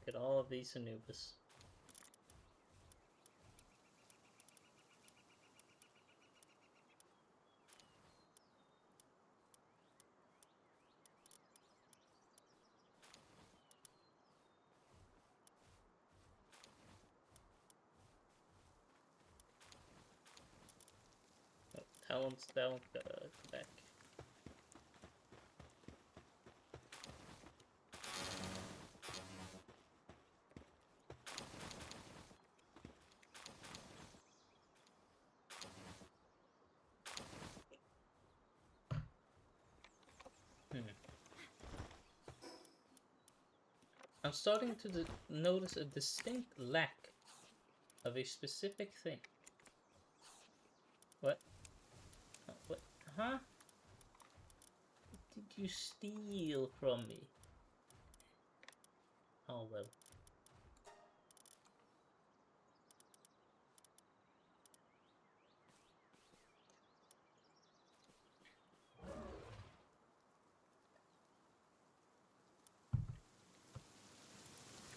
Get all of these Anubis. Oh, that one's gotta go back. I'm starting to notice a distinct lack of a specific thing. What? Oh, what? Huh? What did you steal from me? Oh well.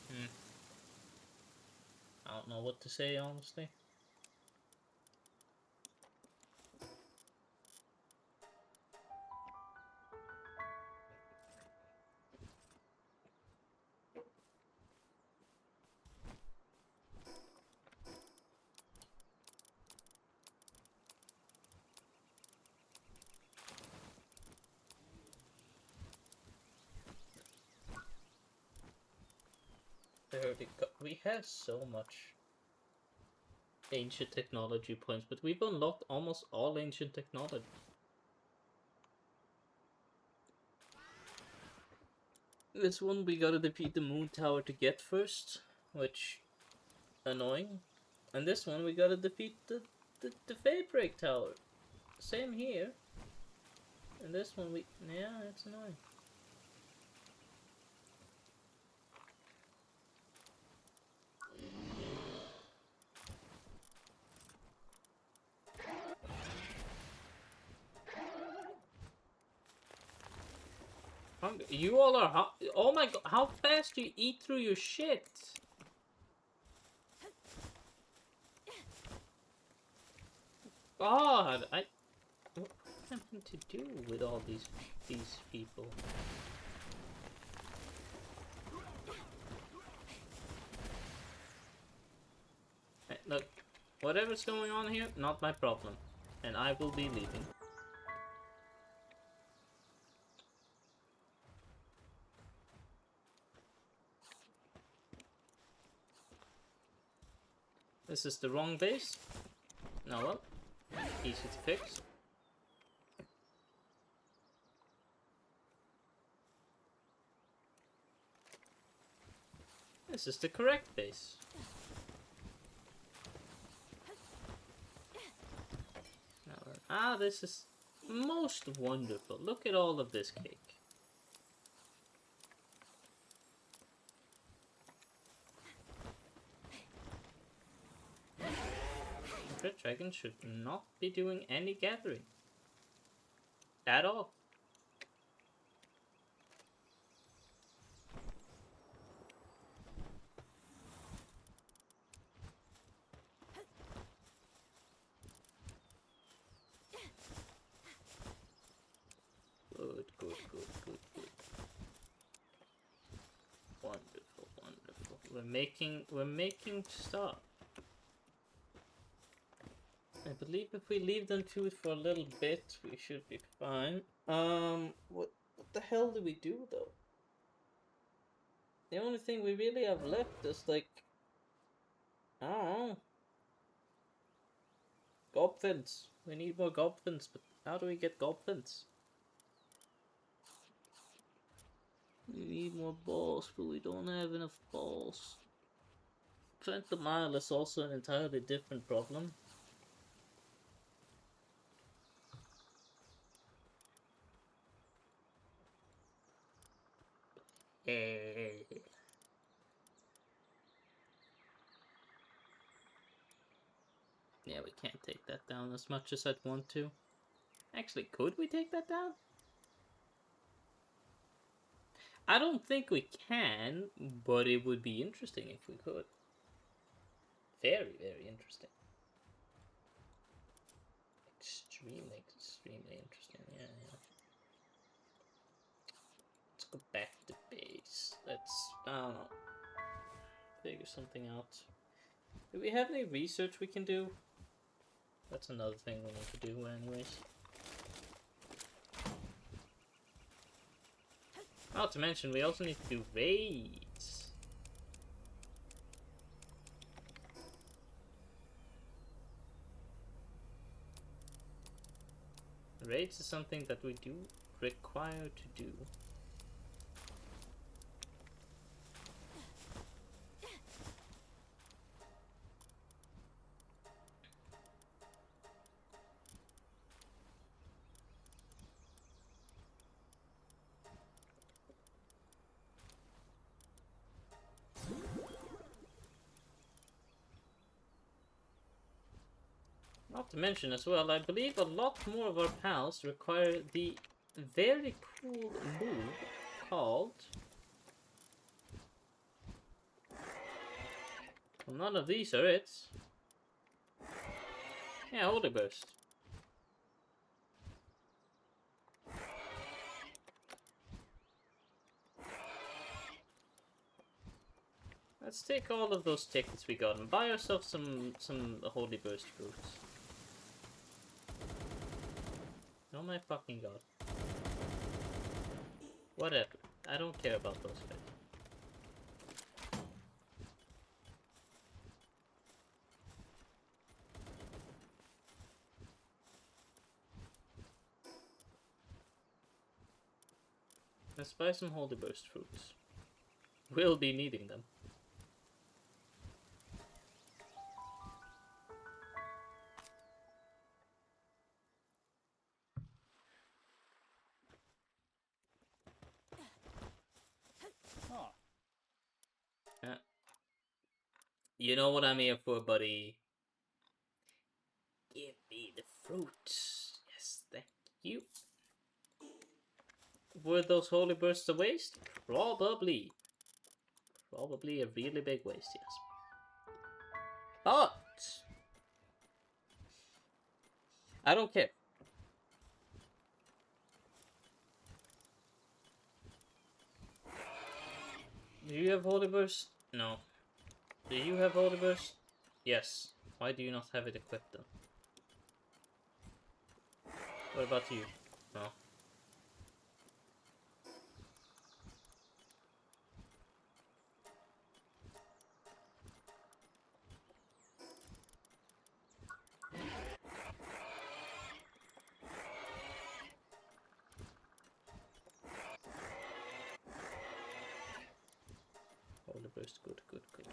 Hmm. I don't know what to say, honestly. We have so much ancient technology points, but we've unlocked almost all ancient technology. This one we gotta defeat the moon tower to get first, which annoying. And this one we gotta defeat the Faybreak tower. Same here. And this one yeah, it's annoying. You all are oh my god, how fast do you eat through your shit? God, what am I meant to do with all these people? Hey, look, whatever's going on here, not my problem, and I will be leaving. This is the wrong base. No, well, easy to fix. This is the correct base. Now, this is most wonderful. Look at all of this cake. Red Dragon should not be doing any gathering. At all. Good. Wonderful. We're making stuff. I believe if we leave them to it for a little bit, we should be fine. What the hell do we do though? The only thing we really have left is like, I don't know, goblins. We need more goblins, but how do we get goblins? We need more balls, but we don't have enough balls. Phantom Isle is also an entirely different problem. Hey. Yeah, we can't take that down as much as I'd want to. Actually, could we take that down? I don't think we can, but it would be interesting if we could. Very interesting. Extremely interesting. Yeah. Let's go back to base. Let's, I don't know, figure something out. Do we have any research we can do? That's another thing we need to do anyways. Not to mention, we also need to do raids. Raids is something that we do require to do. Not to mention as well, I believe a lot more of our pals require the very cool move called... Well, none of these are it. Yeah, Holy Burst. Let's take all of those tickets we got and buy ourselves some Holy Burst fruits. Oh my fucking god. Whatever. I don't care about those guys. Let's buy some Holy Burst fruits. We'll be needing them. You know what I'm here for, buddy. Give me the fruits. Yes, thank you. Were those Holy Bursts a waste? Probably. Probably a really big waste, yes. But I don't care. Do you have Holy Burst? No. Do you have Holy Burst? Yes. Why do you not have it equipped then? What about you? No. Holy Burst, good, good, good.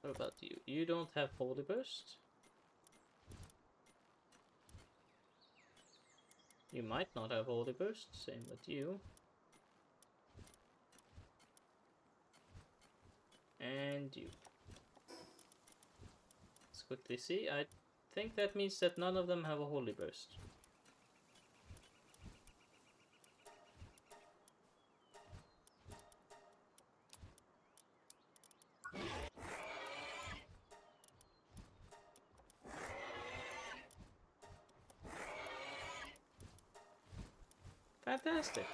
What about you? You don't have Holy Burst? You might not have Holy Burst, same with you. And you. Let's quickly see. I think that means that none of them have a Holy Burst. Fantastic.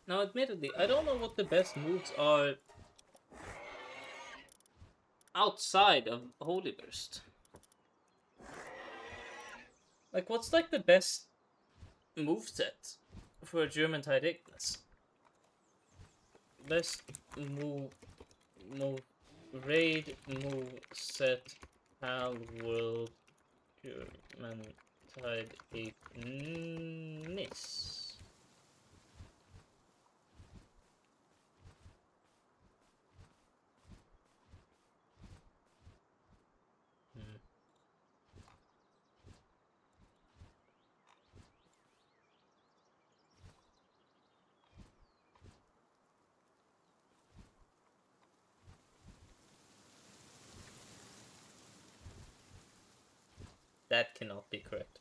Now, admittedly, I don't know what the best moves are outside of Holy Burst. Like, what's like the best moveset for a German Tide Ignis? Best move, raid moveset, PAL World German Tide Ignis. That cannot be correct.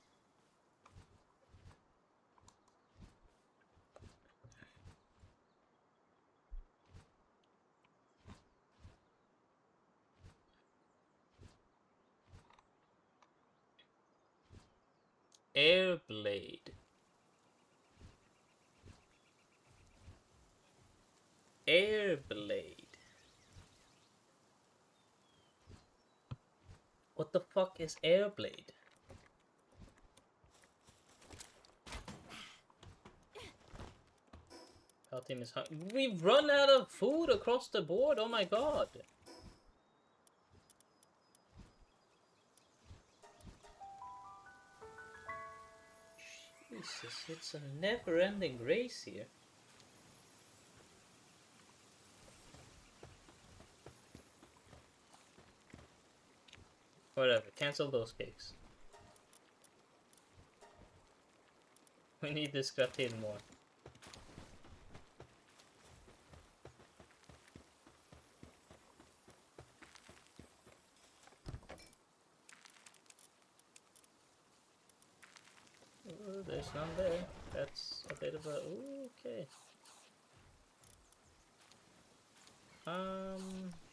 Airblade. Airblade. What the fuck is Airblade? Our team is hungry. We've run out of food across the board. Oh my god. Jesus, it's a never-ending race here. Whatever, cancel those cakes. We need this gratin more. There's none there. That's a bit of a... Ooh, okay.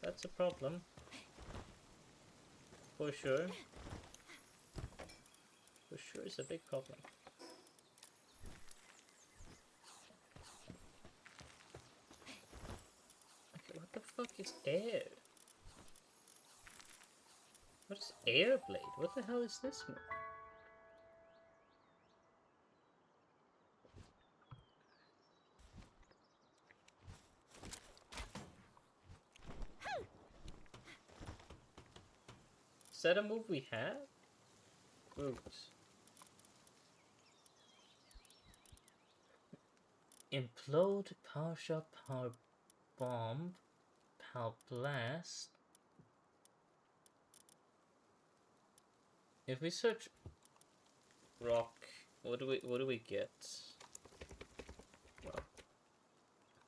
That's a problem. For sure. For sure it's a big problem. Okay, what the fuck is air? What is Airblade? What the hell is this move? Is that a move we have? Oops. Implode, Power Shot, Power Bomb, Power Blast. If we search rock, what do we get? Well,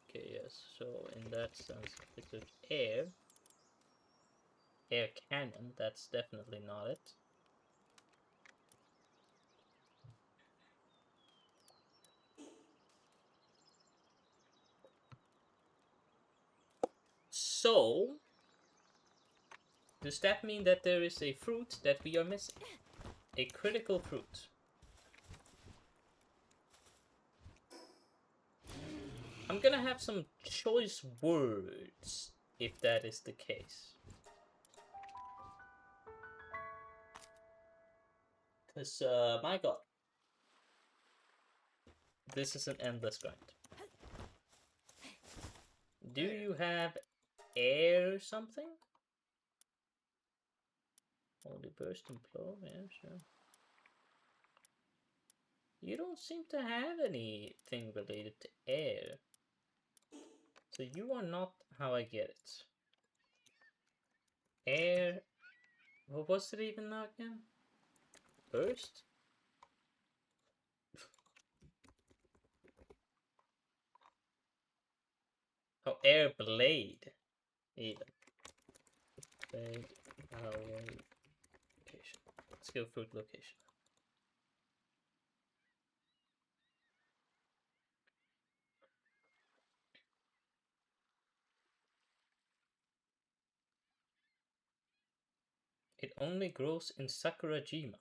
okay, yes. So in that sense, if we search air cannon, that's definitely not it. So, does that mean that there is a fruit that we are missing? A critical fruit. I'm gonna have some choice words if that is the case. Because, my god. This is an endless grind. Do you have air something? Holy burst and plow, yeah, sure. You don't seem to have anything related to air. So you are not how I get it. Air... What was it even now again? Burst? Oh, air blade. Even. Blade, power, location. Skill fruit location. It only grows in Sakurajima.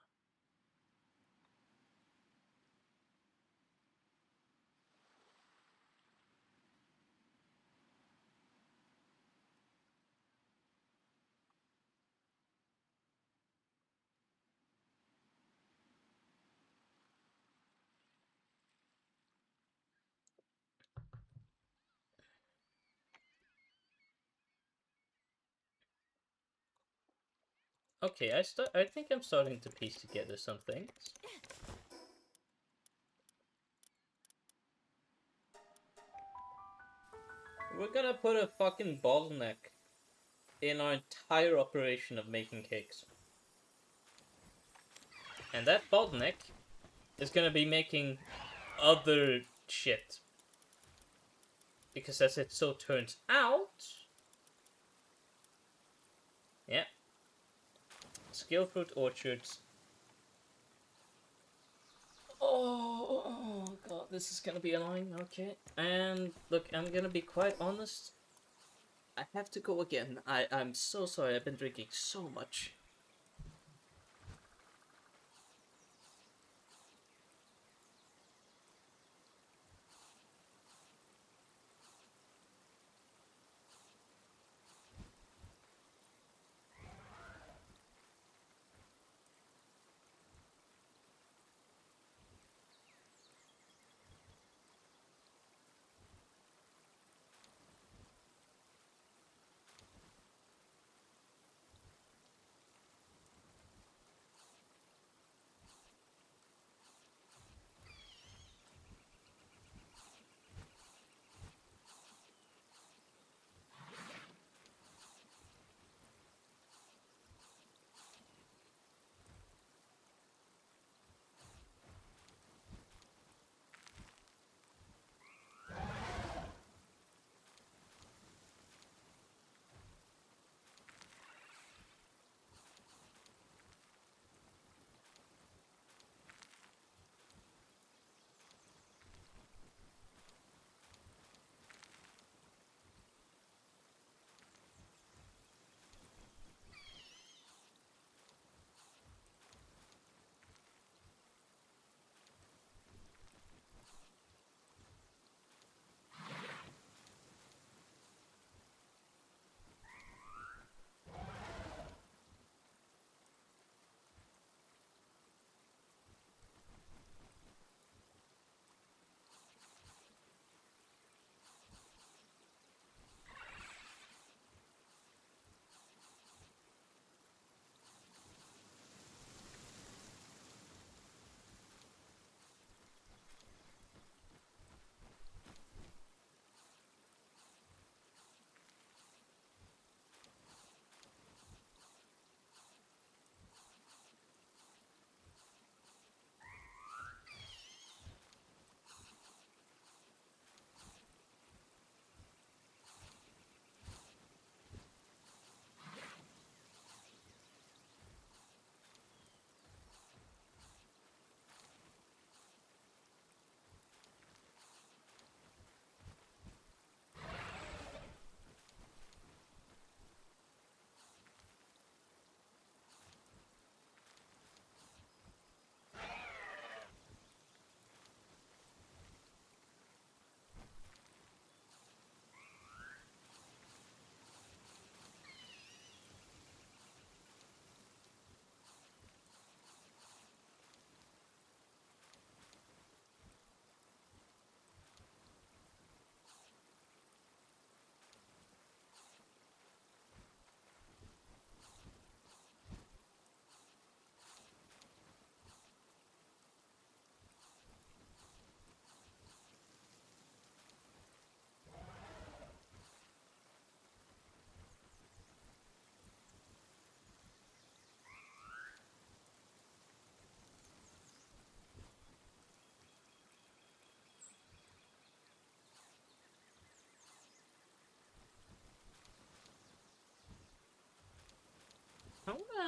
Okay, I think I'm starting to piece together some things. We're gonna put a fucking bottleneck in our entire operation of making cakes. And that bottleneck is gonna be making other shit. Because as it so turns out... Yeah. Skill fruit orchards. Oh god, this is gonna be annoying, okay. And look, I'm gonna be quite honest. I have to go again. I'm so sorry, I've been drinking so much.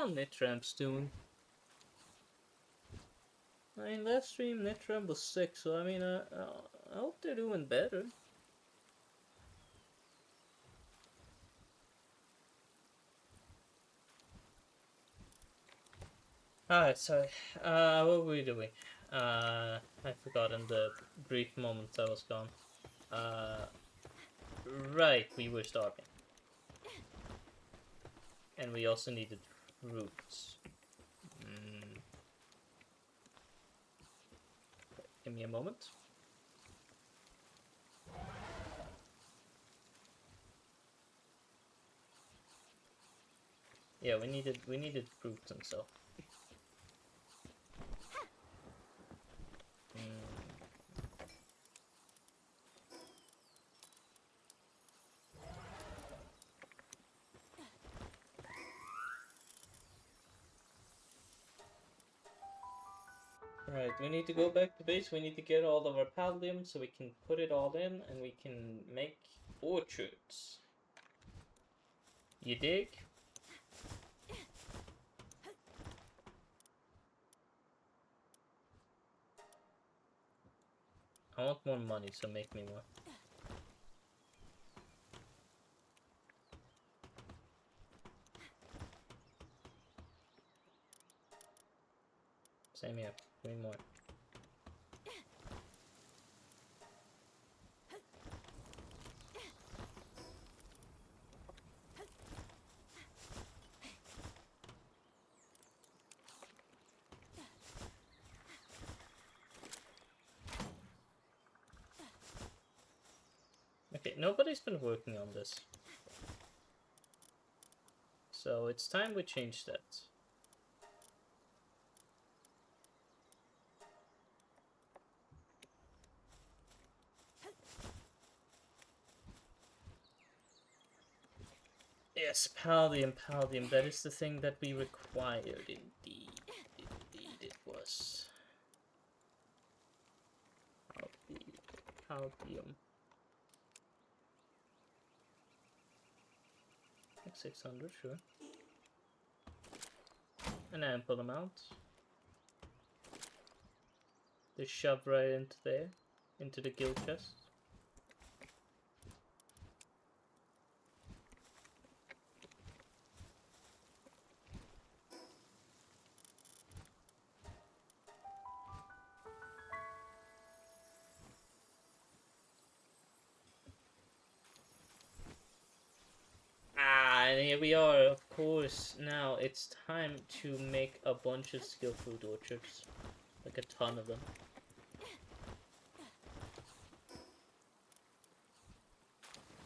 how Nitramp's doing. I mean, last stream Nitramp was sick, so I mean, I hope they're doing better. Alright, sorry. What were we doing? I've forgotten the brief moments I was gone. Right, we were starving. And we also needed fruits. Give me a moment. Yeah, we needed fruits and so. Right, we need to go back to base. We need to get all of our palladium so we can put it all in and we can make orchards. You dig? I want more money, so make me more. Same here. Give me more. Okay, nobody's been working on this. So it's time we change that. Yes, Palladium, Palladium. That is the thing that we required, indeed. Indeed it was. Palladium. 600, sure. An ample amount. They shove right into there. Into the guild chest. And here we are, of course. Now it's time to make a bunch of skill fruit orchards. Like a ton of them.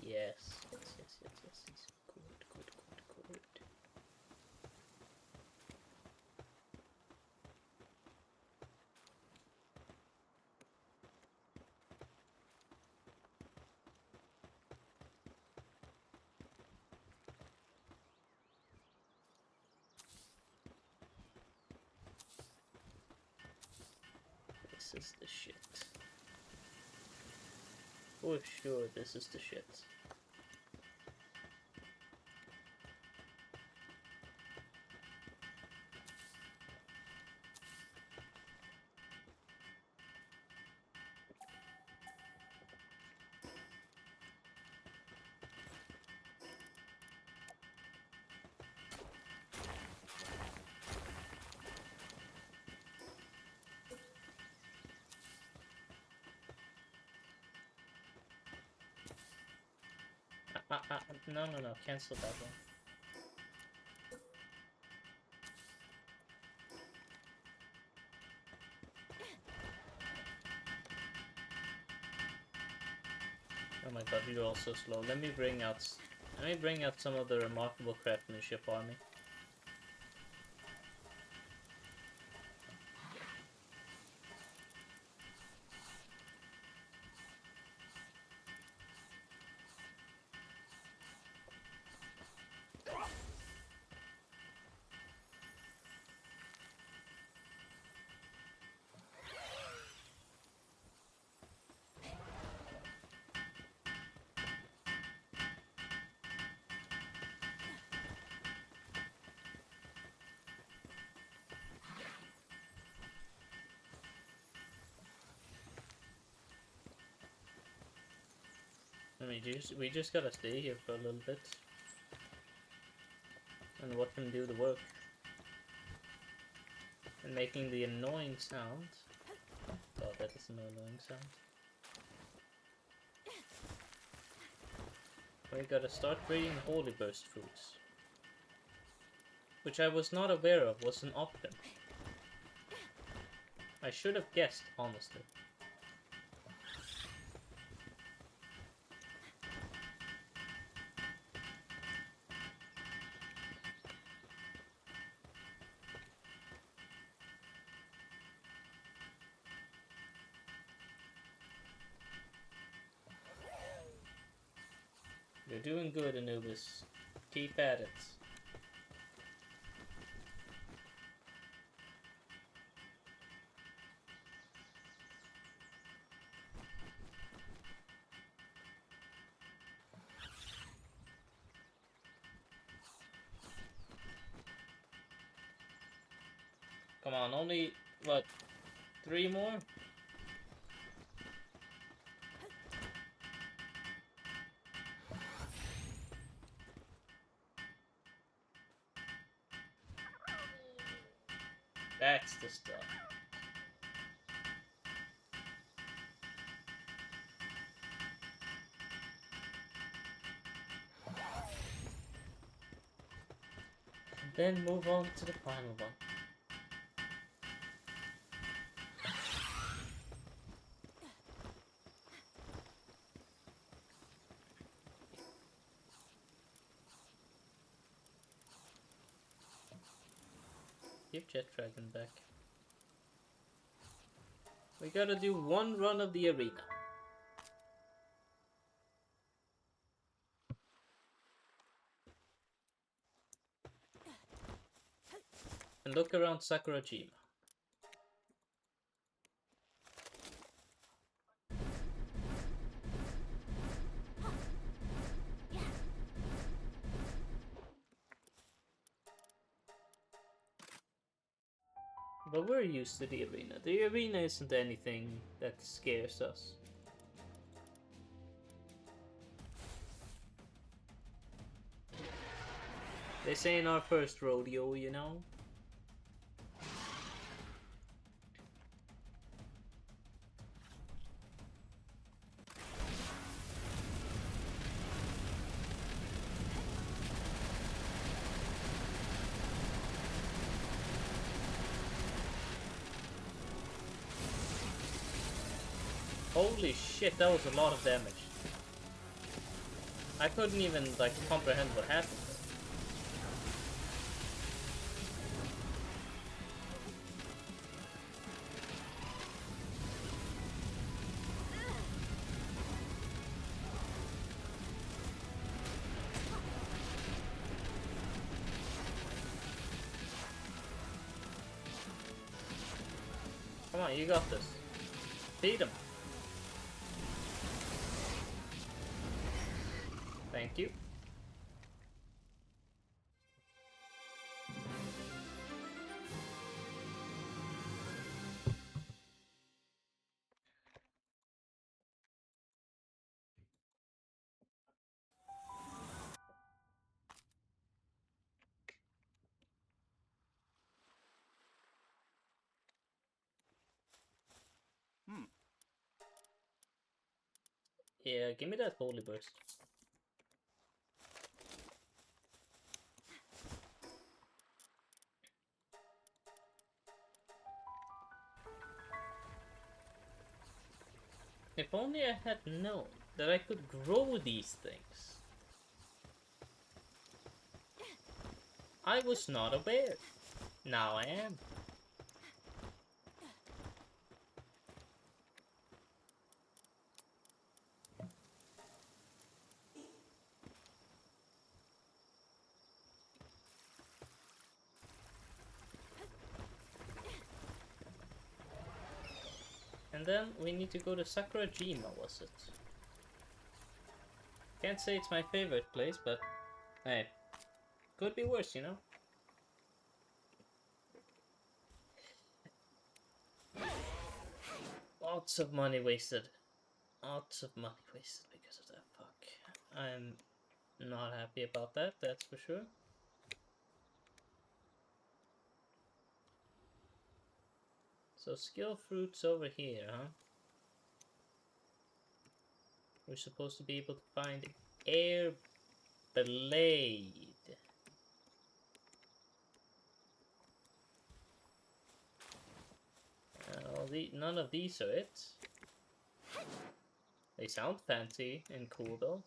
Yes, yes. Good. This is the shit. For sure, this is the shit. No, cancel that one. Oh my god, you're all so slow. Let me bring out some of the remarkable craftsmanship army. we just gotta stay here for a little bit. And watch him do the work. And making the annoying sound. Oh, that is an annoying sound. We gotta start breeding Holy Burst fruits. Which I was not aware of was an option. I should have guessed, honestly. You're doing good, Anubis. Keep at it. Come on, only, what, 3 more? That's the stuff. And then move on to the final one. Give Jet Dragon back. We gotta do 1 run of the arena. And look around Sakurajima. But we're used to the arena. The arena isn't anything that scares us. They say in our first rodeo, you know? Holy shit, that was a lot of damage. I couldn't even, like, comprehend what happened. Come on, you got this. Feed him. Thank you. Yeah, give me that Holy Burst. If only I had known that I could grow these things. I was not aware. Now I am. And then we need to go to Sakurajima, was it? Can't say it's my favorite place, but hey, could be worse, you know? Lots of money wasted. Lots of money wasted because of that fuck. I'm not happy about that, that's for sure. So skill fruits over here, huh? We're supposed to be able to find air blade. None of these are it. They sound fancy and cool though.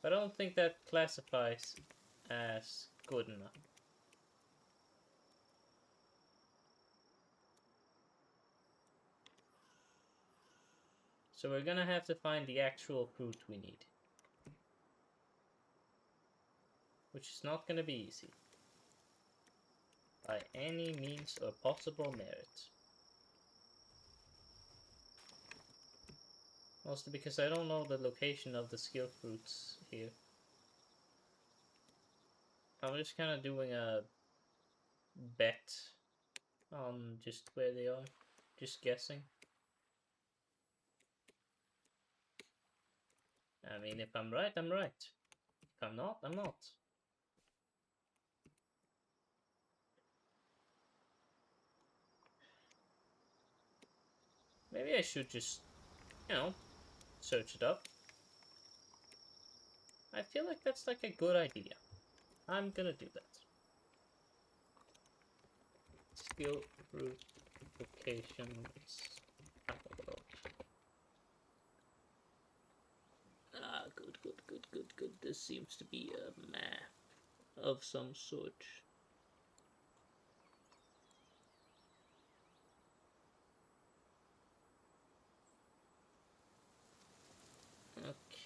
But I don't think that classifies as good enough. So we're gonna have to find the actual fruit we need. Which is not gonna be easy. By any means or possible merit. Mostly because I don't know the location of the skill fruits here. I'm just kind of doing a bet on just where they are. Just guessing. I mean, if I'm right, I'm right. If I'm not, I'm not. Maybe I should just, you know, search it up. I feel like that's like a good idea. I'm gonna do that. Skill fruit locations. Ah, good. This seems to be a map of some sort.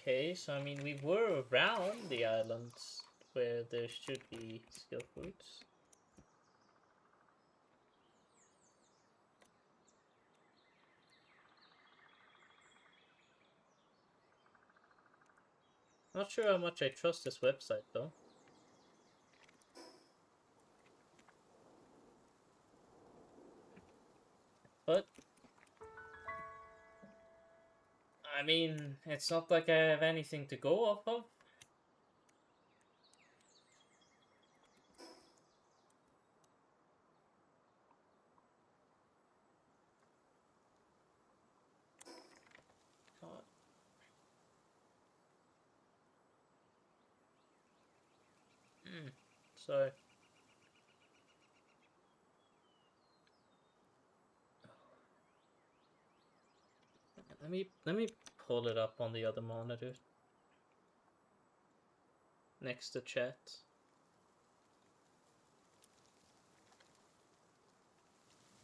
Okay, so I mean, we were around the islands where there should be skill fruits. Not sure how much I trust this website though. But I mean, it's not like I have anything to go off of. God. So let me pull it up on the other monitor next to chat.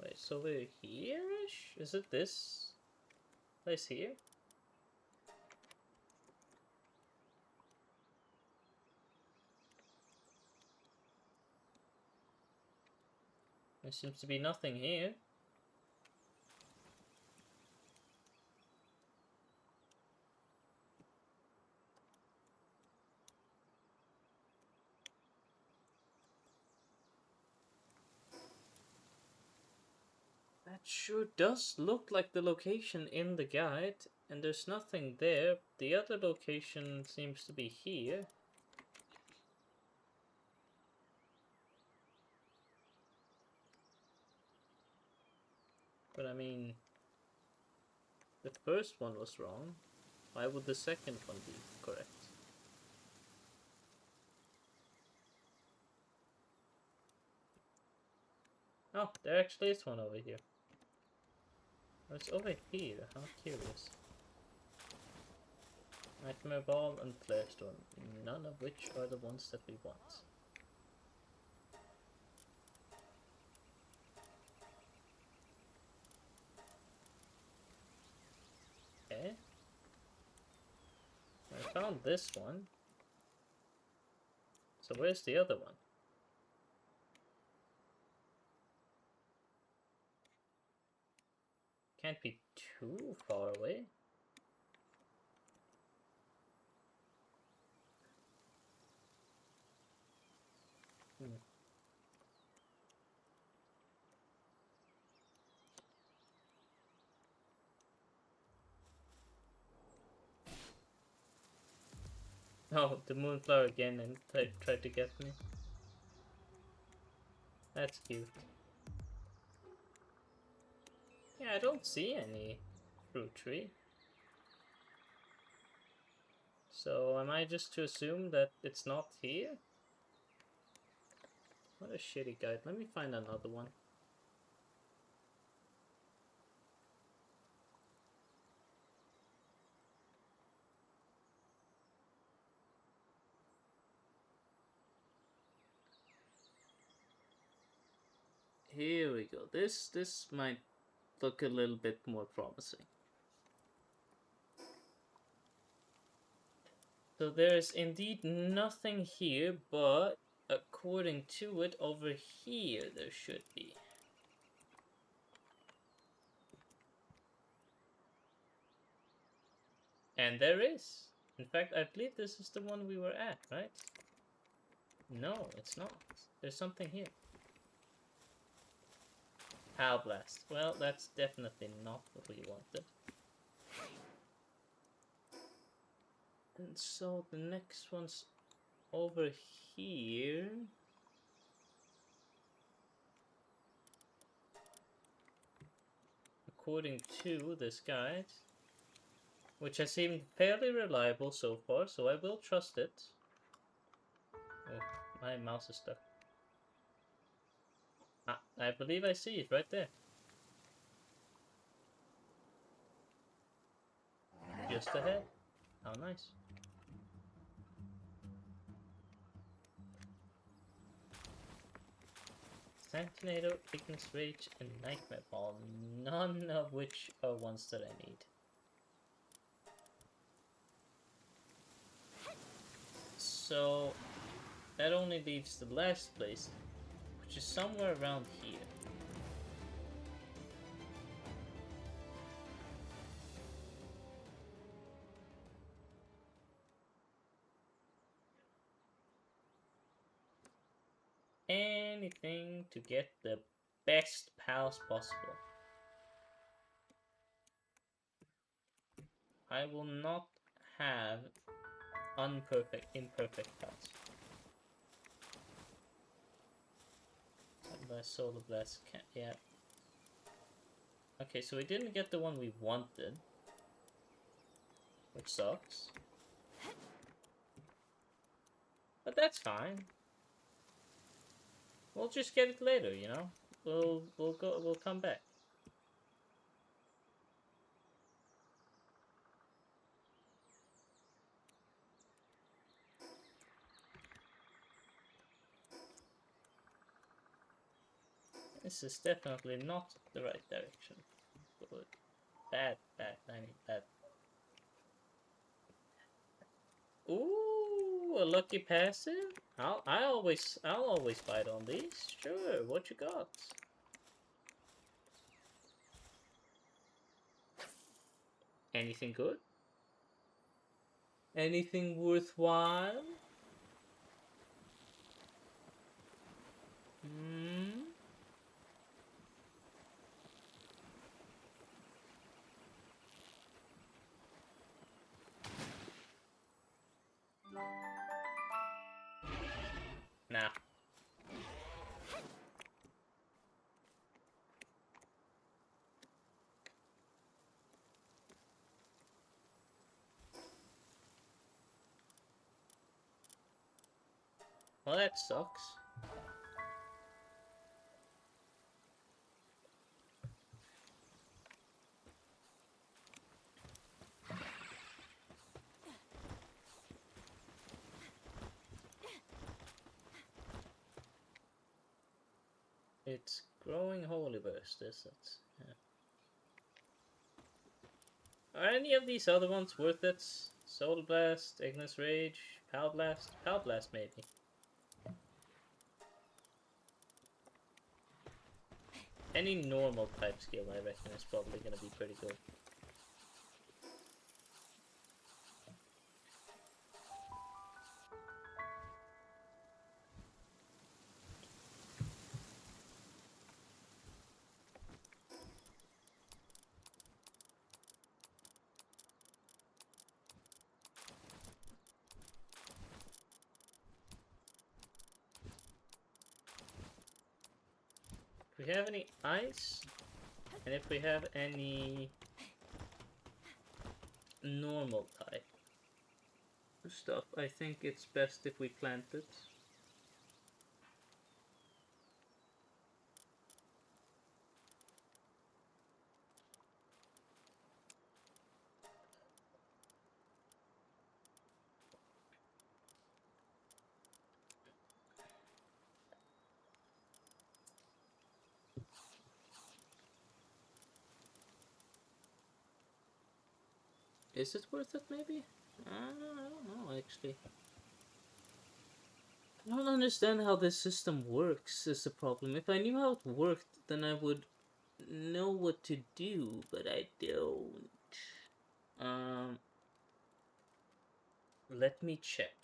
Wait, so we're here-ish? Is it this place here? There seems to be nothing here. That sure does look like the location in the guide, and there's nothing there. The other location seems to be here. But I mean, the first one was wrong. Why would the second one be correct? Oh, there actually is one over here. Oh, it's over here. How curious. Nightmare Ball and Flare Storm, none of which are the ones that we want. Okay. I found this one. So where's the other one? Can't be too far away. Oh, the Moonflower again and tried to get me. That's cute. Yeah, I don't see any fruit tree. So am I just to assume that it's not here? What a shitty guide. Let me find another one. Here we go. This might look a little bit more promising. So there's indeed nothing here, but according to it, over here there should be. And there is. In fact, I believe this is the one we were at, right? No, it's not. There's something here. Pal Blast. Well, that's definitely not what we wanted. And so the next one's over here. According to this guide, which has seemed fairly reliable so far, so I will trust it. Oh, my mouse is stuck. Ah, I believe I see it right there. Just ahead. How nice. Sand Tornado, Ignis Rage, and Nightmare Ball, none of which are ones that I need. So that only leaves the last place, which is somewhere around here. Anything to get the best pals possible. I will not have imperfect pals. Solar Blast can't, yeah. Okay, so we didn't get the one we wanted, which sucks. But that's fine. We'll just get it later, you know? We'll come back. This is definitely not the right direction. Good. Bad, I mean bad. Ooh, a lucky passive? I'll always bite on these. Sure, what you got? Anything good? Anything worthwhile? Hmm? Nah. Well, that sucks. It's growing Holy Burst, is it? Yeah. Are any of these other ones worth it? Soul Blast, Ignis Rage, Pal Blast? Pal Blast, maybe. Any normal type skill, I reckon, is probably gonna be pretty good. If we have any ice, and if we have any normal type stuff, I think it's best if we plant it. Is it worth it, maybe? I don't know, actually. I don't understand how this system works, is the problem. If I knew how it worked, then I would know what to do, but I don't. Um, Let me check.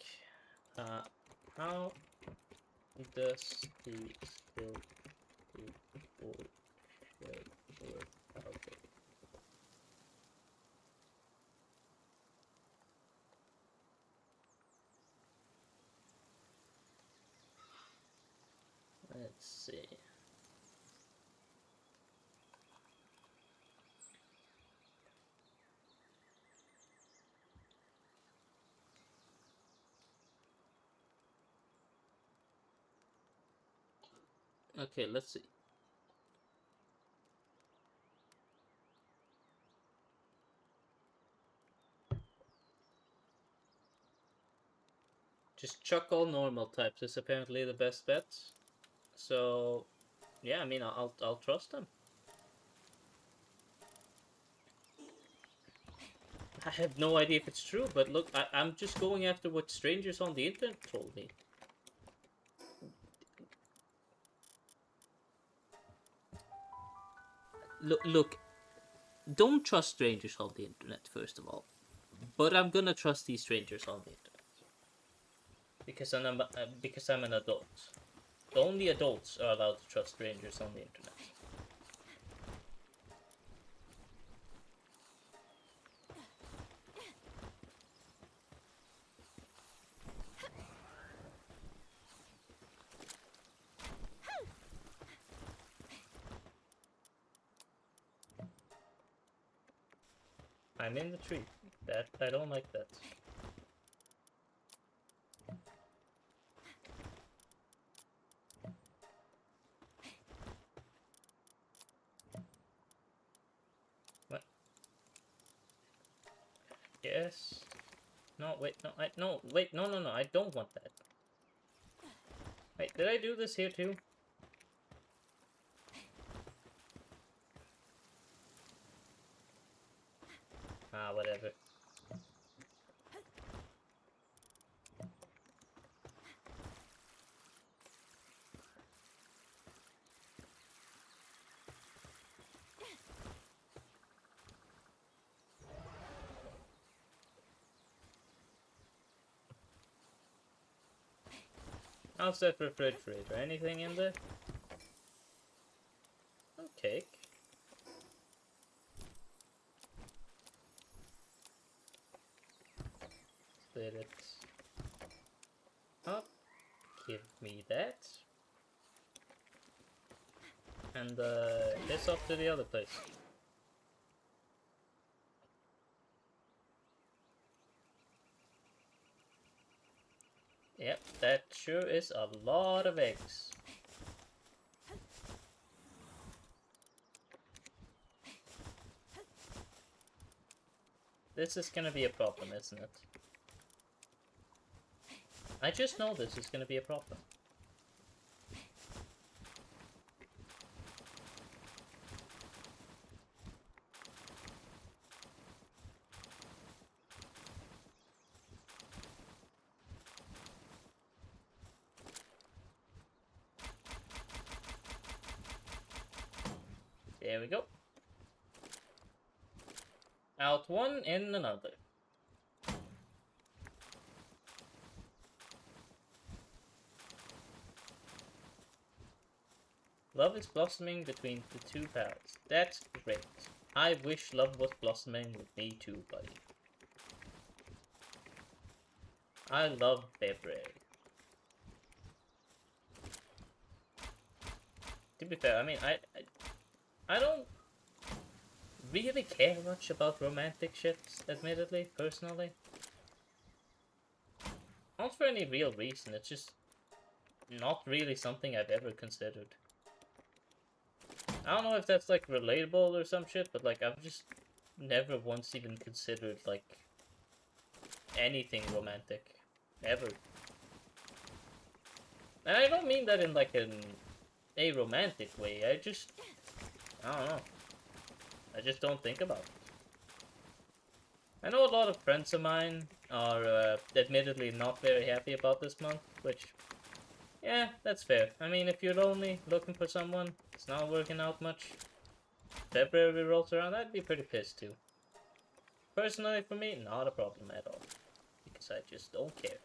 How does the skill work? Okay. Let's see. Okay, let's see. Just chuck all normal types is apparently the best bet. So, yeah, I mean, I'll trust them. I have no idea if it's true, but look, I'm just going after what strangers on the internet told me. Look, don't trust strangers on the internet, first of all. But I'm gonna trust these strangers on the internet because I'm an adult. Only adults are allowed to trust strangers on the internet. I'm in the tree. That I don't like that. What? Yes. No, wait, no, wait, no, I don't want that. Wait, did I do this here too? Ah, whatever. How's that refrigerator? Anything in there? Oh, cake. Split it up. Give me that. And this off to the other place. Yep, that sure is a lot of eggs. This is gonna be a problem, isn't it? I just know this is gonna be a problem. There we go. Out one, in another. Love is blossoming between the two pals. That's great. I wish love was blossoming with me too, buddy. I love February. to be fair, I mean, I don't really care much about romantic shit, admittedly, personally. Not for any real reason, it's just not really something I've ever considered. I don't know if that's like relatable or some shit, but like I've just never once even considered like anything romantic. Ever. And I don't mean that in like a romantic way, I don't know. I just don't think about it. I know a lot of friends of mine are admittedly not very happy about this month, which, yeah, that's fair. I mean, if you're lonely, looking for someone, it's not working out much, February rolls around, I'd be pretty pissed too. Personally, for me, not a problem at all. Because I just don't care.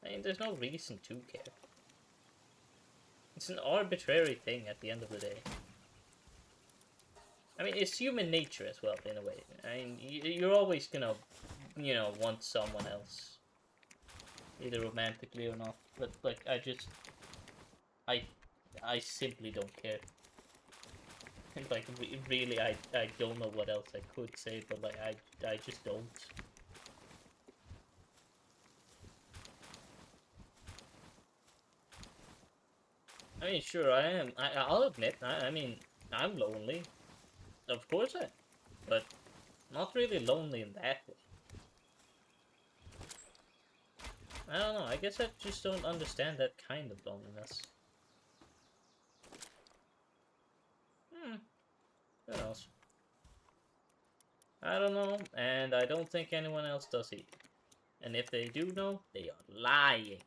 I mean, there's no reason to care. It's an arbitrary thing at the end of the day. I mean, it's human nature as well, in a way. I mean, you're always gonna, you know, want someone else. Either romantically or not. But, like, I simply don't care. Like, really, I don't know what else I could say, but, like, I just don't. I mean, sure, I am. I'll admit, I mean, I'm lonely. Of course I am. But not really lonely in that way. I don't know, I guess I just don't understand that kind of loneliness. Who knows? I don't know, and I don't think anyone else does either. And if they do know, they are lying.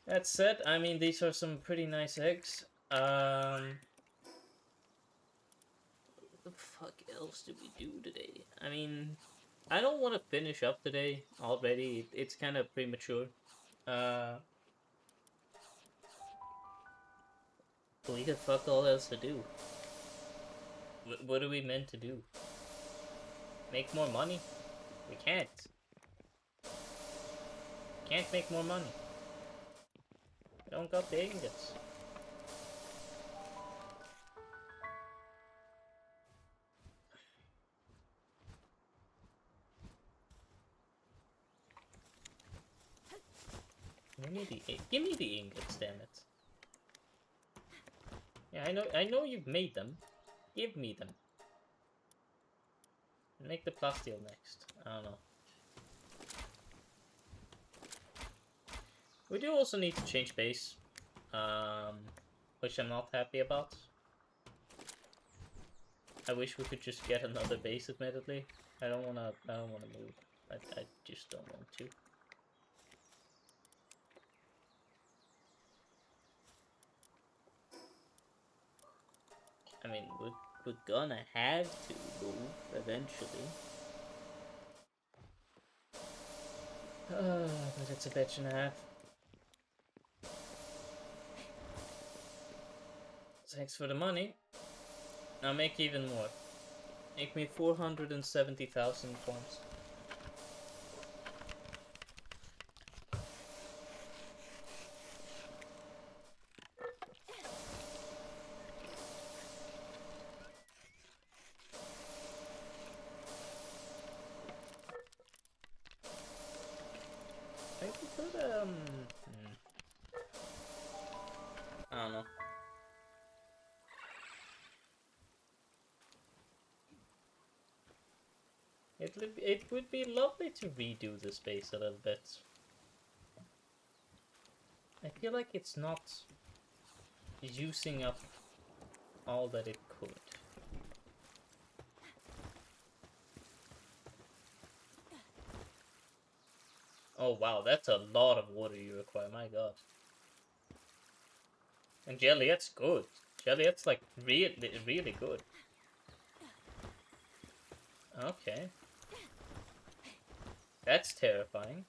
That said, I mean, these are some pretty nice eggs. What the fuck else did we do today? I mean, I don't want to finish up today already. It's kind of premature. Uh, we got fuck all else to do. What are we meant to do? Make more money? We can't. Can't make more money. We don't got the ingots. Give me the ingots, damn it. Yeah, I know you've made them. Give me them. Make the plasteel next. I don't know. We do also need to change base, which I'm not happy about. I wish we could just get another base, admittedly. I don't wanna move. I just don't want to. I mean, we're gonna have to move eventually. But it's a bitch and a half. Thanks for the money. Now make even more. Make me 470,000 points. Maybe we could, I don't know. It would be lovely to redo the space a little bit. I feel like it's not using up all that it could. Oh wow, that's a lot of water you require, my god. And Jelliette's good. Jelliette's like really good. Okay. That's terrifying.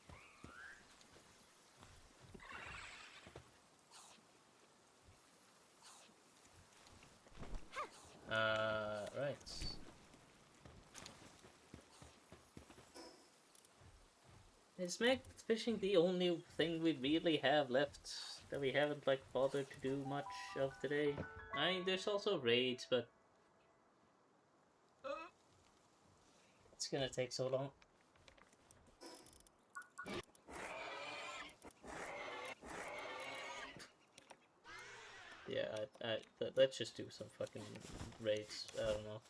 Right. Is mag fishing the only thing we really have left that we haven't like bothered to do much of today. I mean, there's also raids, but it's gonna take so long. Yeah, let's just do some fucking raids. I don't know.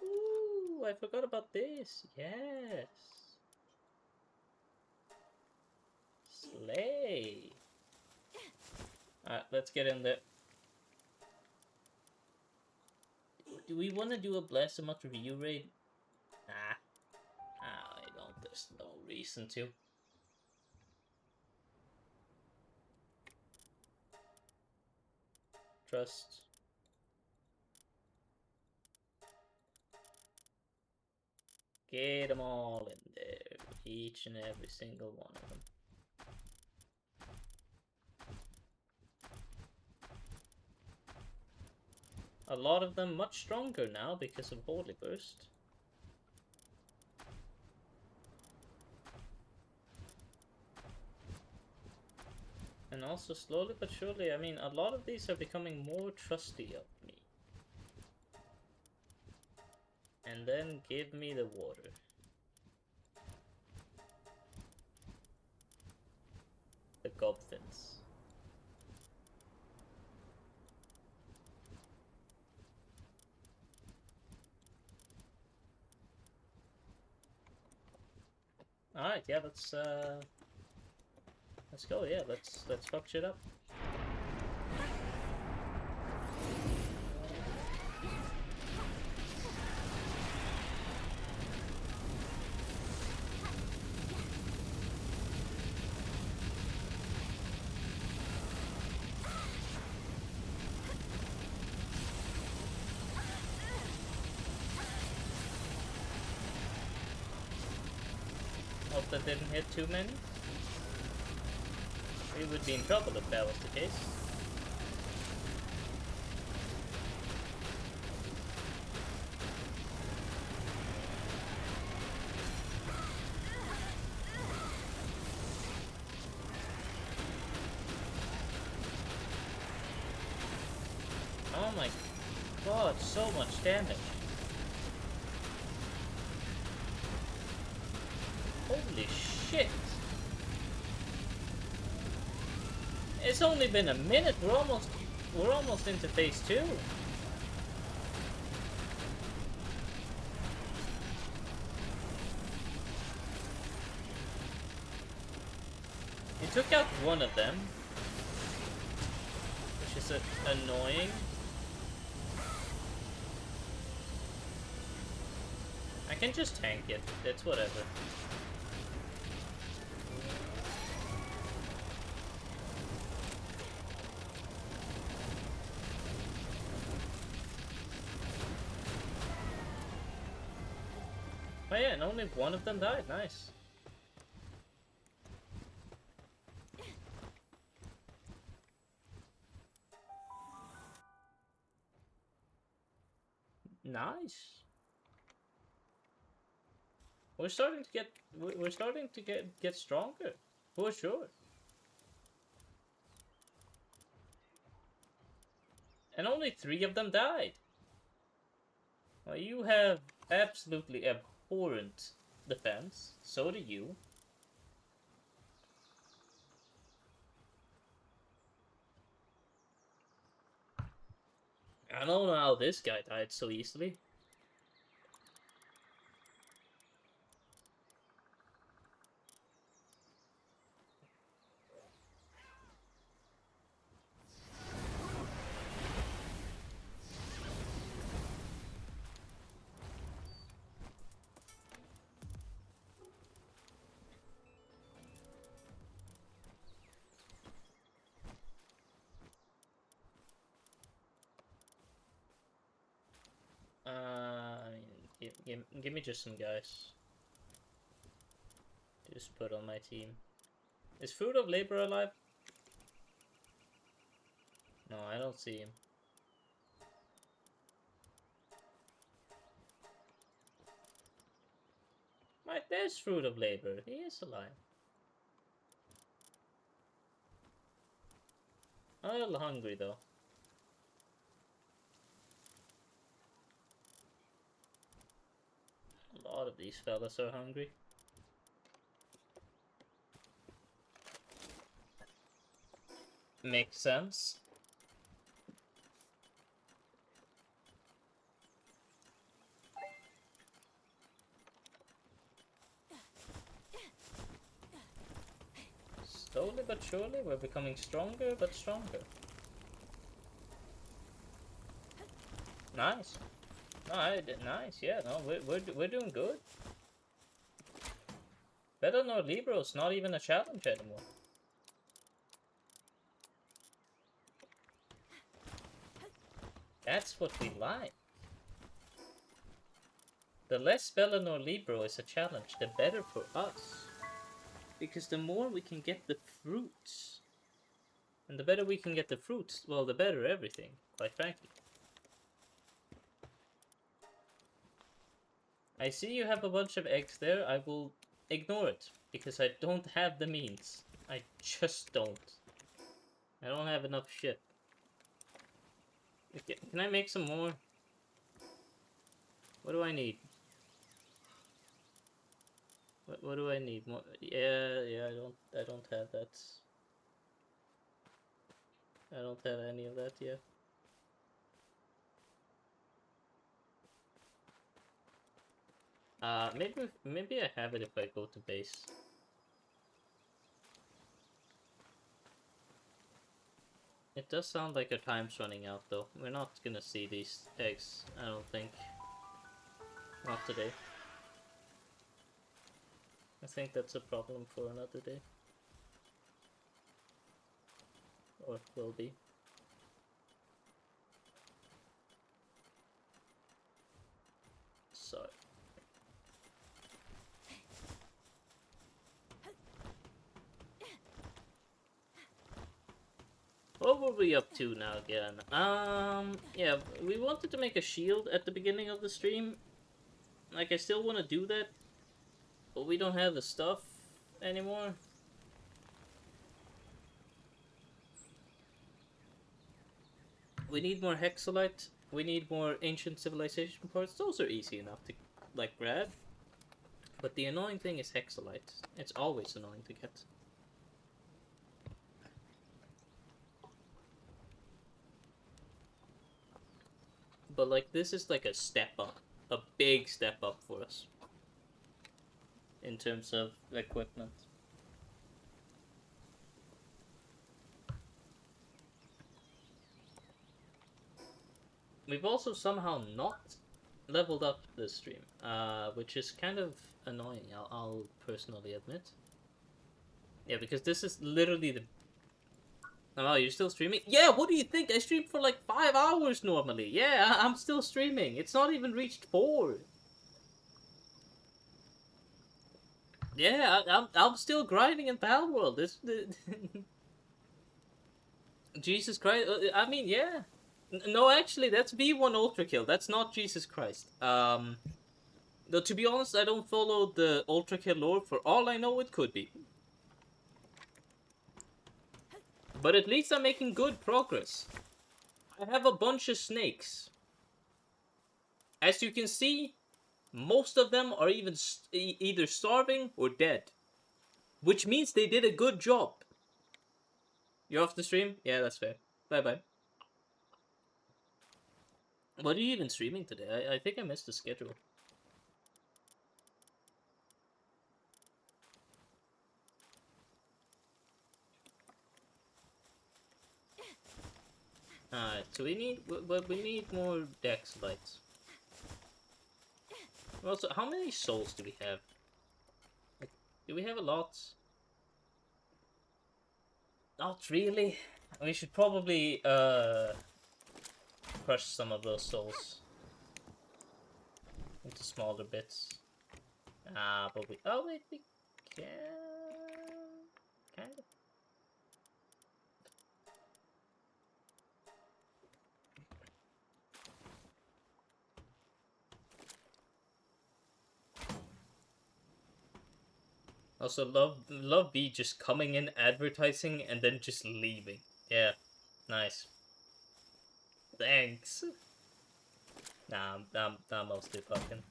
Ooh, I forgot about this. Yes. Slay. Alright, let's get in there. Do we want to do a Blast Em Up review raid? Nah. I don't. There's no reason to. Trust. Get them all in there. Each and every single one of them. A lot of them much stronger now because of Holy Burst. And also slowly but surely, I mean, a lot of these are becoming more trusty of me. And then give me the water. The Gobfins. Alright, yeah, let's go, yeah, let's fuck shit up. Hope that didn't hit too many. We would be in trouble if that was the case. Oh my god, so much damage. Holy shit. It's only been a minute. We're almost into phase 2. You took out one of them, which is annoying. I can just tank it. It's whatever. Oh yeah, and only one of them died. Nice. Nice. We're starting to get stronger, for sure. And only 3 of them died. Well, you have absolutely abhorrent defense. So do you. I don't know how this guy died so easily. I mean, give me just some guys. Just put on my team. Is Fruit of Labor alive? No, I don't see him. Right, there's Fruit of Labor. He is alive. a little hungry though. A lot of these fellas are hungry. Makes sense. Slowly but surely, we're becoming stronger but stronger. Nice. Nice, yeah, no, we're doing good. Better nor Libro's not even a challenge anymore. That's what we like. The less Bellinor Libro is a challenge, the better for us. Because the more we can get the fruits, and the better we can get the fruits, well, the better everything, quite frankly. I see you have a bunch of eggs there. I will ignore it, because I don't have the means. I just don't. I don't have enough shit. Okay, can I make some more? What do I need? What do I need? More? Yeah, I don't have that. I don't have any of that yet. Maybe I have it if I go to base. It does sound like our time's running out though. We're not gonna see these eggs, I don't think. Not today. I think that's a problem for another day. Or will be. Sorry. What were we up to now again? Yeah, we wanted to make a shield at the beginning of the stream. Like, I still want to do that, but we don't have the stuff anymore. We need more Hexalite. We need more Ancient Civilization parts. Those are easy enough to, like, grab. But the annoying thing is Hexalite. It's always annoying to get. But, like, this is like a step up. A big step up for us. In terms of equipment. We've also somehow not leveled up this stream, which is kind of annoying, I'll personally admit. Yeah, because this is literally the... Oh, you're still streaming? Yeah, what do you think? I stream for like 5 hours normally. Yeah, I'm still streaming. It's not even reached 4. Yeah, I'm still grinding in Palworld. Jesus Christ. I mean, yeah. No, actually, that's V1 Ultra Kill. That's not Jesus Christ. Though, to be honest, I don't follow the Ultra Kill lore. For all I know, it could be. But at least I'm making good progress. I have a bunch of snakes. As you can see, most of them are either starving or dead. Which means they did a good job. You're off the stream? Yeah, that's fair. Bye-bye. What are you even streaming today? I think I missed the schedule. Alright, so we need more Dex lights. Also, how many souls do we have? Like, do we have a lot? Not really. We should probably crush some of those souls into smaller bits. But we can kind of. Also, love B just coming in, advertising, and then just leaving. Yeah. Nice. Thanks. Nah, I'm mostly fucking.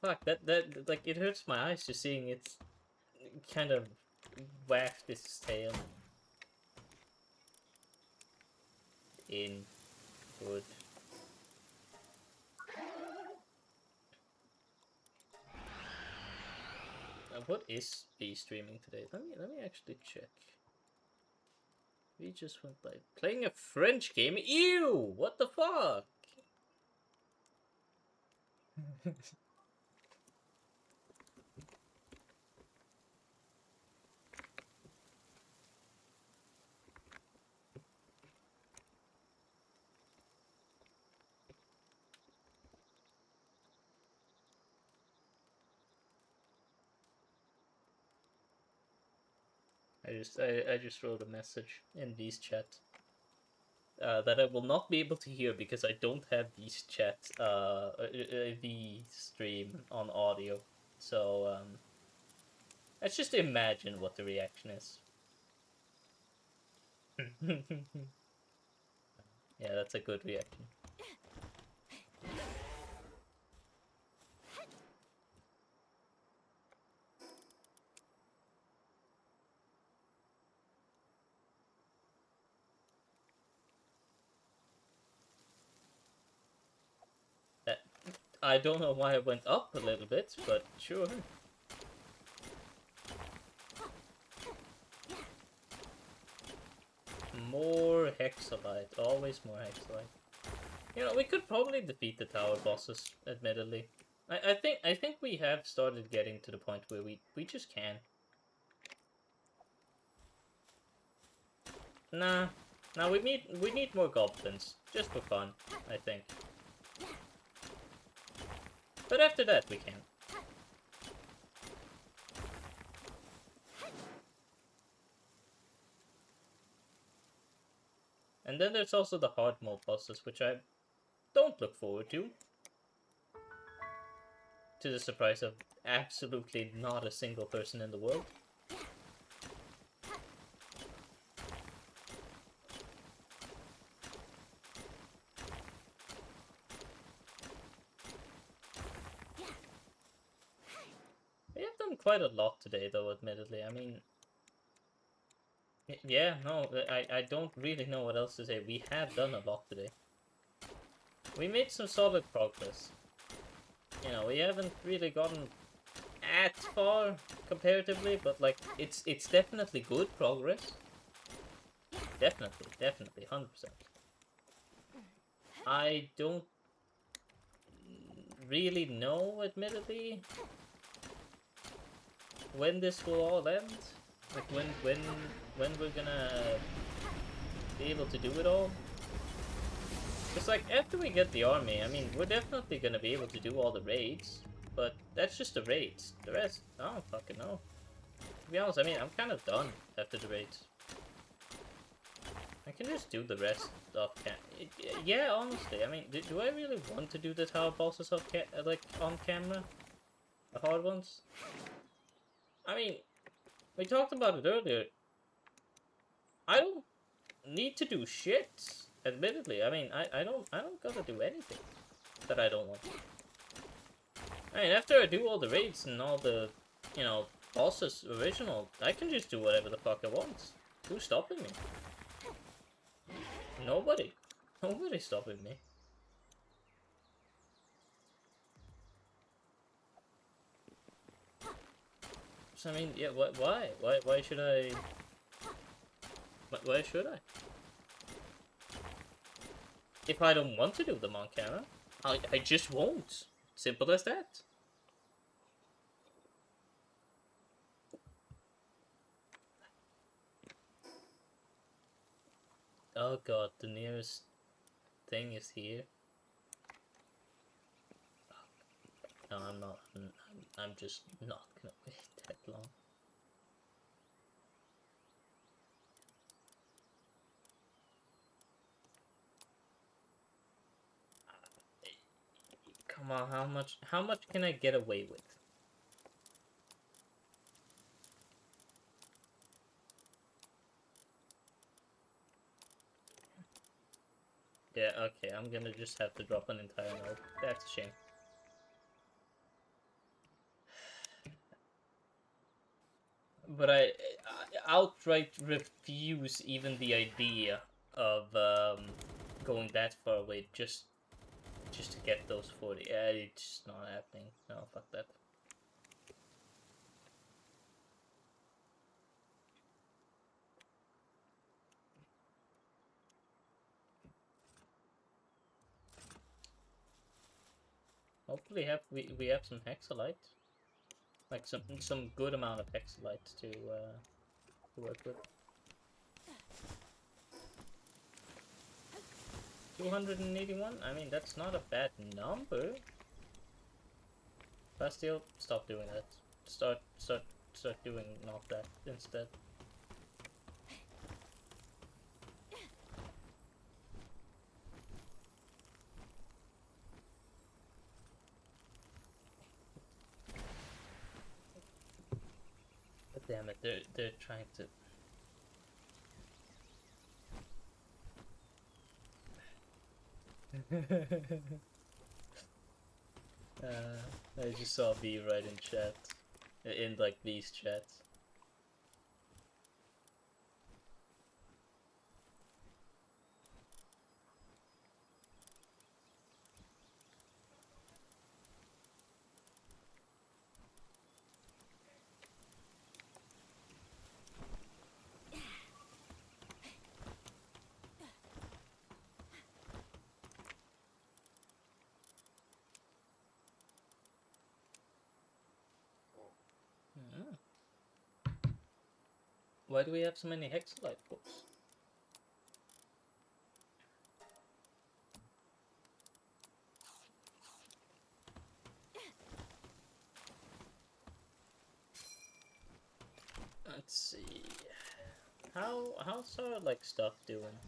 Fuck, like, it hurts my eyes just seeing it kind of waft its tail in wood. What is B streaming today? Let me actually check. We just went live. Playing a French game? Ew! What the fuck? I just wrote a message in V's chat that I will not be able to hear because I don't have V's chat V stream on audio. So let's just imagine what the reaction is. Yeah, that's a good reaction. I don't know why it went up a little bit, but sure. More Hexalite. Always more Hexalite. You know, we could probably defeat the tower bosses, admittedly. I think we have started getting to the point where we just can. Nah. Nah, we need more goblins. Just for fun, I think. But after that we can. And then there's also the hard mode bosses, which I don't look forward to. To the surprise of absolutely not a single person in the world. We have done quite a lot today, though, admittedly. I mean... Yeah, no, I don't really know what else to say. We have done a lot today. We made some solid progress. You know, we haven't really gotten at far comparatively, but like it's definitely good progress. Definitely, 100%. I don't really know, admittedly, when this will all end. Like when we're gonna be able to do it all. It's like, after we get the army, I mean, we're definitely gonna be able to do all the raids, but that's just the raids. The rest, I don't fucking know. To be honest, I mean, I'm kind of done after the raids. I can just do the rest off yeah, honestly, I mean, do I really want to do the tower bosses off like, on camera? The hard ones? I mean, we talked about it earlier. I don't need to do shit, admittedly. I mean, I don't gotta do anything that I don't want to. I mean, after I do all the raids and all the, you know, bosses original, I can just do whatever the fuck I want. Who's stopping me? Nobody. Nobody's stopping me. So, I mean, yeah, why? Why should I... Why should I? If I don't want to do them on camera, I just won't. Simple as that. Oh god, the nearest thing is here. No, I'm not. I'm just not gonna wait that long. Come on, how much can I get away with? Yeah, okay, I'm gonna just have to drop an entire node. That's a shame. But I outright refuse even the idea of going that far away just to get those 40. Yeah, it's just not happening. No, fuck that. Hopefully we have some hexalite. Like some good amount of hexalite to work with. 281? I mean, that's not a bad number. Bastille, stop doing that. Start doing not that instead. But damn it, they're trying to. I just saw B right in chat, in like B's chat. Mm. Why do we have so many hexalite books? Let's see. How's our like stuff doing?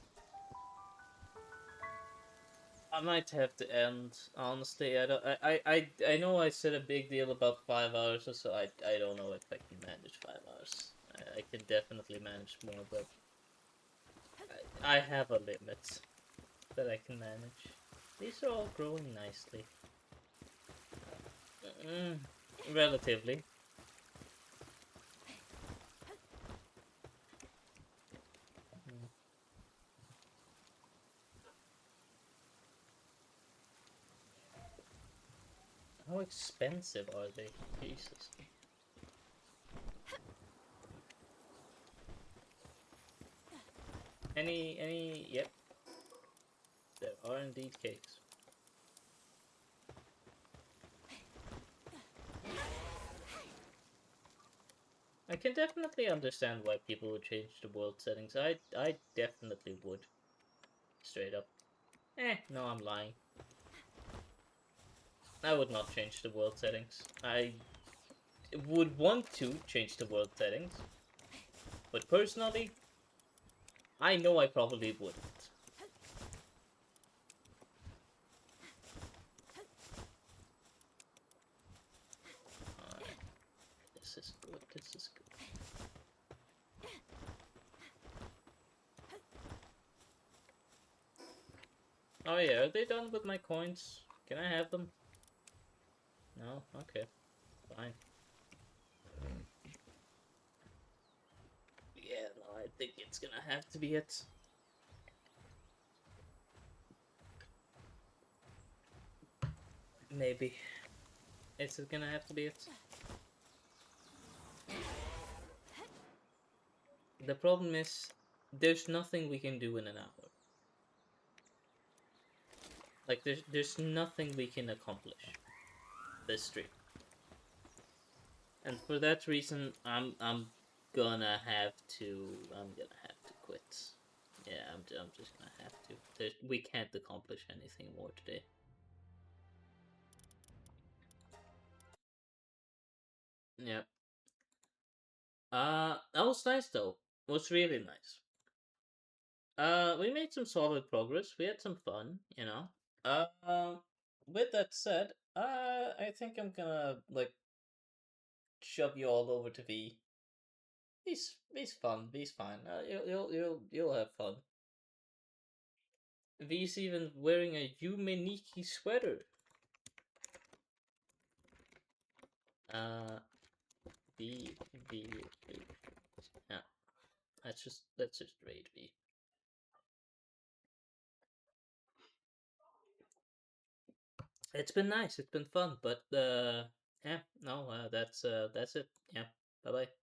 I might have to end. Honestly, I don't. I know I said a big deal about 5 hours or so. I don't know if I can manage 5 hours. I can definitely manage more, but I have a limit that I can manage. These are all growing nicely. Mm, relatively. Mm. How expensive are they? Jesus. Any? Yep. There are indeed cakes. I can definitely understand why people would change the world settings. I definitely would. Straight up. No, I'm lying. I would not change the world settings. I would want to change the world settings, but personally, I know I probably wouldn't. Alright. This is good, this is good. Oh yeah, are they done with my coins? Can I have them? No? Okay. Fine. Yeah, no, I think it's gonna have to be it. Maybe. Is it gonna have to be it? The problem is, there's nothing we can do in an hour. Like, there's nothing we can accomplish this stream. And for that reason, I'm gonna have to quit. Yeah, I'm just gonna have to. We can't accomplish anything more today. Yep. That was nice though. It was really nice. We made some solid progress. We had some fun, you know. Uh, with that said, I think I'm gonna like shove you all over to V. He's fun. He's fine. You'll have fun. V's even wearing a Yume Nikki sweater. V, V, V. Yeah, let's just raid V. It's been nice. It's been fun, but yeah, no, that's it. Yeah, bye bye.